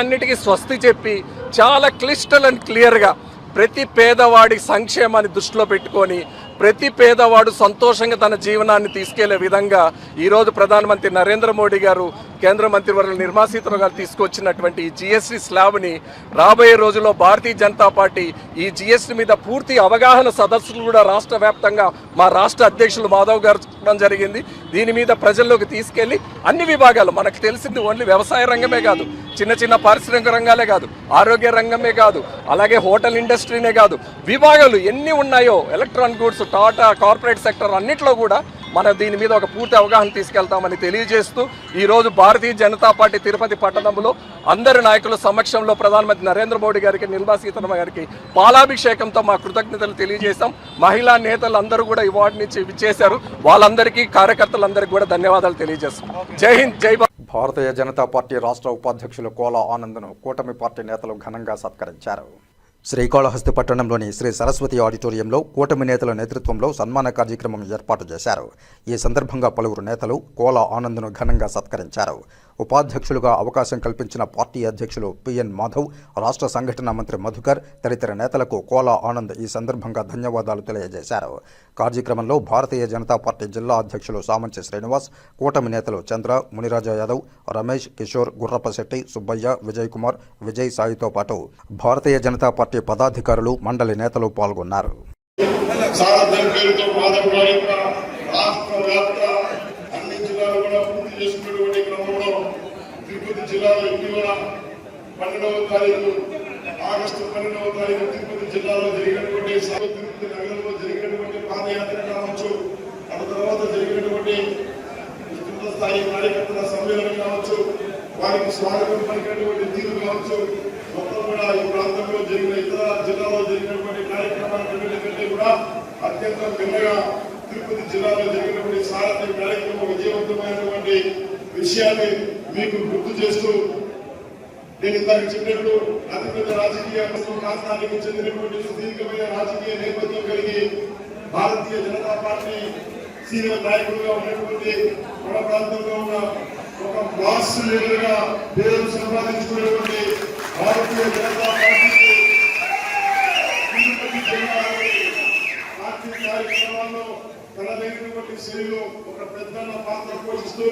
అన్నిటికీ స్వస్తి చెప్పి చాలా క్లిస్టల్ అండ్ క్లియర్గా ప్రతి పేదవాడి సంక్షేమాన్ని దృష్టిలో పెట్టుకొని ప్రతి పేదవాడు సంతోషంగా తన జీవనాన్ని తీసుకెళ్లే విధంగా ఈరోజు ప్రధానమంత్రి నరేంద్ర మోడీ గారు, కేంద్ర మంత్రివర్యులు నిర్మలా సీతారామన్ గారు తీసుకొచ్చినటువంటి ఈ జీఎస్టీ స్లాబ్ని రాబోయే రోజుల్లో భారతీయ జనతా పార్టీ ఈ జీఎస్టీ మీద పూర్తి అవగాహన సదస్సులు కూడా రాష్ట్ర వ్యాప్తంగా మా రాష్ట్ర అధ్యక్షులు మాధవ్ గారు చెప్పడం జరిగింది. దీని మీద ప్రజల్లోకి తీసుకెళ్లి అన్ని విభాగాలు, మనకు తెలిసింది ఓన్లీ వ్యవసాయ రంగమే కాదు, చిన్న పారిశ్రామిక రంగాలే కాదు, ఆరోగ్య రంగమే కాదు, అలాగే హోటల్ ఇండస్ట్రీనే కాదు, విభాగాలు ఎన్ని ఉన్నాయో, electronic goods, Tata, corporate sector అన్నిట్లో కూడా మనం దీని మీద ఒక పూర్తి అవగాహన తీసుకెళ్తామని తెలియజేస్తూ ఈరోజు భారతీయ జనతా పార్టీ తిరుపతి పట్టణంలో అందరి నాయకుల సమక్షంలో ప్రధానమంత్రి నరేంద్ర మోడీ గారికి, నిర్మలా సీతారామన్ గారికి పాలాభిషేకంతో మా కృతజ్ఞతలు తెలియజేశాం. మహిళా నేతలు అందరూ కూడా అవార్డు నుంచి ఇచ్చేశారు. వాళ్ళందరికీ, కార్యకర్తలందరికీ కూడా ధన్యవాదాలు తెలియజేస్తాం. జై హింద్, జై భారత్. భారతీయ జనతా పార్టీ రాష్ట్ర ఉపాధ్యక్షులు కోలా ఆనంద్ను కూటమి పార్టీ నేతలు ఘనంగా సత్కరించారు. శ్రీకాళహస్తి పట్టణంలోని శ్రీ సరస్వతి ఆడిటోరియంలో కూటమి నేతల నేతృత్వంలో సన్మాన కార్యక్రమం ఏర్పాటు చేశారు. ఈ సందర్భంగా పలువురు నేతలు కోలా ఆనంద్ను ఘనంగా సత్కరించారు. ఉపాధ్యక్షులుగా అవకాశం కల్పించిన పార్టీ అధ్యక్షులు పిఎన్ మాధవ్, రాష్ట్ర సంఘటన మంత్రి మధుకర్ తదితర నేతలకు కోలా ఆనంద్ ఈ సందర్భంగా ధన్యవాదాలు తెలియజేశారు. కార్యక్రమంలో భారతీయ జనతా పార్టీ జిల్లా అధ్యక్షులు సామంచి శ్రీనివాస్, కూటమి నేతలు చంద్ర, మునిరాజా యాదవ్, రమేష్, కిషోర్, గుర్రపశెట్టి, సుబ్బయ్య, విజయ్ కుమార్, విజయ్ సాయితో పాటు భారతీయ జనతా పార్టీ పదాధికారులు, మండలి నేతలు పాల్గొన్నారు. తిరుపతి జిల్లాలో ఇటీవల 12వ తారీఖు ఆగస్టు 12వ తారీఖు తిరుపతి జిల్లాలో జరిగినటువంటి తిరుపతి నగరంలో జరిగినటువంటి పాదయాత్ర కావచ్చు, ఆ తర్వాత జరిగినటువంటి విస్తృత స్థాయి కార్యకర్తల సమ్మేళనం కావచ్చు, వారికి స్వాగతం పలికినటువంటి తీరు కావచ్చు, మొత్తం కూడా ఈ ప్రాంతంలో జరిగిన ఇతర జిల్లాలో జరిగినటువంటి కార్యక్రమాలన్నింటికంటే కూడా అత్యంత భిన్నగా తిరుపతి జిల్లాలో జరిగినటువంటి సారథ్య కార్యక్రమం విజయవంతమైనటువంటి విషయాన్ని మీకు గుర్తు చేస్తూ, నేను ఇందాక చెప్పినట్టు అతిపెద్ద రాజకీయ రాష్ట్రానికి చెందినటువంటి సుదీర్ఘమైన రాజకీయ నేపథ్యం కలిగి భారతీయ జనతా పార్టీ సీనియర్ నాయకులుగా ఉన్నటువంటి మన ప్రాంతంలో ఉన్న ఒక మాస్ లీడర్ గా పేరు సంపాదించుకున్నటువంటి భారతీయ జనతా పార్టీకి తిరుపతి జిల్లాలోని పార్టీ కార్యక్రమాల్లో తనదైనటువంటి శైలిలో ఒక పెద్దన్న పాత్ర పోషిస్తూ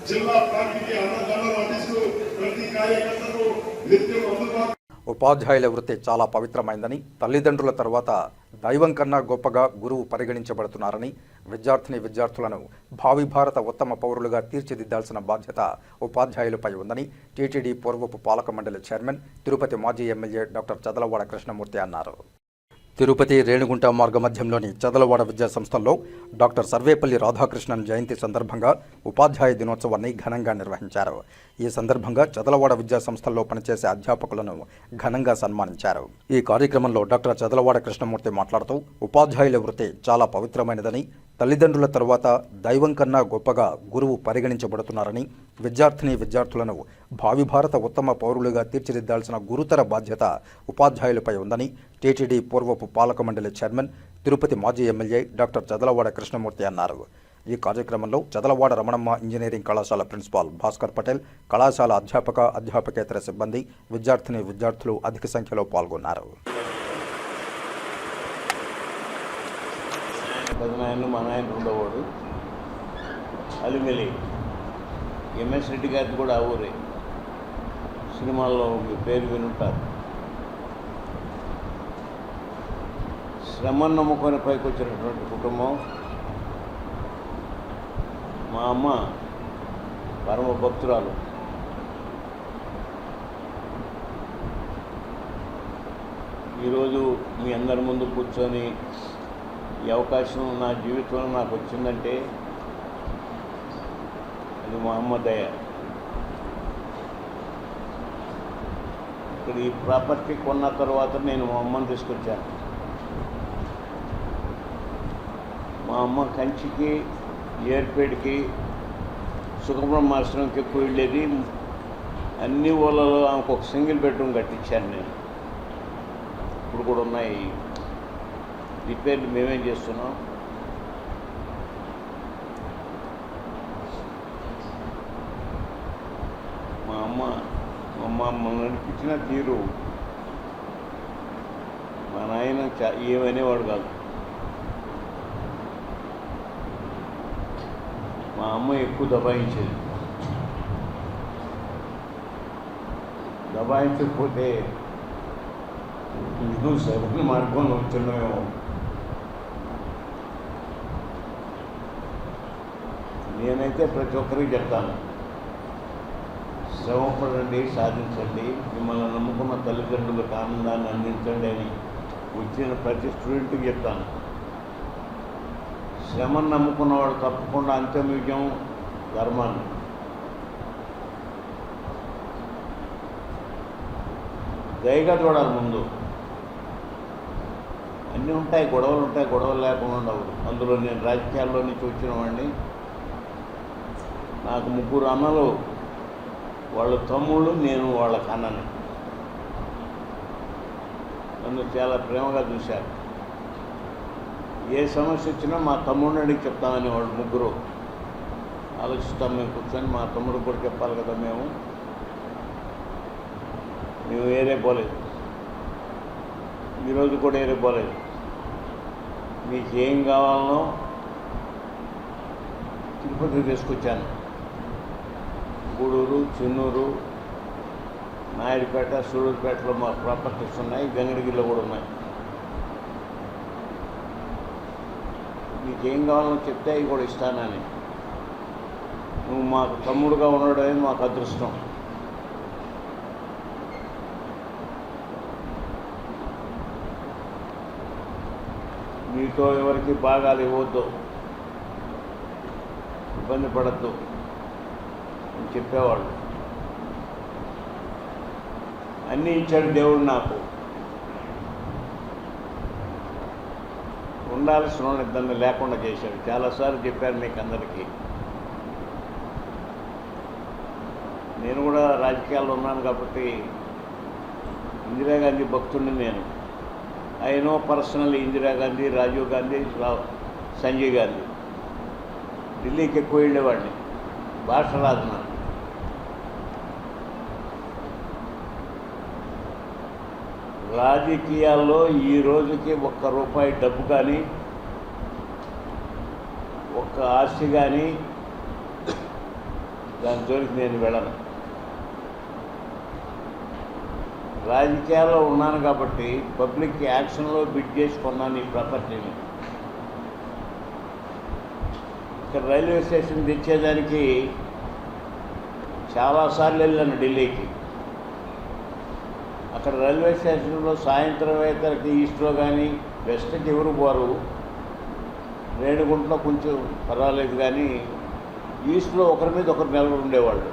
జిల్లా పార్టీకి అన్నదండలు అందిస్తూ ప్రతి కార్యకర్తకు నిత్యం అందుబాటు. ఉపాధ్యాయుల వృత్తి చాలా పవిత్రమైందని, తల్లిదండ్రుల తర్వాత దైవం కన్నా గొప్పగా గురువు పరిగణించబడుతున్నారని, విద్యార్థులను భావి భారత ఉత్తమ పౌరులుగా తీర్చిదిద్దాల్సిన బాధ్యత ఉపాధ్యాయులపై ఉందని టీటీడీ పూర్వపు పాలక మండలి చైర్మన్, తిరుపతి మాజీ ఎమ్మెల్యే డాక్టర్ చదలవాడ కృష్ణమూర్తి అన్నారు. తిరుపతి రేణిగుంట మార్గ మధ్యంలోని చదలవాడ విద్యా సంస్థల్లో డాక్టర్ సర్వేపల్లి రాధాకృష్ణన్ జయంతి సందర్భంగా ఉపాధ్యాయ దినోత్సవాన్ని ఘనంగా నిర్వహించారు. ఈ సందర్భంగా చదలవాడ విద్యా సంస్థల్లో పనిచేసే అధ్యాపకులను ఘనంగా సన్మానించారు. ఈ కార్యక్రమంలో డాక్టర్ చదలవాడ కృష్ణమూర్తి మాట్లాడుతూ, ఉపాధ్యాయుల వృత్తి చాలా పవిత్రమైనదని, తల్లిదండ్రుల తరువాత దైవం కన్నా గొప్పగా గురువు పరిగణించబడుతున్నారని, విద్యార్థులను భావి భారత ఉత్తమ పౌరులుగా తీర్చిదిద్దాల్సిన గురుతర బాధ్యత ఉపాధ్యాయులపై ఉందని టీటీడీ పూర్వపు పాలక మండలి చైర్మన్, తిరుపతి మాజీ ఎమ్మెల్యే డాక్టర్ చదలవాడ కృష్ణమూర్తి అన్నారు. ఈ కార్యక్రమంలో చదలవాడ రమణమ్మ ఇంజనీరింగ్ కళాశాల ప్రిన్సిపాల్ భాస్కర్ పటేల్, కళాశాల అధ్యాపకేతర సిబ్బంది, విద్యార్థులు అధిక సంఖ్యలో పాల్గొన్నారు. పెదనాయన మా నాయన ఉండేవాడు అలిమెలి. ఎంఎస్ రెడ్డి గారికి కూడా ఆ ఊరే, సినిమాల్లో మీ పేరు వినుంటారు. శ్రమను నమ్ముకొని పైకి వచ్చినటువంటి కుటుంబం. మా అమ్మ పరమ భక్తురాలు. ఈరోజు మీ అందరి ముందు కూర్చొని ఈ అవకాశం నా జీవితంలో నాకు వచ్చిందంటే అది మా అమ్మ దయ. ఇక్కడ ఈ ప్రాపర్టీ కొన్న తర్వాత నేను మా అమ్మని తీసుకొచ్చాను. మా అమ్మ కంచికి, ఏర్పేడికి, సుఖబ్రహ్మాశ్రమంకి ఎక్కువ వెళ్ళేది. అన్ని ఊళ్ళలో ఆమెకు ఒక సింగిల్ బెడ్రూమ్ కట్టించాను నేను. ఇప్పుడు కూడా ఉన్నాయి. రిపేర్లు మేమేం చేస్తున్నాం. మా అమ్మ నడిపించిన తీరు మా నాయన ఏమనేవాడు కాదు. మా అమ్మ ఎక్కువ దబాయించేది. దబాయించకపోతే నువ్వు సరైన మార్గంలో వచ్చినామేమో. నేనైతే ప్రతి ఒక్కరికి చెప్తాను, శ్రమపడండి, సాధించండి, మిమ్మల్ని నమ్ముకున్న తల్లిదండ్రులకు ఆనందాన్ని అందించండి అని వచ్చిన ప్రతి స్టూడెంట్కి చెప్తాను. శ్రమను నమ్ముకున్నవాడు తప్పకుండా అంత్యం విజయం ధర్మాన్ని. దయగా చూడాలి ముందు. అన్నీ ఉంటాయి, గొడవలు లేకుండా ఉండవు. అందులో నేను రాజకీయాల్లో నుంచి వచ్చిన వాడిని. నాకు 3 అన్నలు, వాళ్ళ తమ్ముళ్ళు, నేను వాళ్ళ కన్నని. నన్ను చాలా ప్రేమగా చూశారు. ఏ సమస్య వచ్చినా మా తమ్ముడిని అడిగి చెప్తామని వాళ్ళు ముగ్గురు ఆలోచిస్తాం. మేము కూర్చొని మా తమ్ముడు కూడా చెప్పాలి కదా, మేము ఏరే పోలేదు, ఈరోజు కూడా ఏరే పోలేదు. మీకు ఏం కావాలనో తిరుపతి తీసుకొచ్చాను. గూడూరు, చెన్నూరు, నాయుడుపేట, సూళ్ళూరుపేటలో మా ప్రాపర్టీస్ ఉన్నాయి, వెంకటగిరిలో కూడా ఉన్నాయి. నీకేం కావాలో చెప్తే అవి కూడా ఇస్తానని. నువ్వు మాకు తమ్ముడుగా ఉండడమే మాకు అదృష్టం. నీతో ఎవరికి భాగాలు ఇవ్వద్దు, ఇబ్బంది పడద్దు అని చెప్పేవాళ్ళు. అన్నీ ఇచ్చాడు దేవుడు నాకు. ఉండాల్సిన ఇద్దరిని లేకుండా చేశాడు. చాలాసార్లు చెప్పాను మీకు అందరికీ. నేను కూడా రాజకీయాల్లో ఉన్నాను కాబట్టి ఇందిరాగాంధీ భక్తుడిని నేను. I know personally Indira Gandhi, Rajiv Gandhi, Sanjay Gandhi. ఢిల్లీకి ఎక్కువ వెళ్ళేవాడిని. భాష రాదు నాకు. రాజకీయాల్లో ఈ రోజుకి ₹1 డబ్బు కానీ, ఒక్క ఆస్తి కానీ దాని జోలికి నేను వెళ్ళను. రాజకీయాల్లో ఉన్నాను కాబట్టి పబ్లిక్ యాక్షన్లో బిడ్ చేసి కొన్నాను ఈ ప్రాపర్టీని. ఇక్కడ రైల్వే స్టేషన్ తెచ్చేదానికి చాలాసార్లు వెళ్ళాను ఢిల్లీకి. అక్కడ రైల్వే స్టేషన్లో సాయంత్రం అయ్యేసరికి ఈస్ట్లో కానీ వెస్ట్కి ఎవరు పోరు. రేణిగుంటలో కొంచెం పర్వాలేదు కానీ ఈస్ట్లో ఒకరి మీద ఒకరు నిలబడి ఉండేవాళ్ళు.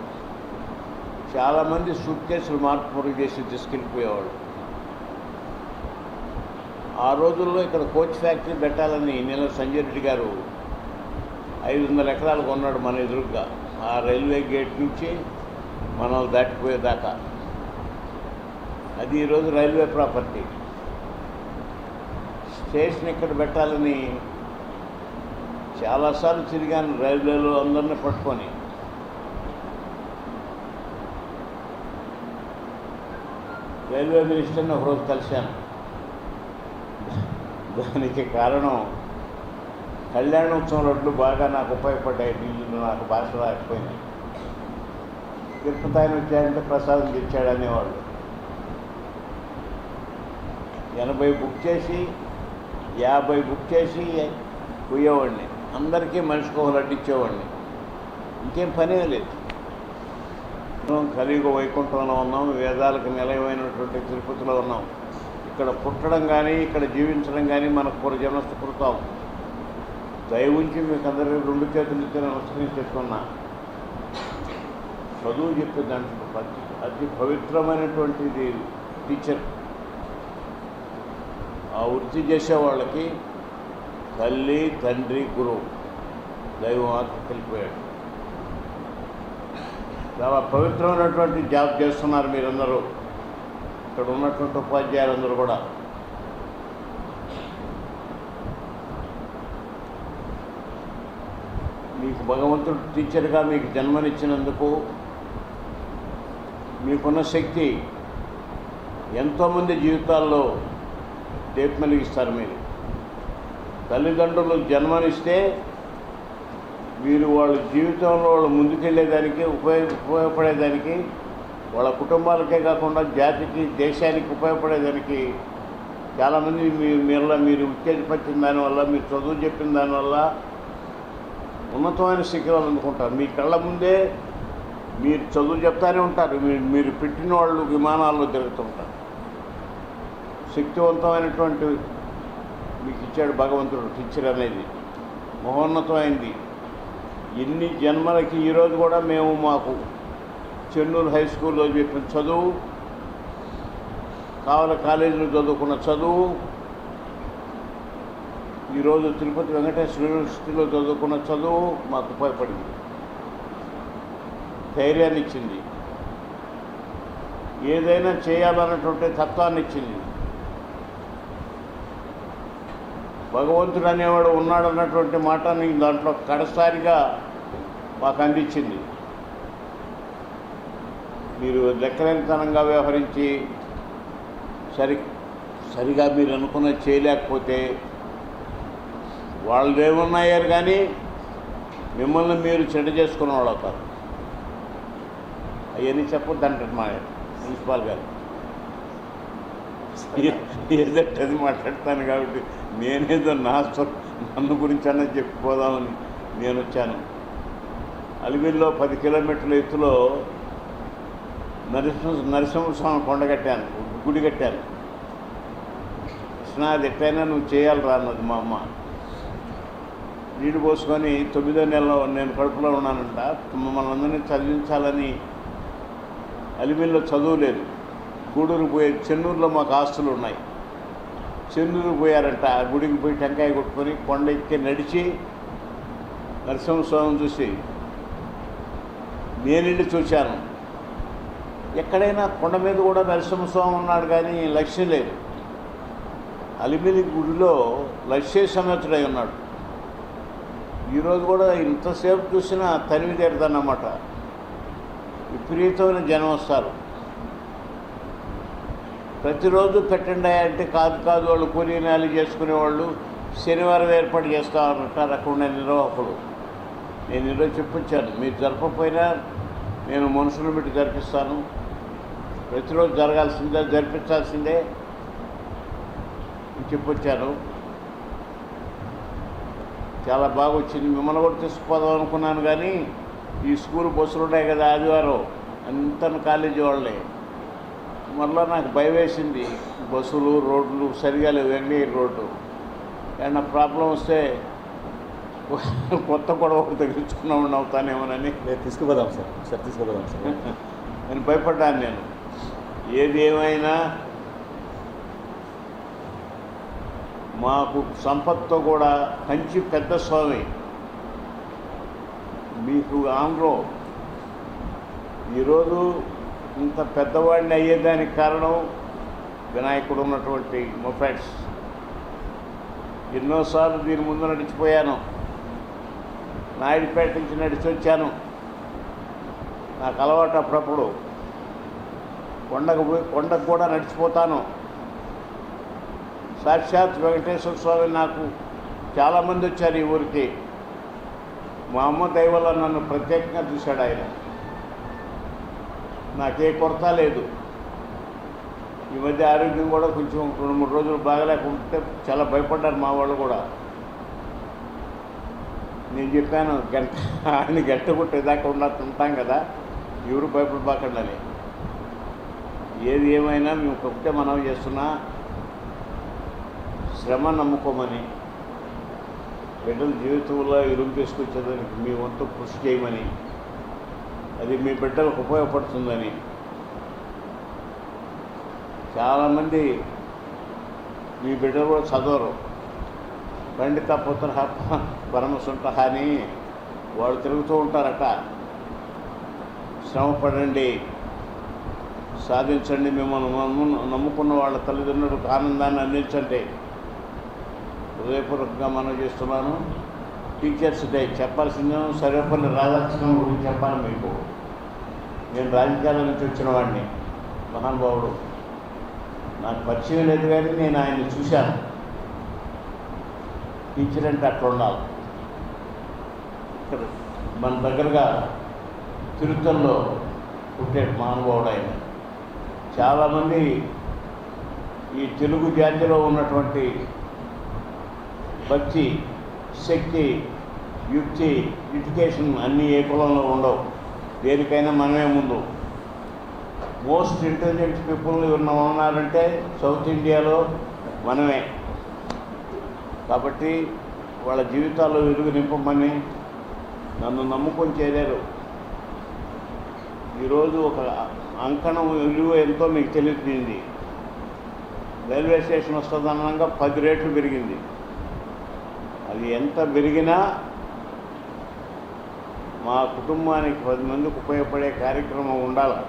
చాలామంది సూట్ కేసులు మార్పు చేసి తీసుకెళ్ళిపోయేవాళ్ళు. ఆ రోజుల్లో ఇక్కడ కోచ్ ఫ్యాక్టరీ పెట్టాలని నేను సంజయ్ రెడ్డి గారు 500 ఎకరాలు కొన్నాడు మన ఎదురుగా. ఆ రైల్వే గేట్ నుంచి మనం దాటిపోయేదాకా. అది ఈరోజు రైల్వే ప్రాపర్టీ. స్టేషన్ ఇక్కడ పెట్టాలని చాలాసార్లు తిరిగాను రైల్వేలో అందరినీ పట్టుకొని. రైల్వే మినిస్టర్ని ఒకరోజు కలిశాను. దానికి కారణం కళ్యాణోత్సవం రోడ్లు బాగా నాకు ఉపయోగపడ్డాయి. ఢిల్లీలో నాకు భాష రాకపోయింది. తిరుపతి ఆయన వచ్చాడంటే ప్రసాదం తెచ్చాడు అనేవాళ్ళు. 80 బుక్ చేసి 50 బుక్ చేసి పోయేవాడిని. అందరికీ మనిషికి ఒక లడ్డు ఇచ్చేవాడిని. ఇంకేం పనే లేదు. కలియుగ వైకుంఠంలో ఉన్నాం. వేదాలకు నిలయమైనటువంటి తిరుపతిలో ఉన్నాం. ఇక్కడ పుట్టడం కానీ ఇక్కడ జీవించడం కానీ మనకు పూర్వజన్మ సుకృతం. దయ ఉంచి మీకు అందరికీ 2 చేతులతో నమస్కరించేసుకున్నా. చదువు చెప్పే దాంట్లో అతి పవిత్రమైనటువంటిది టీచర్. ఆ వృత్తి చేసే వాళ్ళకి తల్లి, తండ్రి, గురువు, దైవం ఆత్మ కలిపోయాడు. చాలా పవిత్రమైనటువంటి జాబ్ చేస్తున్నారు మీరందరూ. ఇక్కడ ఉన్నటువంటి ఉపాధ్యాయులందరూ కూడా. మీకు భగవంతుడు టీచర్గా మీకు జన్మనిచ్చినందుకు మీకున్న శక్తి ఎంతోమంది జీవితాల్లో దీపం వెలిగిస్తారు. మీరు తల్లిదండ్రులు జన్మనిస్తే మీరు వాళ్ళ జీవితంలో వాళ్ళు ముందుకెళ్ళేదానికి ఉపయోగపడేదానికి, వాళ్ళ కుటుంబాలకే కాకుండా జాతికి, దేశానికి ఉపయోగపడేదానికి చాలామంది మీరు ఉత్తేజపరిచిన దానివల్ల, మీరు చదువు చెప్పిన దానివల్ల ఉన్నతమైన శిఖరాలు అందుకుంటారు. మీ కళ్ళ ముందే మీరు చదువు చెప్తానే ఉంటారు. మీరు పెట్టిన వాళ్ళు విమానాల్లో తిరుగుతుంటారు. శక్తివంతమైనటువంటి మీకు ఇచ్చాడు భగవంతుడు టీచర్ అనేది. మహోన్నతమైంది. ఎన్ని జన్మలకి ఈరోజు కూడా మేము మాకు చెన్నూరు హై స్కూల్లో చెప్పిన చదువు, కావల కాలేజీలో చదువుకున్న చదువు, ఈరోజు తిరుపతి వెంకటేశ్వర యూనివర్సిటీలో చదువుకున్న చదువు మాకు ఉపయోగపడింది. ధైర్యాన్ని ఇచ్చింది. ఏదైనా చేయాలన్నటువంటి తత్వాన్ని ఇచ్చింది. భగవంతుడు అనేవాడు ఉన్నాడన్నటువంటి మాట నీకు దాంట్లో కడసారిగా మాకు అందించింది. మీరు లెక్కలేనితనంగా వ్యవహరించి సరిగా మీరు అనుకున్నది చేయలేకపోతే వాళ్ళు ఏమన్నాయారు కానీ మిమ్మల్ని మీరు చెడ్డ చేసుకున్న వాళ్ళు అవుతారు. అవన్నీ చెప్పొద్దంటారు మా ప్రిన్సిపాల్ గారు. ఏదంటే అది మాట్లాడతాను కాబట్టి నేనేదో నన్ను గురించి అన్న చెప్పిపోదామని నేను వచ్చాను. అలిమిల్లో 10 కిలోమీటర్ల ఎత్తులో నరసింహస్వామి కొండ కట్టాను, గుడి కట్టాను. కృష్ణ అది ఎట్టయినా నువ్వు చేయాలి రా అన్నది మా అమ్మ. నీళ్ళు పోసుకొని 9వ నెలలో నేను కడుపులో ఉన్నానంట. మమ్మల్ని అందరినీ చదివించాలని అలిమిల్లో చదువు లేదు. గూడూరు పోయే చెన్నూరులో మాకు ఆస్తులు ఉన్నాయి. చెన్నూరు పోయారంట. ఆ గుడికి పోయి టెంకాయ కొట్టుకొని కొండ ఎక్కి నడిచి నరసింహస్వామిని చూసి నేను వెళ్ళి చూశాను. ఎక్కడైనా కొండ మీద కూడా నరసింహస్వామి ఉన్నాడు కానీ లక్ష్యం లేదు. అలిమిలి గుడిలో లక్ష్య సమేతుడై ఉన్నాడు. ఈరోజు కూడా ఇంతసేపు చూసినా తనివి తీరుతానన్నమాట. విపరీతమైన జనం వస్తారు. ప్రతిరోజు పెట్టండి అంటే కాదు వాళ్ళు కూలీనాలు చేసుకునేవాళ్ళు శనివారం ఏర్పాటు చేస్తామంటారు అక్కడ ఉండే నిర్వాహకులు. నేను ఈరోజు చెప్పొచ్చాను, మీరు జరపకపోయినా నేను మనుషులను పెట్టి జరిపిస్తాను, ప్రతిరోజు జరగాల్సిందే, జరిపించాల్సిందే చెప్పొచ్చాను. చాలా బాగా వచ్చింది. మిమ్మల్ని కూడా తీసుకుపోదాం అనుకున్నాను కానీ ఈ స్కూల్ బస్సులు ఉన్నాయి కదా, ఆదివారం అంతా కాలేజీ వాళ్ళే. మరలా నాకు భయం వేసింది. బస్సులు రోడ్లు సరిగా లేవు, వెంగళగిరి రోడ్డు. ఏమన్నా ప్రాబ్లం వస్తే కొత్త గొడవ తగ్గించుకున్నామని అవుతానేమోనని తీసుకుపోదాం సార్ తీసుకుపోదాం సార్ నేను భయపడ్డాను. నేను ఏది ఏమైనా మాకు సంపత్తో కూడా కంచి పెద్ద స్వామి మీకు ఆంధ్రో ఈరోజు ఇంత పెద్దవాడిని అయ్యేదానికి కారణం వినాయకుడు ఉన్నటువంటి మొఫెట్స్. ఎన్నోసార్లు దీని ముందు నడిచిపోయాను. నాయుడుపేట నుంచి నడిచి వచ్చాను. నాకు అలవాటు అప్పుడప్పుడు కొండకు కూడా నడిచిపోతాను. సాక్షాత్ వెంకటేశ్వర స్వామి నాకు చాలామంది వచ్చారు ఈ ఊరికి. మా అమ్మ దయ వల్ల నన్ను ప్రత్యేకంగా చూశాడు ఆయన. నాకే కొరత లేదు. ఈ మధ్య ఆరోగ్యం కూడా కొంచెం 2-3 రోజులు బాగలేకుంటే చాలా భయపడ్డారు మా వాళ్ళు కూడా. నేను చెప్పాను ఆయన గంట కొట్టేదాకా ఉంటాం కదా, ఎవరు భయపడబాకండి అని. ఏది ఏమైనా మేము ఒకటే మనం చేస్తున్నా, శ్రమ నమ్ముకోమని, బిడ్డల జీవితంలో ఇరుగు తీసుకొచ్చేదానికి మీ వంతు కృషి చేయమని, అది మీ బిడ్డలకు ఉపయోగపడుతుందని. చాలామంది మీ బిడ్డలు కూడా చదవరు. పండిత పుత్ర పరమసుంట అని వాళ్ళు తిరుగుతూ ఉంటారట. శ్రమపడండి, సాధించండి, మిమ్మల్ని నమ్ముకున్న వాళ్ళ తల్లిదండ్రులకు ఆనందాన్ని అందించండి. హృదయపూర్వకంగా మనం చేస్తున్నాను. టీచర్స్ డే చెప్పాల్సిందే. సర్వేపల్లి రాధాకృష్ణ గురించి చెప్పాలి మీకు. నేను రాజకీయాల నుంచి వచ్చిన వాడిని, మహానుభావుడు. నాకు పరిచయం లేదు కానీ నేను ఆయన్ని చూశాను. టీచర్ అంటే అట్లా ఉండాలి. ఇక్కడ మన దగ్గరగా తిరుత్తల్లో పుట్టాడు మహానుభావుడు ఆయన. చాలామంది ఈ తెలుగు జాతిలో ఉన్నటువంటి భక్తి, శక్తి, యుక్తి, ఎడ్యుకేషన్ అన్నీ ఏ కులంలో ఉండవు. దేనికైనా మనమే ముందు. మోస్ట్ ఇంటెలిజెంట్ పీపుల్ ఉన్నారంటే సౌత్ ఇండియాలో మనమే. కాబట్టి వాళ్ళ జీవితాల్లో వెలుగు నింపమని నన్ను నమ్ముకొని చేరారు. ఈరోజు ఒక అంకణం విలువ ఎంతో మీకు తెలియజేసింది. రైల్వే స్టేషన్ వస్తుందనగా 10 రేట్లు పెరిగింది. అది ఎంత పెరిగినా మా కుటుంబానికి 10 మందికి ఉపయోగపడే కార్యక్రమం ఉండాలి,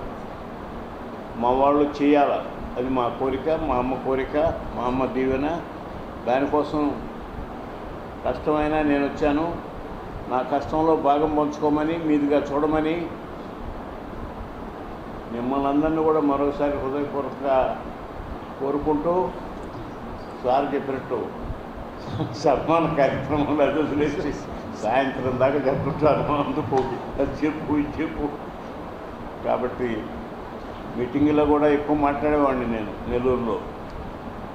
మా వాళ్ళు చేయాలి. అది మా కోరిక, మా అమ్మ కోరిక, మా అమ్మ దీవెన. దానికోసం కష్టమైనా నేను వచ్చాను. నా కష్టంలో భాగం పంచుకోమని, మీదుగా చూడమని మిమ్మల్ని అందరినీ కూడా మరోసారి హృదయపూర్వకంగా కోరుకుంటూ, సార్ చెప్పినట్టు సన్మాన కార్యక్రమంలో అదొదిలేసి సాయంత్రం దాకా జరుపుకుంటాను. అందుకు అది చెప్పు ఇది చెప్పు. కాబట్టి మీటింగ్లో కూడా ఎక్కువ మాట్లాడేవాడిని నేను నెల్లూరులో.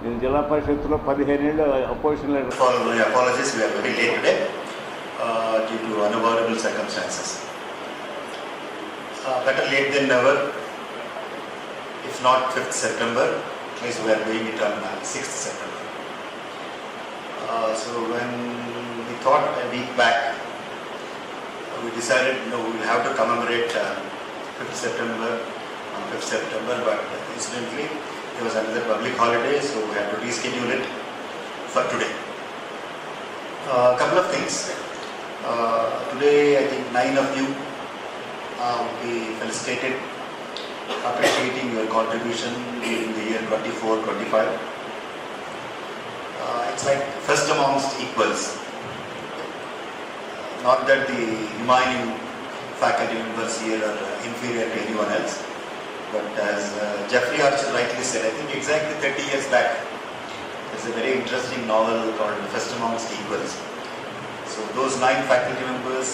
నేను జిల్లా పరిషత్తులో 15 ఏళ్ళు opposition leader. Apologies, we are very late today due to unavoidable circumstances. Better late than never. If not 5th September, at least we are doing it on 6th September. So when we thought a week back, we decided we will have to commemorate 5th September on 5th September, but incidentally there was another public holiday, so we had to reschedule it for today. A couple of things. Today I think 9 of you will be felicitated, appreciating your contribution during the year 24-25. It's like first amongst equals. Not that the remaining faculty members here are inferior to anyone else, but as Jeffrey Archer rightly said, I think exactly 30 years back, there's a very interesting novel called First Amongst Equals. So those 9 faculty members,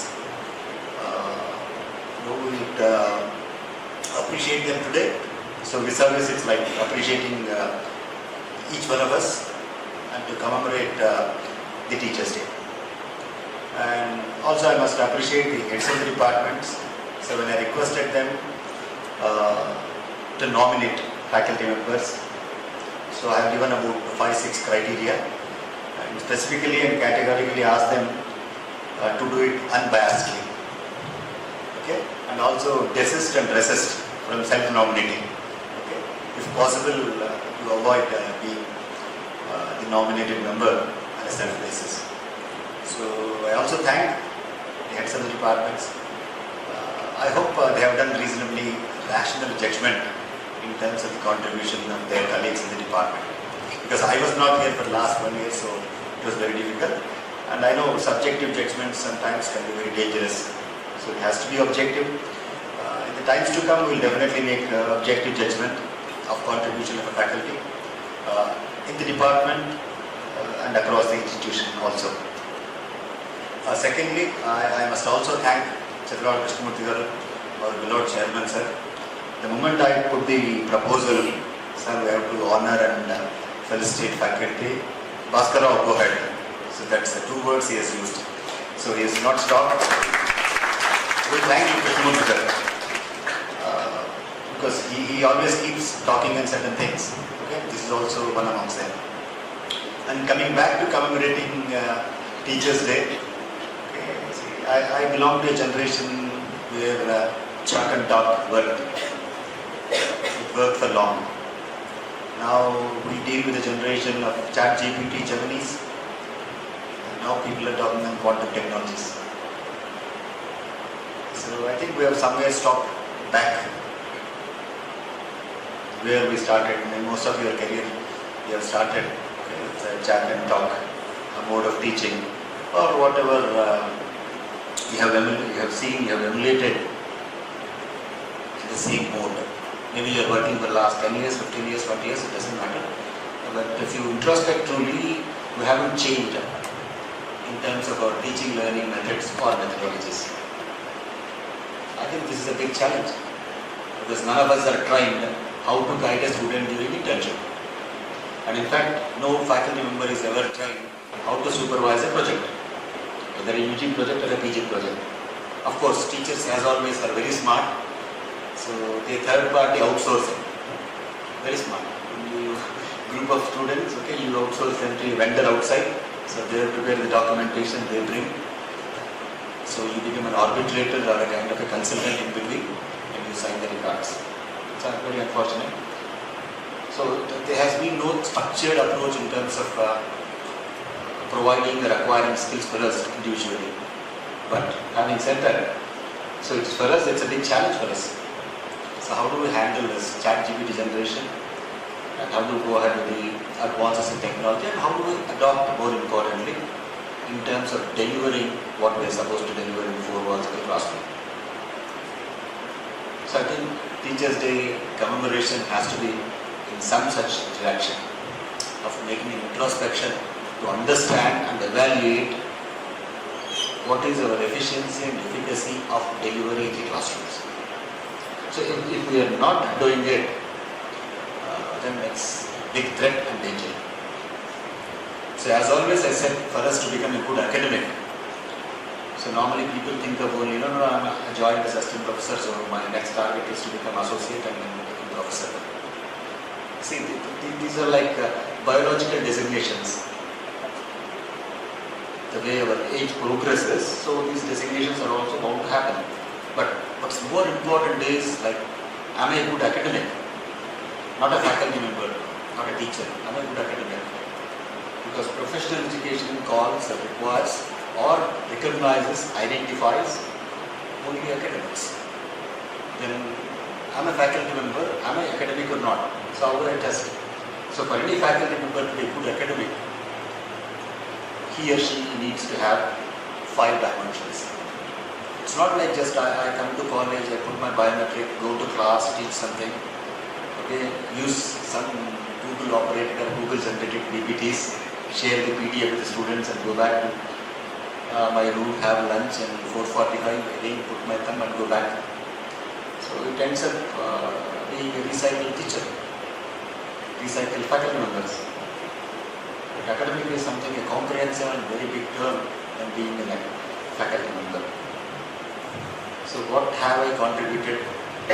we would appreciate them today. So with service, it's like appreciating each one of us and to commemorate the Teachers' Day. And also I must appreciate the heads of the departments. So when I requested them to nominate faculty members, so I have given about 5-6 criteria and specifically and categorically asked them to do it unbiasedly. Okay? And also desist and resist from self-nominating. Okay? If possible, you avoid being the nominated member on a self-basis. So I also thank the heads of the departments. I hope they have done reasonably rational judgment in terms of the contribution of their colleagues in the department. Because I was not here for the last 1 year, so it was very difficult. And I know subjective judgments sometimes can be very dangerous. So it has to be objective. In the times to come, we will definitely make objective judgment of contribution of a faculty in the department and across the institution also. Secondly, I must also thank Chakravarti Krishnamurthy garu, our beloved chairman, sir. The moment I put the proposal, sir, we have to honor and felicitate faculty. Bhaskara, go ahead. So that's the 2 words he has used. So he has not stopped. We thank you, Krishnamurthy garu, because he always keeps talking on certain things. Okay, this is also one amongst them. And coming back to commemorating Teachers' Day. I belong to a generation where chalk and talk worked. It worked for long. Now we deal with a generation of ChatGPT, Geminis. And now people are talking on quantum technologies. So I think we have somewhere stopped back where we started. In most of your career, you have started with chat and talk, a mode of teaching, or whatever. You have seen, you have emulated the same mode. Maybe you are working for the last 10 years, 15 years, 20 years, it doesn't matter. But if you introspect truly, we haven't changed in terms of our teaching, learning methods or methodologies. I think this is a big challenge because none of us are trained how to guide a student during internship. And in fact, no faculty member is ever trained how to supervise a project, whether a UG project or a PG project. Of course, teachers as always are very smart, so they third party outsourcing, very smart. You group of students, okay, you outsource them to a vendor outside, so they prepare the documentation they bring. So you become an arbitrator or a kind of a consultant in between and you sign the records. It's very unfortunate. So there has been no structured approach in terms of providing or acquiring skills for us individually. But having said that, so it's for us, it's a big challenge for us. So how do we handle this ChatGPT generation and how do we go ahead with the advances in technology and how do we adopt, more importantly, in in terms of delivering what they're supposed to deliver in 4 walls of the classroom. So I think Teachers' Day commemoration has to be in some such direction of making an introspection to understand and evaluate what is our efficiency and efficacy of delivery in the classrooms. So if we are not doing it, then it's big threat and danger. So as always I said, for us to become a good academic, so normally people think of only, I'm a joint assistant professor, so my next target is to become associate and then become professor. See, these are like biological designations. The way our age progresses, so these designations are also bound to happen. But what's more important is, like, am I a good academic? Not a faculty member, not a teacher. Am I a good academic? Because professional education calls or requires or recognizes, identifies only academics. Then I'm a faculty member, am I academic or not? So how will I test it? So for any faculty member to be a good academic, he or she needs to have 5 dimensions. It's not like just I come to college, I put my biometric, go to class, teach something, okay, use some Google operated or Google generated PPTs, share the PDF with the students and go back to my room, have lunch, and 4:45 again put my thumb and go back. So it ends up being a recycled teacher, recycled faculty members. But academic is something, a comprehensive and very big term than being a faculty member. So what have I contributed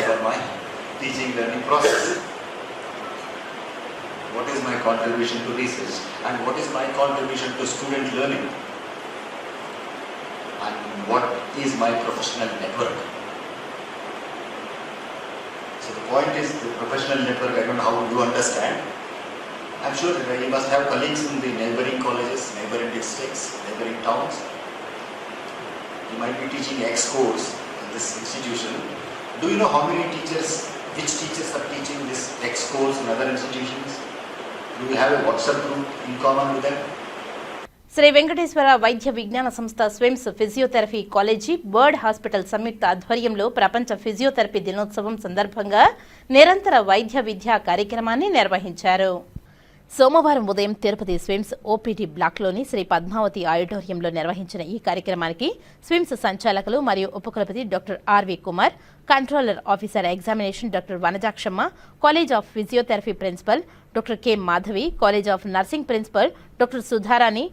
for my teaching learning process? What is my contribution to research? And what is my contribution to student learning? And what is my professional network? So the point is the professional network, I don't know how you understand. I'm sure that you must have colleagues in the neighboring colleges, neighboring districts, neighboring towns. You might be teaching X course in this institution. Do you know how many teachers, which teachers are teaching this X course in other institutions? Do you have a WhatsApp group in common with them? Sri Venkateswara Vaidya Vignana Samstha SVIMS physiotherapy college BIRRD hospital సంయుక్త ఆధ్వర్యంలో ప్రపంచ physiotherapy దినోత్సవం సందర్భంగా నిరంతర వైద్య విద్యా కార్యక్రమాన్ని నిర్వహించారు. సోమవారం ఉదయం తిరుపతి స్విమ్స్ ఓపీటీ బ్లాక్లోని శ్రీ పద్మావతి ఆడిటోరియంలో నిర్వహించిన ఈ కార్యక్రమానికి స్విమ్స్ సంచాలకులు మరియు ఉపకులపతి doctor RV Kumar, controller officer examination doctor Vanajakshamma, college of physiotherapy principal doctor K Madhavi, college of nursing principal doctor Sudharani,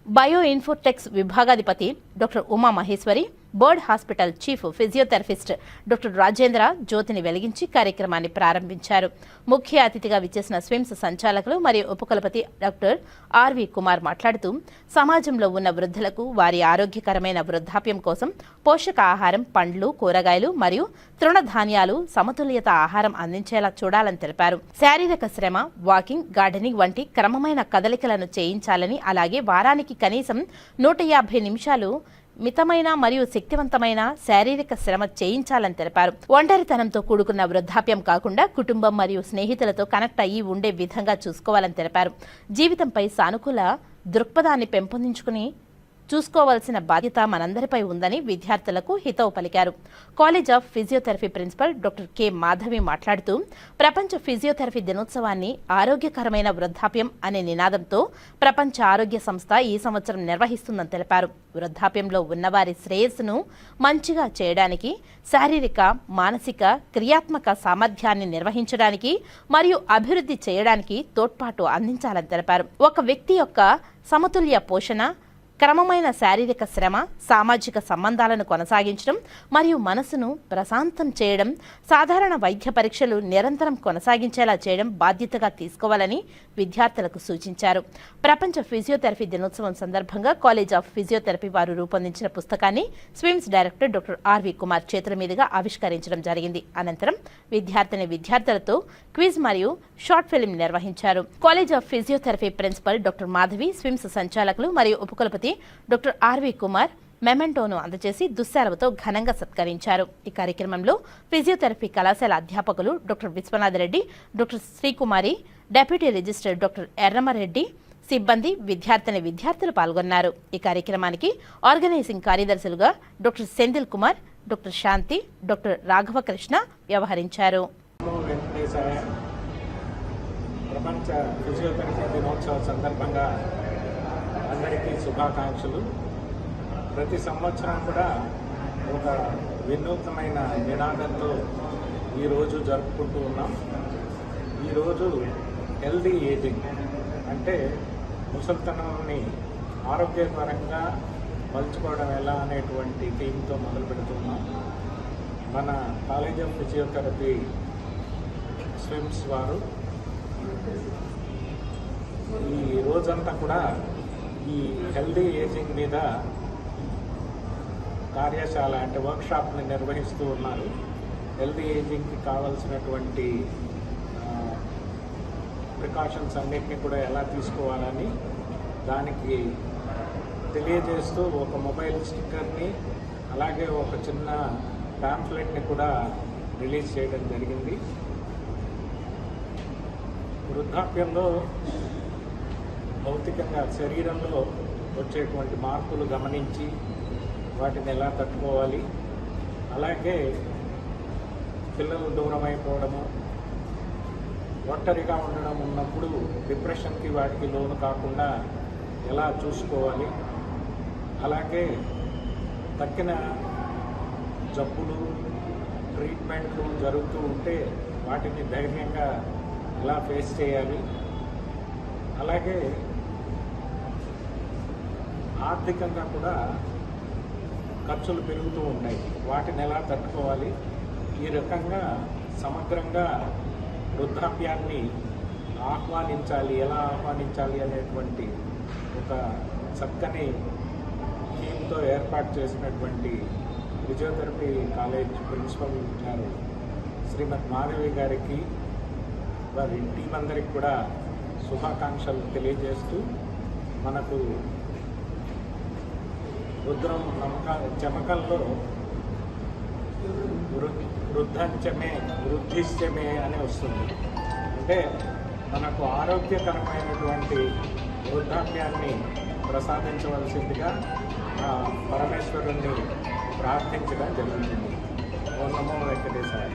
bio infotechs విభాగాధిపతి doctor Uma Maheshwari, BIRRD hospital chief physiotherapist doctor Rajendra జ్యోతిని వెలిగించి కార్యక్రమాన్ని ప్రారంభించారు. ముఖ్య అతిథిగా విచ్చేసిన స్విమ్స్ సంచాలకులు మరియు ఉపకులపతి డాక్టర్ ఆర్వి కుమార్ మాట్లాడుతూ, సమాజంలో ఉన్న వృద్ధులకు వారి ఆరోగ్యకరమైన వృద్ధాప్యం కోసం పోషక ఆహారం, పండ్లు, కూరగాయలు మరియు తృణధాన్యాలు, సమతుల్యత ఆహారం అందించేలా చూడాలని తెలిపారు. శారీరక శ్రమ, వాకింగ్, గార్డెనింగ్ వంటి క్రమమైన కదలికలను చేయించాలని, అలాగే వారానికి కనీసం 150 నిమిషాలు మితమైన మరియు శక్తివంతమైన శారీరక శ్రమ చేయించాలని తెలిపారు. ఒంటరితనంతో కూడుకున్న వృద్ధాప్యం కాకుండా కుటుంబం మరియు స్నేహితులతో కనెక్ట్ అయ్యి ఉండే విధంగా చూసుకోవాలని తెలిపారు. జీవితంపై సానుకూల దృక్పథాన్ని పెంపొందించుకుని చూసుకోవాల్సిన బాధ్యత మనందరిపై ఉందని విద్యార్థులకు హితవు పలికారు. College of physiotherapy principal doctor K Madhavi మాట్లాడుతూ, ప్రపంచ ఫిజియోథెరపీ దినోత్సవాన్ని ఆరోగ్యకరమైన వృద్ధాప్యం అనే నినాదంతో ప్రపంచ ఆరోగ్య సంస్థ ఈ సంవత్సరం నిర్వహిస్తుందని తెలిపారు. వృద్ధాప్యంలో ఉన్నవారి శ్రేయస్సును మంచిగా చేయడానికి, శారీరక, మానసిక, క్రియాత్మక సామర్థ్యాన్ని నిర్వహించడానికి మరియు అభివృద్ధి చేయడానికి తోడ్పాటు అందించాలని తెలిపారు. ఒక వ్యక్తి యొక్క సమతుల్య పోషణ, క్రమమైన శారీరక శ్రమ, సామాజిక సంబంధాలను కొనసాగించడం మరియు మనసును ప్రశాంతం చేయడం, సాధారణ వైద్య పరీక్షలు నిరంతరం కొనసాగించేలా చేయడం బాధ్యతగా తీసుకోవాలని విద్యార్థులకు సూచించారు. ప్రపంచ ఫిజియోథెరపీ దినోత్సవం సందర్భంగా కాలేజ్ ఆఫ్ ఫిజియోథెరపీ వారు రూపొందించిన పుస్తకాన్ని SVIMS director doctor RV Kumar చేతుల మీదుగా ఆవిష్కరించడం జరిగింది. అనంతరం విద్యార్థులతో క్విజ్ మరియు షార్ట్ ఫిల్మ్ నిర్వహించారు. College of physiotherapy principal doctor Madhavi, SVIMS సంచాలకులు మరియు ఉపకులపతి డాక్టర్ ఆర్వి కుమార్ మెమెంటోను అందజేసి దుస్సారవతో ఘనంగా సత్కరించారు. ఈ కార్యక్రమంలో ఫిజియోథెరపీ కళాశాల అధ్యాపకులు doctor Vishwanath Reddy, doctor Srikumari, deputy registrar doctor Erramareddy, సిబ్బంది, విద్యార్థులు పాల్గొన్నారు. ఈ కార్యక్రమానికి ఆర్గనైజింగ్ కార్యదర్శులుగా doctor Senthil Kumar, doctor Shanti, doctor Raghavakrishna వ్యవహరించారు. ప్రపంచ ఫిజియోథెరపీ దినోత్సవ సందర్భంగా అందరికీ శుభాకాంక్షలు. ప్రతి సంవత్సరం కూడా ఒక వినూత్నమైన నినాదంతో ఈరోజు జరుపుకుంటూ ఉన్నాం. ఈరోజు హెల్దీ ఏజింగ్ అంటే ముసలితనాన్ని ఆరోగ్యపరంగా మలుచుకోవడం ఎలా అనేటువంటి థీమ్తో మొదలు పెడుతున్నాం. మన కాలేజ్ ఆఫ్ ఫిజియోథెరపీ స్విమ్స్ వారు ఈ రోజంతా కూడా ఈ హెల్దీ ఏజింగ్ మీద కార్యశాల అంటే వర్క్షాప్ని నిర్వహిస్తూ ఉన్నారు. హెల్దీ ఏజింగ్కి కావాల్సినటువంటి ప్రికాషన్స్ అన్నిటినీ కూడా ఎలా తీసుకోవాలని దానికి తెలియజేస్తూ ఒక మొబైల్ స్టిక్కర్ని అలాగే ఒక చిన్న ప్యాంఫ్లెట్ని కూడా రిలీజ్ చేయడం జరిగింది. వృద్ధాప్యంలో భౌతికంగా శరీరంలో వచ్చేటువంటి మార్పులు గమనించి వాటిని ఎలా తట్టుకోవాలి, అలాగే పిల్లలు దూరం అయిపోవడము, ఒంటరిగా ఉండడం ఉన్నప్పుడు డిప్రెషన్కి వాటికి లోను కాకుండా ఎలా చూసుకోవాలి, అలాగే తక్కిన జబ్బులు ట్రీట్మెంట్లు జరుగుతూ ఉంటే వాటిని ధైర్యంగా ఎలా ఫేస్ చేయాలి, అలాగే ఆర్థికంగా కూడా ఖర్చులు పెరుగుతూ ఉంటాయి, వాటిని ఎలా తట్టుకోవాలి. ఈ రకంగా సమగ్రంగా వృద్ధాప్యాన్ని ఎలా ఆహ్వానించాలి అనేటువంటి ఒక చక్కని థీమ్తో ఏర్పాటు చేసినటువంటి ఫిజియోథెరపీ కాలేజ్ ప్రిన్సిపల్ గారు శ్రీమతి మాధవి గారికి, వారి టీం అందరికి కూడా శుభాకాంక్షలు తెలియజేస్తూ మనకు రుద్రం చమకల్లో వృద్ధిశ్చమే అని వస్తుంది. అంటే మనకు ఆరోగ్యకరమైనటువంటి వృద్ధాప్యాన్ని ప్రసాదించవలసిందిగా పరమేశ్వరుణ్ణి ప్రార్థించడం జరుగుతుంది. ఓం నమో వెంకటేశాయ.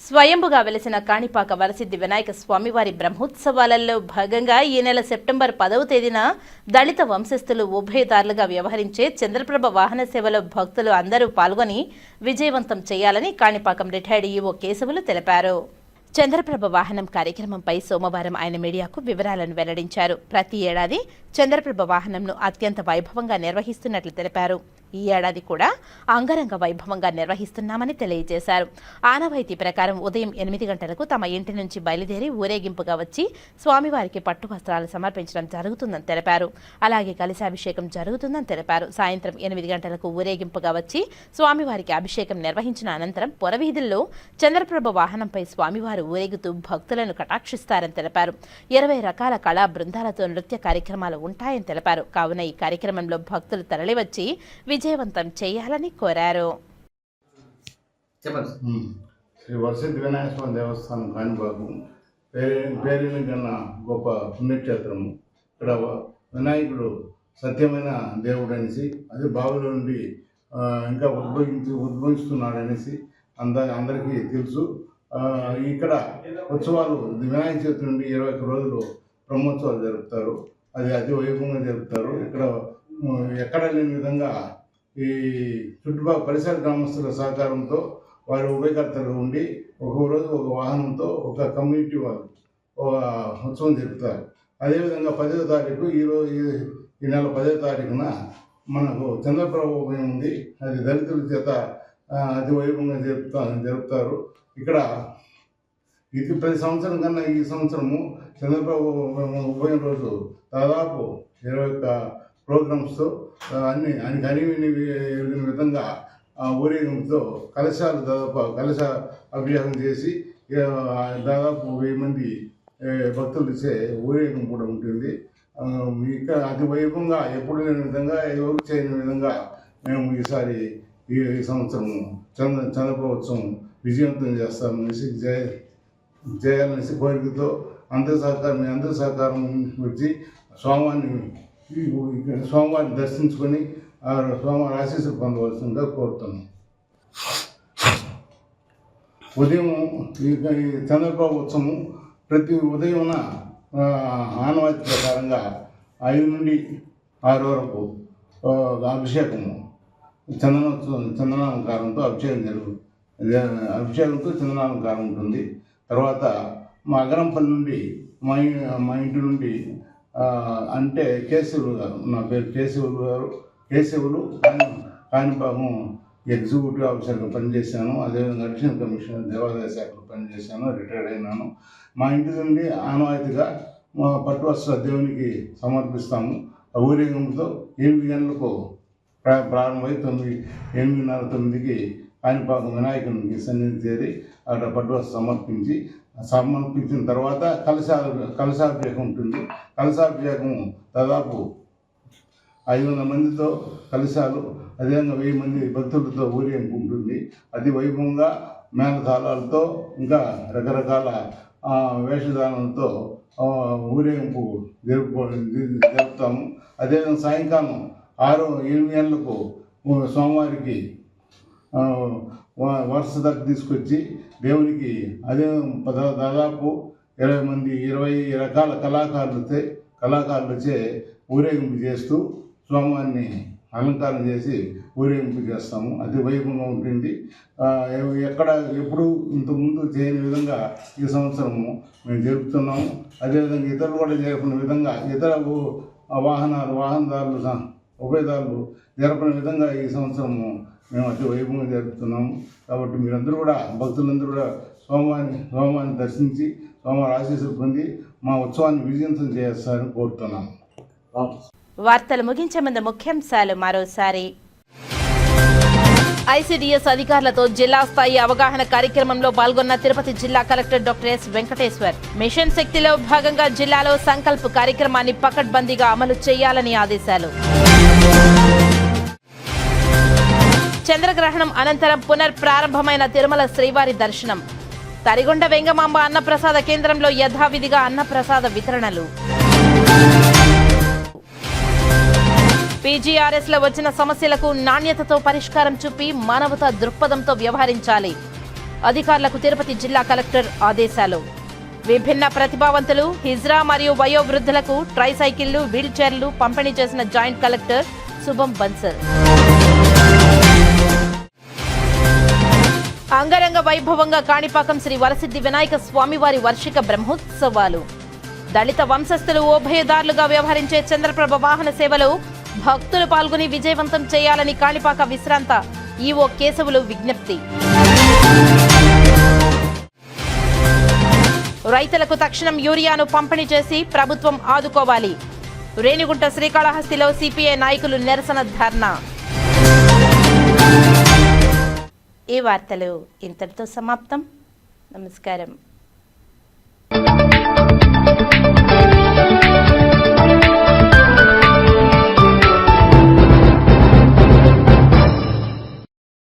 స్వయంభుగా వెలిసిన కాణిపాక వరసిద్ధి వినాయక స్వామివారి బ్రహ్మోత్సవాలలో భాగంగా ఈ నెల సెప్టెంబర్ 10వ తేదీన దళిత వంశస్థులు ఉభయదారులుగా వ్యవహరించే చంద్రప్రభ వాహన సేవలో భక్తులు అందరూ పాల్గొని విజయవంతం చేయాలని కాణిపాకం రిటైర్డ్ ఈవో కేశవులు తెలిపారు. చంద్రప్రభ వాహనం కార్యక్రమంపై సోమవారం ఆయన మీడియాకు వివరాలను వెల్లడించారు. ప్రతి ఏడాది చంద్రప్రభ వాహనంను అత్యంత వైభవంగా నిర్వహిస్తున్నట్లు తెలిపారు. ఈ ఏడాది కూడా అంగరంగ వైభవంగా నిర్వహిస్తున్నామని తెలియజేశారు. ఆనవాయితీ ప్రకారం ఉదయం 8 గంటలకు తమ ఇంటి నుంచి బయలుదేరి ఊరేగింపుగా వచ్చి స్వామివారికి పట్టు వస్త్రాలు సమర్పించడం జరుగుతుందని తెలిపారు. అలాగే కలశాభిషేకం జరుగుతుందని తెలిపారు. సాయంత్రం 8 గంటలకు ఊరేగింపుగా వచ్చి స్వామివారికి అభిషేకం నిర్వహించిన అనంతరం పురవీధుల్లో చంద్రప్రభ వాహనంపై స్వామివారు ఊరేగుతూ భక్తులను కటాక్షిస్తారని తెలిపారు. 20 రకాల కళా బృందాలతో నృత్య కార్యక్రమాలు ఉంటాయని తెలిపారు. కావున ఈ కార్యక్రమంలో భక్తులు తరలివచ్చి విజయవంతం చేయాలని కోరారు. శ్రీ వరసిద్ధి వినాయక స్వామి దేవస్థానం కాణిపాకం పేరుని కన్నా గొప్ప పుణ్యక్షేత్రము. ఇక్కడ వినాయకుడు సత్యమైన దేవుడు అనేసి, అది బావిలో నుండి ఇంకా ఉద్భవిస్తున్నాడనేసి అందరికీ తెలుసు. ఇక్కడ ఉత్సవాలు వినాయక చవితి నుండి 21 రోజులు బ్రహ్మోత్సవాలు జరుపుతారు. అది అతి వైభవంగా జరుపుతారు. ఇక్కడ ఎక్కడ లేని విధంగా ఈ చుట్టుపక్కల పరిసర గ్రామస్తుల సహకారంతో వారి ఉభయకర్తలు ఉండి ఒక్కొక్క రోజు ఒక వాహనంతో ఒక కమ్యూనిటీ వాళ్ళు ఉత్సవం జరుపుతారు. అదేవిధంగా 10వ తారీఖు ఈ నెల 10వ తారీఖున మనకు చంద్రప్రభ ఉభయం ఉంది. అది దళితుల చేత అతి వైభవంగా జరుపుతారు. ఇక్కడ ఇది ప్రతి సంవత్సరం కన్నా ఈ సంవత్సరము చంద్రప్రభ ఉభయం రోజు దాదాపు 21 ప్రోగ్రామ్స్తో అన్ని విధంగా ఊరేగింపుతో కలశాలు కలశ అభిషేకం చేసి దాదాపు 1000 మంది భక్తులు ఇచ్చే ఊరేగింపు కూడా ఉంటుంది. ఇక్కడ అతి వైభవంగా ఎప్పుడు లేని విధంగా ఎవరు చేయని విధంగా మేము ఈ సంవత్సరము చంద్రప్రభోత్సవం విజయవంతం చేస్తామనేసి చేయాలనేసి కోరికతో మీ అందరి సహకారం వచ్చి స్వామివారిని దర్శించుకొని స్వామివారి ఆశీస్సులు పొందవలసిందిగా కోరుతున్నాం. ఉదయం ఈ చంద్రబాబు ఉత్సవం ప్రతి ఉదయం ఆనవాయితీ ప్రకారంగా 5 నుండి 6 వరకు అభిషేకము చందనాలంకారంతో అభిషేకంతో చందనాలంకారం ఉంటుంది. తర్వాత మా అగరంపల్లి నుండి మా ఇంటి నుండి అంటే కేశవులు గారు, నా పేరు కేశవులు కాణిపాకం ఎగ్జిక్యూటివ్ ఆఫీసర్గా పనిచేశాను. అదేవిధంగా అడిషనల్ కమిషనర్ దేవాదాయ శాఖలో పనిచేశాను, రిటైర్డ్ అయినాను. మా ఇంటి నుండి ఆనవాయితీగా మా పట్టు వస్త్ర దేవునికి సమర్పిస్తాము. ఊరేగింపుతో 8 గంటలకు ప్రారంభమై 8:30-9కి కాణిపాకం వినాయకునికి సన్నిధి చేరి అక్కడ పట్టు వస్త్రం సమర్పించిన తర్వాత కలశాభిషేకం ఉంటుంది. కలశాభిషేకం దాదాపు 500 మందితో కలశాలు, అదేవిధంగా 1000 మంది భక్తులతో ఊరేగింపు ఉంటుంది. అతి వైభవంగా మేళతాళాలతో ఇంకా రకరకాల వేషధారణలతో ఊరేగింపు జరుపుతాము. అదేవిధంగా సాయంకాలం 6-8 గంటలకు స్వామివారికి వరుస దగ్గర తీసుకొచ్చి దేవునికి అదే దాదాపు 20 రకాల కళాకారులచే ఊరేగింపు చేస్తూ స్వామివారిని అలంకారం చేసి ఊరేగింపు చేస్తాము. అతి వైభవంగా ఉంటుంది. ఎప్పుడు ఇంతకుముందు చేయని విధంగా ఈ సంవత్సరము మేము జరుపుతున్నాము. అదేవిధంగా ఇతరులు కూడా జరుపుకునే విధంగా ఇతర వాహనదారులు ఉభయదారులు జరపని విధంగా ఈ సంవత్సరము మేము అతి వైభవంగా జరుపుతున్నాము. కాబట్టి మీరందరూ కూడా భక్తులందరూ కూడా స్వామివారిని దర్శించి స్వామివారి ఆశీస్సులు పొంది మా ఉత్సవాన్ని విజయవంతం చేస్తారని కోరుతున్నాము. వార్తలు ముగించే ముందు ముఖ్యాంశాలు మరోసారి. ఐసీడీఎస్ అధికారులతో జిల్లా స్థాయి అవగాహన కార్యక్రమంలో పాల్గొన్న తిరుపతి జిల్లా collector doctor S Venkateswar. Mission శక్తిలో భాగంగా జిల్లాలో సంకల్ప్ కార్యక్రమాన్ని పకడ్బందీగా అమలు చేయాలని ఆదేశాలు. చంద్రగ్రహణం అనంతరం పునర్ప్రారంభమైన తిరుమల శ్రీవారి దర్శనం. తరిగొండ వెంగమాంబ అన్నప్రసాద కేంద్రంలో యథావిధిగా అన్నప్రసాద వితరణలు. పీజీఆర్ఎస్ లో వచ్చిన సమస్యలకు నాణ్యతతో పరిష్కారం చూపి మానవతా దృక్పథంతో వ్యవహరించాలి. అధికారులకు తిరుపతి జిల్లా కలెక్టర్ ఆదేశాలు. విభిన్న ప్రతిభావంతులు, హిజ్రా మరియు వయోవృద్ధులకు ట్రైసైకిళ్లు, వీల్ చైర్లు పంపిణీ చేసిన జాయింట్ కలెక్టర్ శుభం బన్సల్. అంగరంగ వైభవంగా కాణిపాకం శ్రీ వరసిద్ధి వినాయక స్వామివారి వార్షిక బ్రహ్మోత్సవాలు. దళిత వంశస్థులు ఉభయదారులుగా వ్యవహరించే చంద్రప్రభ వాహన సేవలో భక్తులు పాల్గొని విజయవంతం చేయాలని కాణిపాక విశ్రాంత ఈవో కేశవులు విజ్ఞప్తి. రైతులకు తక్షణం యూరియాను పంపిణీ చేసి ప్రభుత్వం ఆదుకోవాలి. రేణిగుంట శ్రీకాళహస్తిలో సిపిఐ నాయకులు నిరసన ధర్నా. ఈ వార్తలు ఇంతటితో సమాప్తం. నమస్కారం.